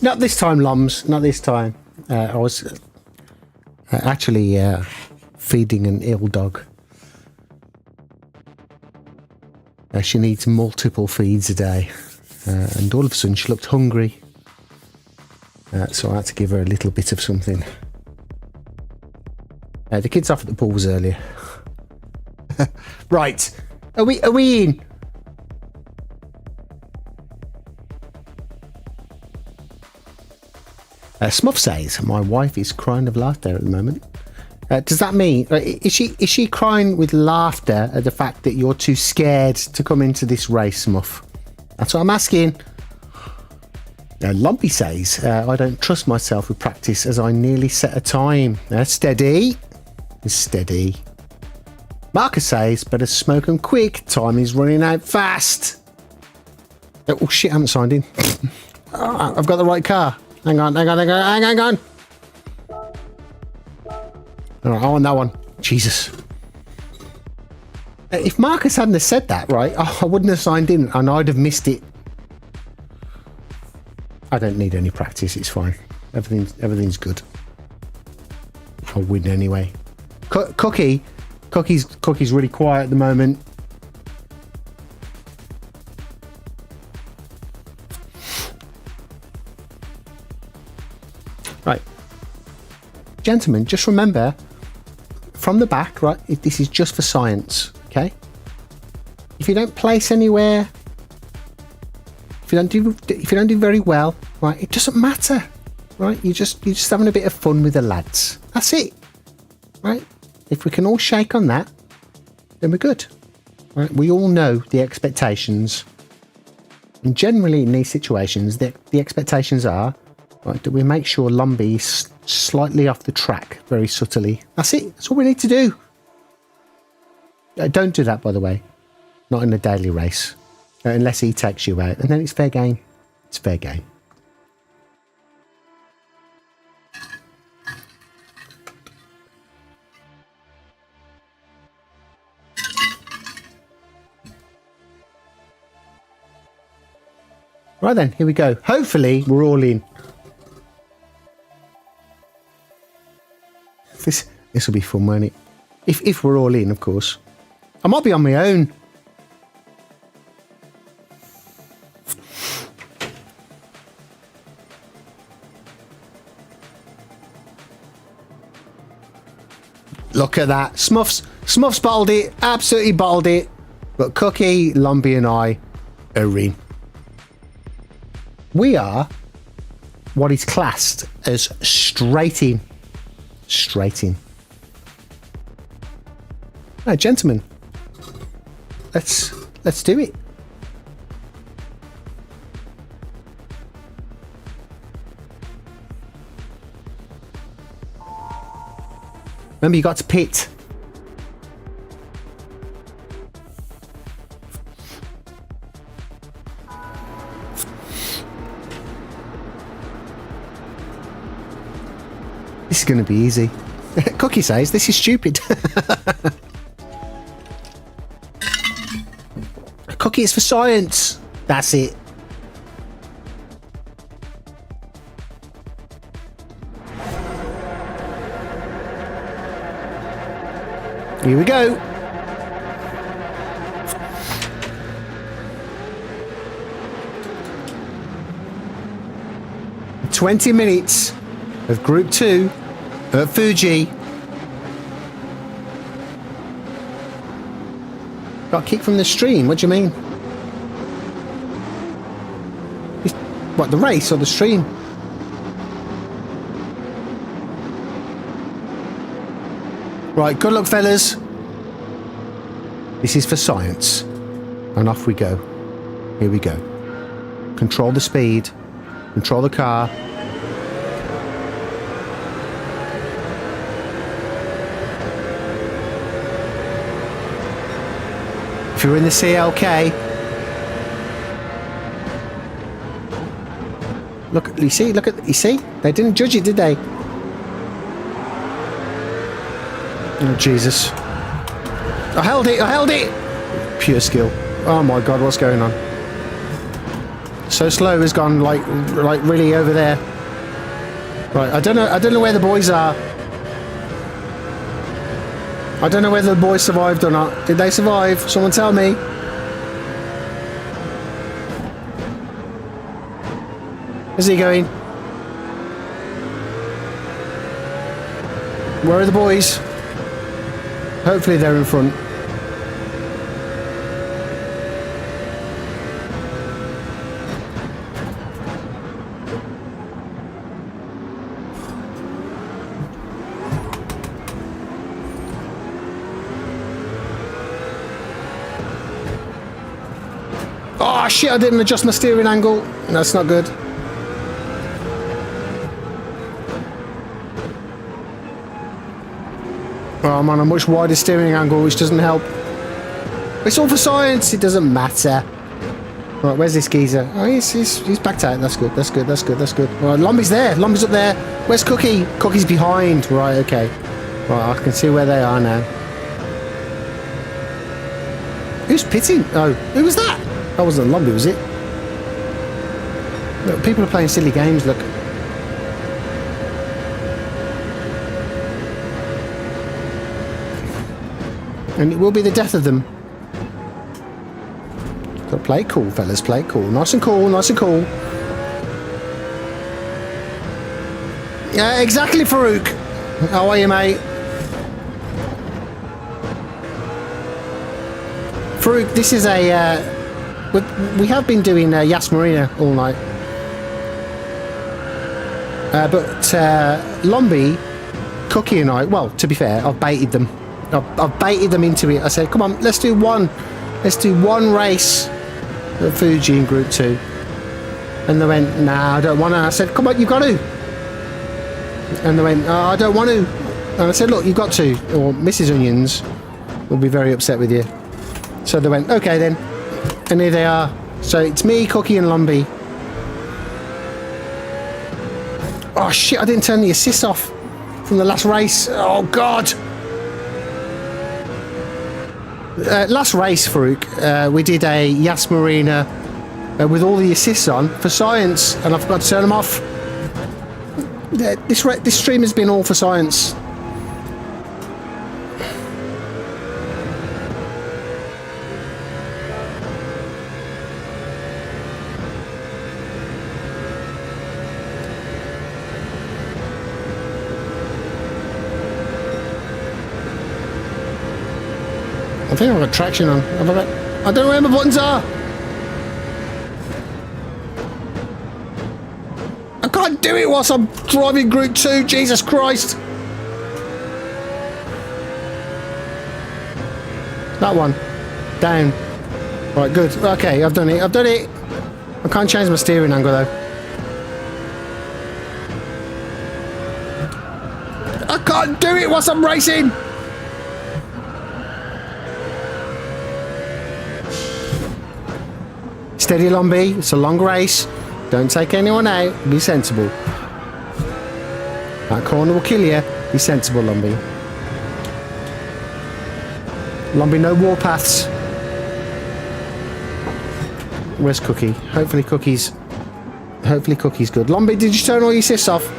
Not this time, Loms. Not this time. I was actually feeding an ill dog. She needs multiple feeds a day. And all of a sudden she looked hungry. So I had to give her a little bit of something. The kids off at the pools earlier. Right. Are we in? Smuff says, my wife is crying of laughter at the moment. Does that mean, is she crying with laughter at the fact that you're too scared to come into this race, Smuff? That's what I'm asking. Lumpy says, I don't trust myself with practice as I nearly set a time. Steady. Steady. Marcus says, better smoke 'em quick. Time is running out fast. Oh shit, I haven't signed in. I've got the right car. Hang on. All right, on that one. Jesus. If Marcus hadn't have said that, right, I wouldn't have signed in and I'd have missed it. I don't need any practice, it's fine. Everything's good. I'll win anyway. Cookie's really quiet at the moment. Right. Gentlemen, just remember, from the back, right, this is just for science, okay? If you don't place anywhere, if you don't do very well, right, it doesn't matter, right? You're just having a bit of fun with the lads. That's it, right? If we can all shake on that, then we're good, right? We all know the expectations, and generally in these situations, the expectations are, right, that we make sure Lumpy is slightly off the track, very subtly. That's it. That's all we need to do. Don't do that, by the way. Not in a daily race. Unless he takes you out. And then it's fair game. It's fair game. Right then, here we go. Hopefully, we're all in. This will be fun, won't it? If we're all in, of course. I might be on my own. Look at that. Smuff's bottled it. Absolutely bottled it. But Cookie, Lumpy and I are in. We are what is classed as straight in. Straight in. Right, gentlemen. Let's do it. Remember, you got to pit. This is going to be easy. Cookie says this is stupid. Cookie is for science. That's it. Here we go. "20 minutes of Group 2 at Fuji." Got kicked from the stream. What do you mean? What, the race or the stream? Right, good luck, fellas. This is for science. And off we go. Here we go. Control the speed. Control the car. If you're in the CLK, look, you see, you see? They didn't judge it, did they? Oh, Jesus. I held it. I held it. Pure skill. Oh my god, what's going on? So slow has gone like really over there. Right, I don't know where the boys are. I don't know whether the boys survived or not. Did they survive? Someone tell me. Where's he going? Where are the boys? Hopefully they're in front. Oh shit, I didn't adjust my steering angle. That's not good. Oh, I'm on a much wider steering angle, which doesn't help. It's all for science, it doesn't matter. Right, where's this geezer? Oh, he's backed out. That's good, that's good, that's good, that's good. Right, Lombi's there, Lombi's up there. Where's Cookie? Cookie's behind. Right, okay. Right, I can see where they are now. Who's pitting? Oh, who was that? That wasn't Lombi, was it? Look, people are playing silly games, look. And it will be the death of them. So play it cool, fellas, play it cool. Nice and cool, nice and cool. Yeah, exactly, Farouk. How are you, mate? Farouk, this is a... we have been doing Yas Marina all night. But Lombi, Cookie and I... Well, to be fair, I've baited them. I've baited them into it. I said, come on, let's do one. Let's do one race at Fuji in Group 2. And they went, nah, I don't want to. I said, come on, you've got to. And they went, oh, I don't want to. And I said, look, you've got to. Or Mrs. Onions will be very upset with you. So they went, okay then. And here they are. So it's me, Cookie and Lombi. Oh shit, I didn't turn the assist off from the last race. Oh god. Last race, Farouk, we did a Yas Marina with all the assists on for science, and I forgot to turn them off. This stream has been all for science. I think I've got traction on. I don't know where my buttons are. I can't do it whilst I'm driving Group 2. Jesus Christ. That one. Down. Right, good. Okay, I've done it. I've done it. I can't change my steering angle though. I can't do it whilst I'm racing. Steady, Lombi. It's a long race. Don't take anyone out. Be sensible. That corner will kill you. Be sensible, Lombi. Lombi, no warpaths. Where's Cookie? Hopefully Cookie's good. Lombi, did you turn all your assists off?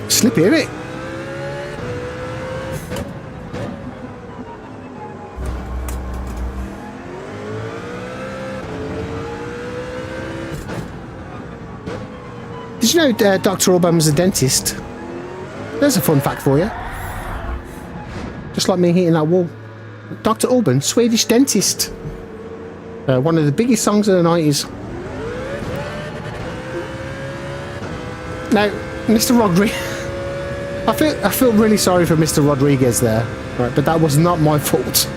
Slippy, isn't it? Did you know Dr. Orban was a dentist? There's a fun fact for you. Just like me hitting that wall. Dr. Orban, Swedish dentist. One of the biggest songs of the 90s. Now, Mr. Rodriguez... I feel really sorry for Mr. Rodriguez there, right? But that was not my fault.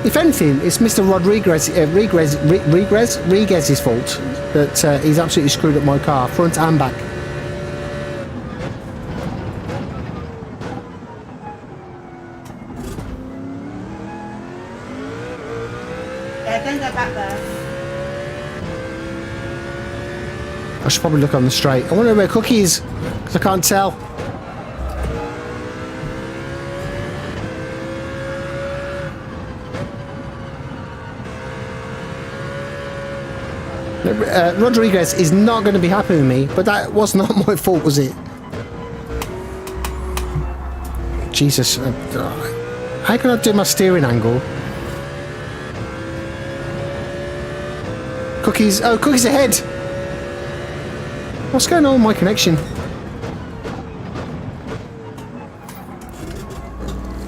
If anything, it's Mr. Rodriguez's fault that he's absolutely screwed up my car, front and back. Yeah, don't go back there. I should probably look on the straight. I wonder where Cookie is, because I can't tell. Rodriguez is not going to be happy with me, but that was not my fault, was it? Jesus. How can I do my steering angle? Cookie's... Oh, Cookie's ahead! What's going on with my connection?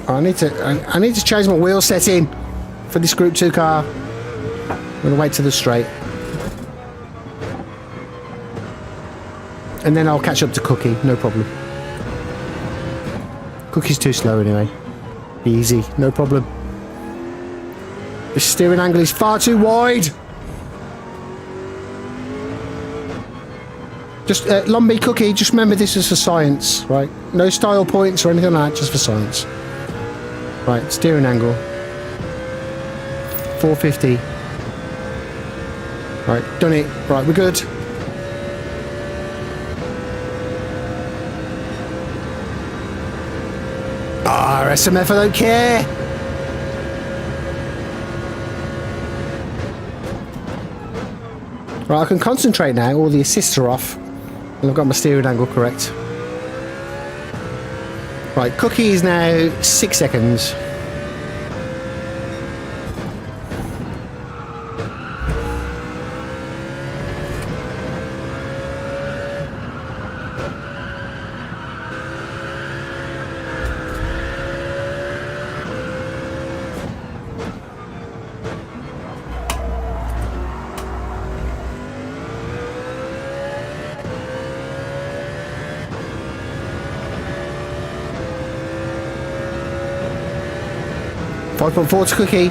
I need to change my wheel setting for this Group 2 car. I'm going to wait till the straight. And then I'll catch up to Cookie, no problem. Cookie's too slow anyway. Be easy, no problem. The steering angle is far too wide. Just, Lumbee, Cookie, just remember this is for science, right? No style points or anything like that, just for science. Right, steering angle. 450. Right, done it. Right, we're good. SMF, I don't care. Right, I can concentrate now. All the assists are off. And I've got my steering angle correct. Right, Cookie is now 6 seconds. .4 to Cookie.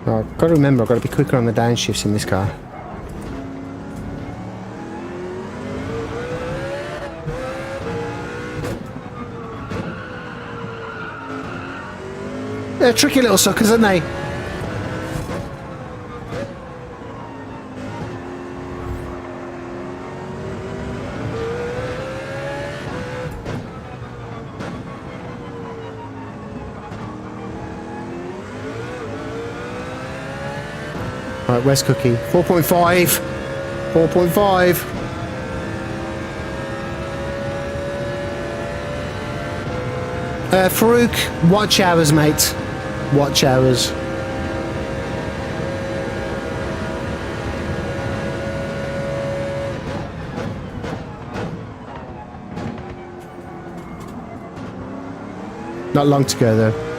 Oh, I've got to remember, I've got to be quicker on the downshifts in this car. They're tricky little suckers, aren't they? Right, where's Cookie? 4.5. 4.5. Farouk, watch hours, mate. Watch hours. Not long to go, though.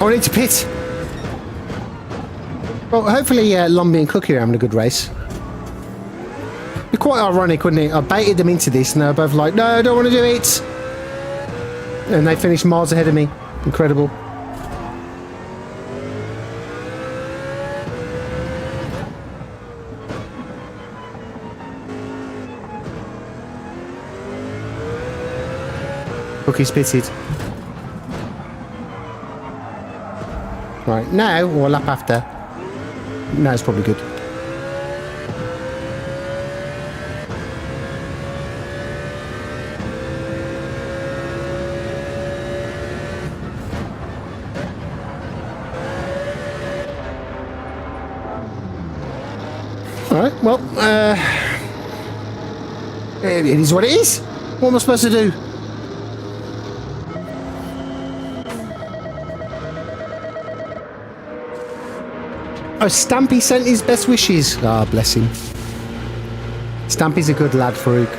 I need to pit. Well, hopefully Lumbee and Cookie are having a good race. It'd be quite ironic, wouldn't it? I baited them into this and they're both like, no, I don't want to do it. And they finished miles ahead of me. Incredible. Cookie's pitted. Right, now, or a lap after. Now it's probably good. Alright, well, it is what it is. What am I supposed to do? Oh, Stampy sent his best wishes. Ah, bless him. Stampy's a good lad, Farouk.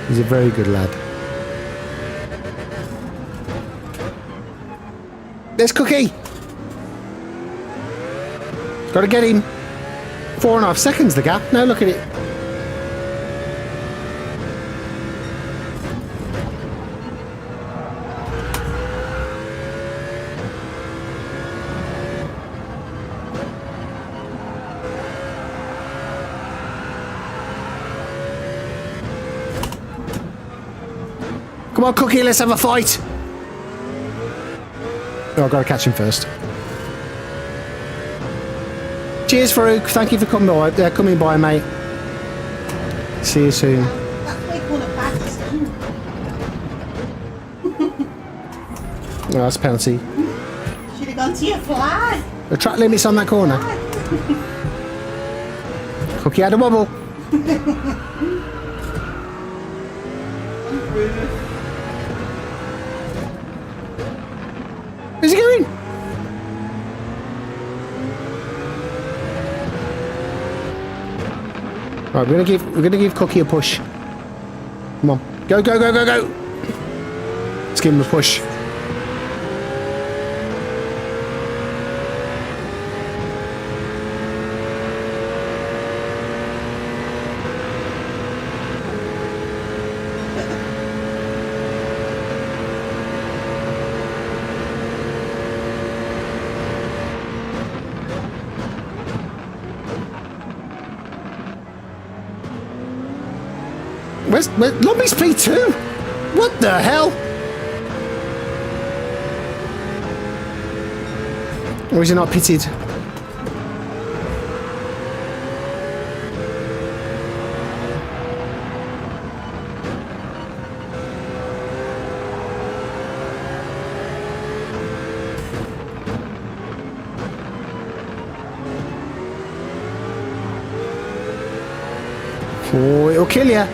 He's a very good lad. There's Cookie. Got to get him. 4.5 seconds, the gap. Now look at it. Come on, Cookie, let's have a fight. Oh, I've got to catch him first. Cheers, Farouk. Thank you for coming by, mate. See you soon. That's what they call a Pakistan. Oh, that's a penalty. Should have gone to your flag. The track limit's on that corner. Cookie had a wobble. Where's he going? Right, we're gonna give Cookie a push. Come on, go, go, go, go, go! Let's give him a push. Where's Lobby's P2? What the hell? Or is he not pitted? Oh, it'll kill you.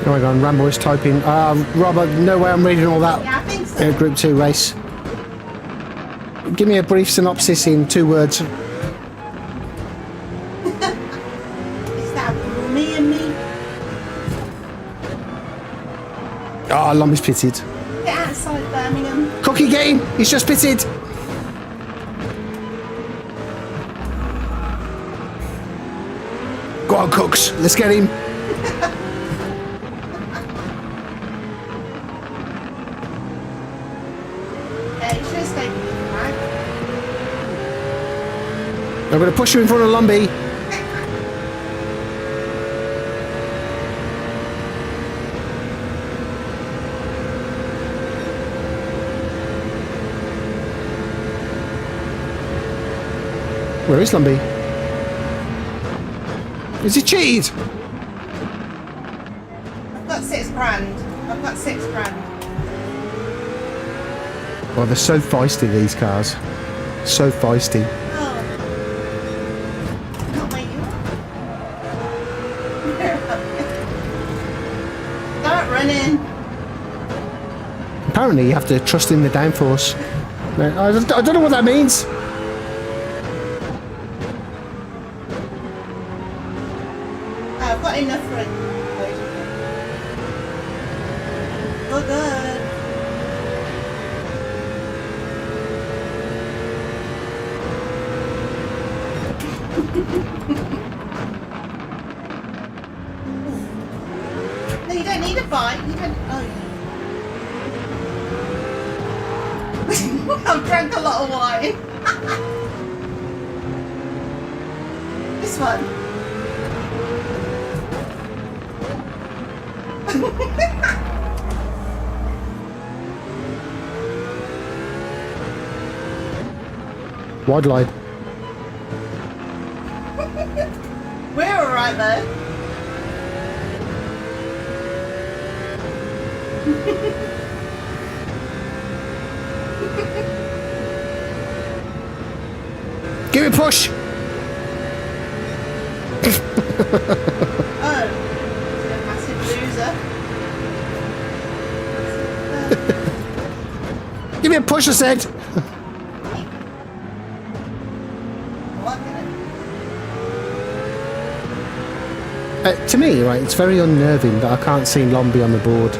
Oh my god, Rambo is typing. Robert, no way I'm reading all that. Yeah, I think so. Group 2 race. Give me a brief synopsis in 2 words. Is that me and me? Oh, Lobby's pitted. Get outside Birmingham. Cookie, get him! He's just pitted! Go on, Cooks, let's get him! I'm going to push you in front of Lumbee. Where is Lumbee? Is he cheated? I've got 6 grand. I've got 6 grand. Oh, they're so feisty, these cars. So feisty. Apparently you have to trust in the downforce. I don't know what that means. I've got enough for it. Oh, good. No, you don't need a bike. You don't. Oh, yeah. I've drank a lot of wine. This one. Wide line. We're alright though. Give me a push! Oh, a massive loser. Give me a push, I said! To me, right, it's very unnerving that I can't see Lumbee on the board.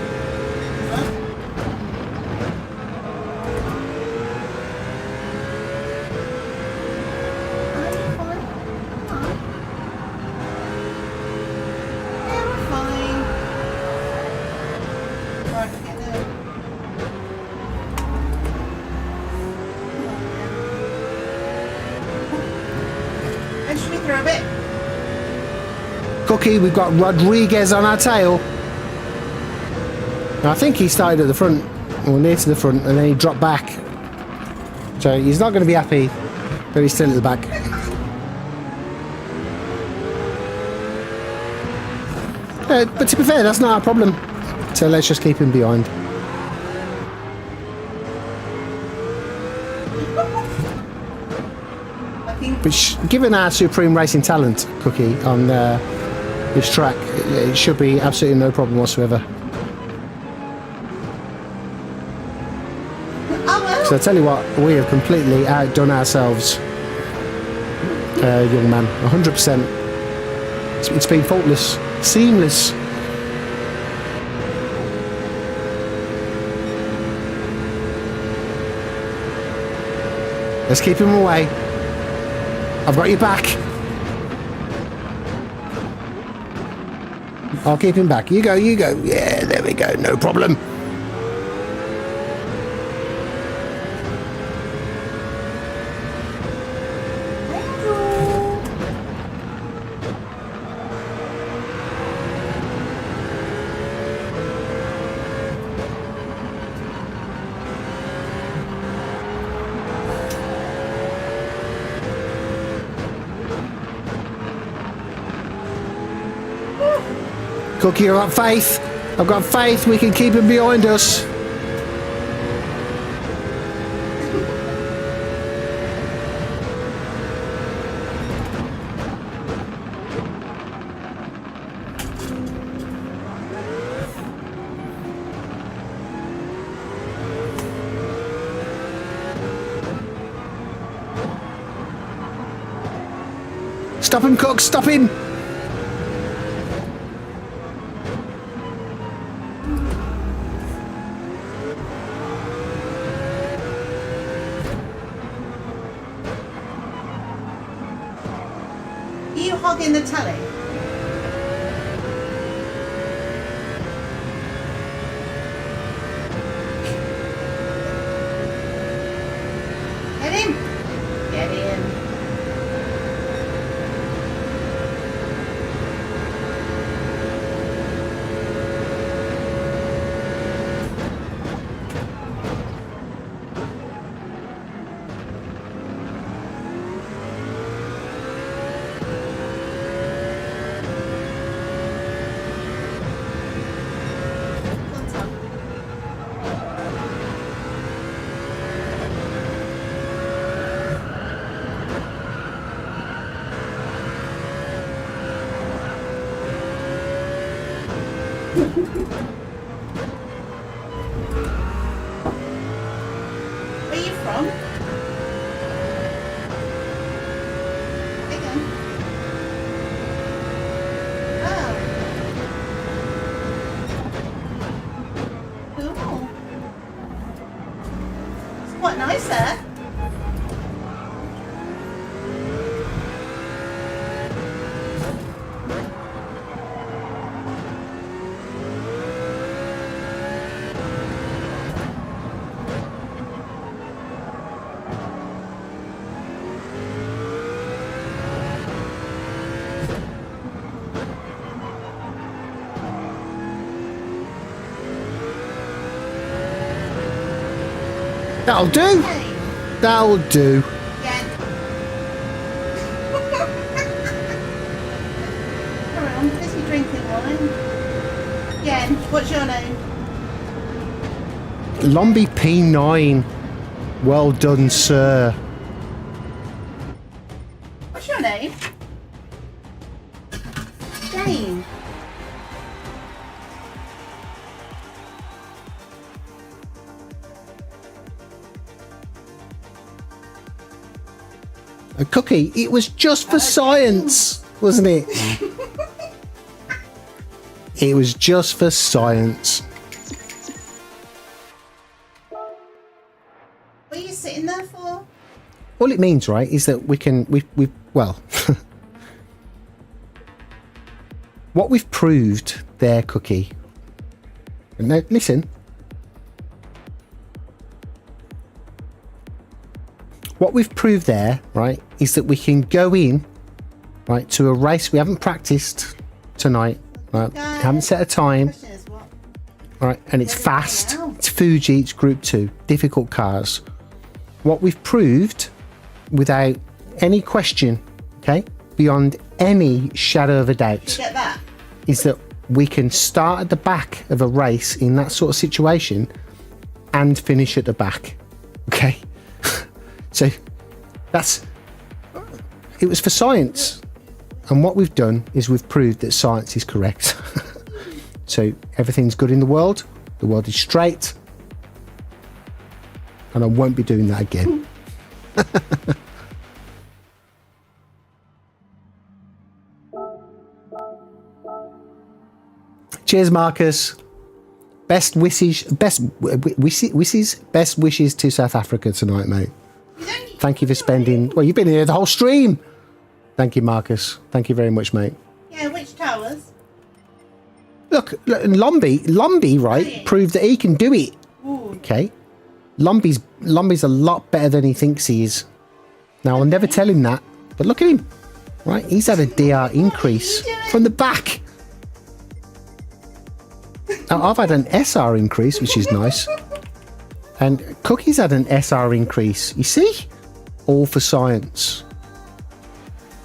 Push me through a bit. Cookie, we've got Rodriguez on our tail. Now, I think he started at the front, or near to the front, and then he dropped back. So he's not going to be happy that he's still at the back. But to be fair, that's not our problem. So let's just keep him behind. Which, given our supreme racing talent, Cookie, on this track, it should be absolutely no problem whatsoever. So I tell you what, we have completely outdone ourselves, young man. 100%. It's been faultless, seamless. Let's keep him away. I've got you back. I'll keep him back. You go, you go. Yeah, there we go. No problem. Cookie, I've got faith. I've got faith we can keep him behind us. Stop him, Cook, stop him! You hogging the telly? Get him! Get him! Where are you from? Again. Oh. Cool. It's quite nice there. That'll do. Hey. That'll do. Again. Carry on, busy drinking wine. Again, what's your name? Lombi P9. Well done, sir. What's your name? Jane. A Cookie, it was just for science, wasn't it? It was just for science. What are you sitting there for? All it means, right, is that well, what we've proved there, Cookie. Now, listen. What we've proved there, right, is that we can go in right, to a race we haven't practiced tonight. Right? We haven't set a time. Question is what? Right, and it's fast. It's Fuji, it's Group 2. Difficult cars. What we've proved, without any question, okay, beyond any shadow of a doubt, Get that? is that we can start at the back of a race in that sort of situation and finish at the back. Okay? So it was for science. And what we've done is we've proved that science is correct. So everything's good in the world. The world is straight. And I won't be doing that again. Cheers, Marcus. Best wishes to South Africa tonight, mate. Thank you for spending... Well, you've been here the whole stream. Thank you, Marcus. Thank you very much, mate. Yeah, which towers? Look, Lumby, right, proved that he can do it. Ooh. Okay. Lumby's a lot better than he thinks he is. Now, I'll never tell him that, but look at him. Right, he's had a DR increase from the back. Now, I've had an SR increase, which is nice. And Cookie's had an SR increase. You see? All for science.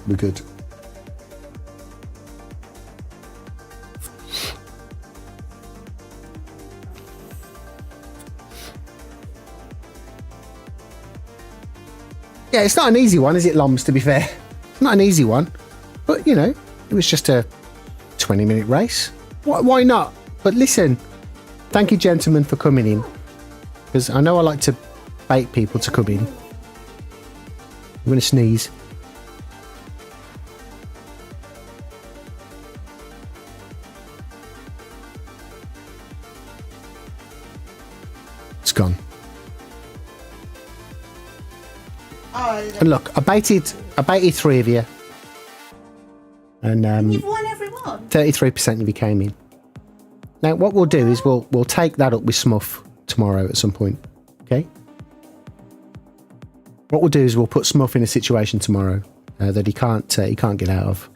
We're good. Yeah, it's not an easy one, is it, Loms, to be fair? It's not an easy one. But, you know, it was just a 20-minute race. Why not? But listen, thank you, gentlemen, for coming in. Because I know I like to bait people to come in. I'm going to sneeze. It's gone. And look, I baited 3 of you. And You've won every one. 33% of you came in. Now, what we'll do is we'll take that up with Smuff tomorrow at some point. Okay? What we'll do is we'll put Smuff in a situation tomorrow that he can't get out of.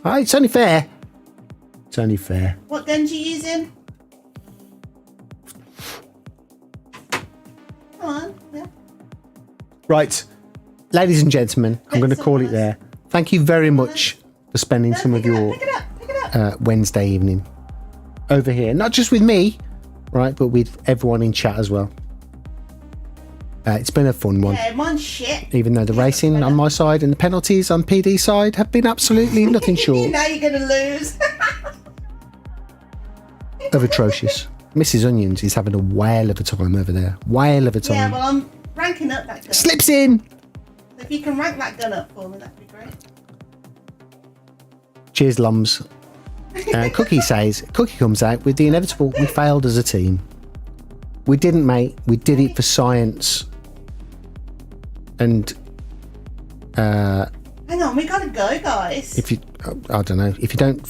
It's only fair. It's only fair. What guns you using? Come on. Yeah. Right, ladies and gentlemen, I'm going to call it there. Thank you very much for spending some of your Wednesday evening over here. Not just with me, right, but with everyone in chat as well. It's been a fun one. Yeah, mine's shit. Even though the racing on my side and the penalties on PD side have been absolutely nothing short Now you're going to lose. of atrocious. Mrs. Onions is having a whale of a time over there. Whale of a time. Yeah, well, I'm ranking up that gun. Slips in! If you can rank that gun up for me, that'd be great. Cheers, Lums. Cookie comes out with the inevitable, we failed as a team. We didn't, mate. We did it for science. And hang on, we gotta go, guys. if you, I don't know, if you don't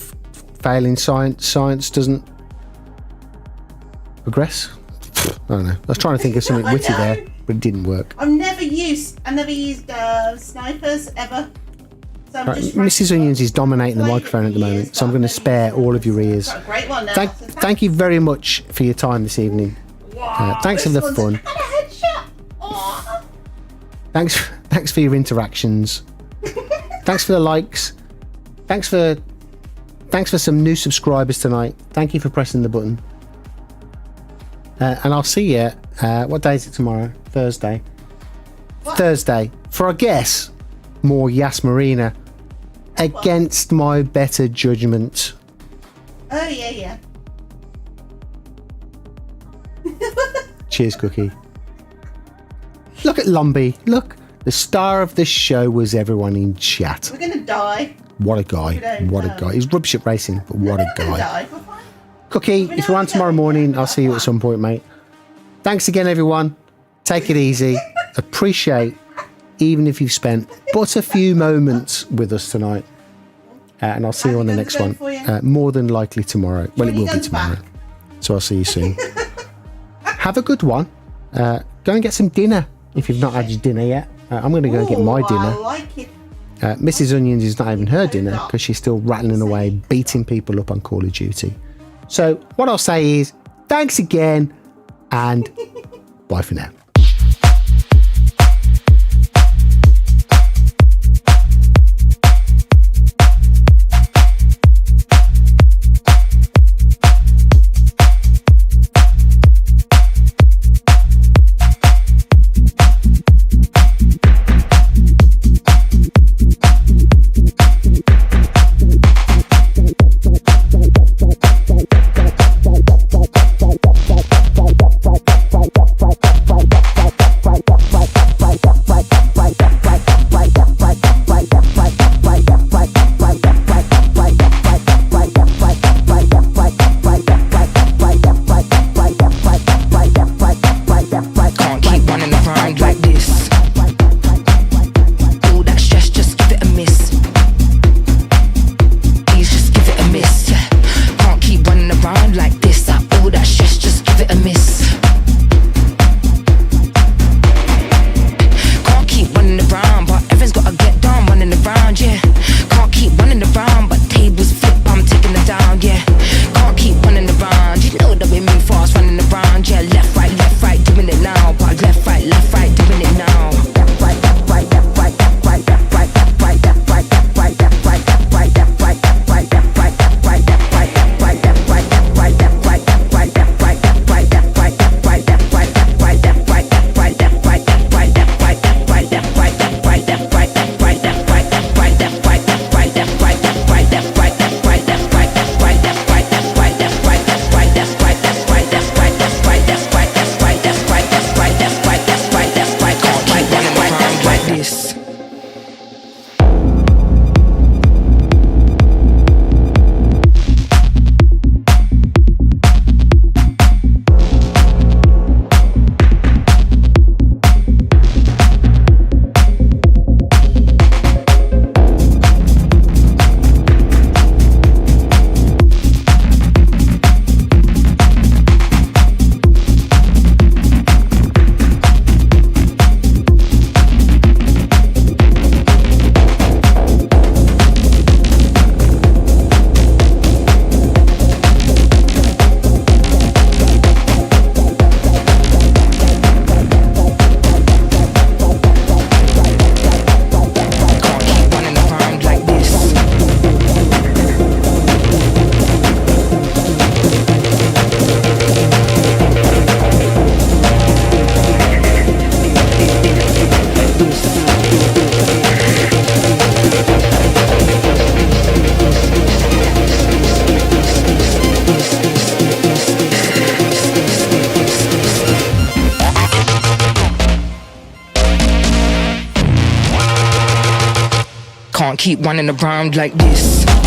fail in science, science doesn't progress. I don't know. I was trying to think of something witty there, but it didn't work. I never used snipers ever. So I'm just Mrs. Onions is dominating the microphone at the moment, so I'm going to spare all of your ears. Got a great one now. Thank you very much for your time this evening. Thanks for the fun. Had a headshot. Aw. Thanks for your interactions. Thanks for the likes. Thanks for some new subscribers tonight. Thank you for pressing the button. And I'll see you. What day is it tomorrow? Thursday. What? Thursday. For I guess more Yas Marina against my better judgment. Oh yeah. Cheers, Cookie. Look at Lumby. Look, the star of the show was everyone in chat. We're gonna die. What a guy. What a guy. He's rubbish at racing, but what a guy. Die. Cookie, if you're on tomorrow morning, I'll see you at some point, mate. Thanks again, everyone. Take it easy. Appreciate, even if you've spent but a few moments with us tonight. And I'll see you on the next one. More than likely tomorrow. Well, it will be tomorrow. So I'll see you soon. Have a good one. Go and get some dinner if you've not had your dinner yet. I'm going to go and get my dinner. I like it. Mrs. Onions is not even her dinner because she's still rattling away, beating people up on Call of Duty. So what I'll say is thanks again and bye for now. Can't keep running around like this.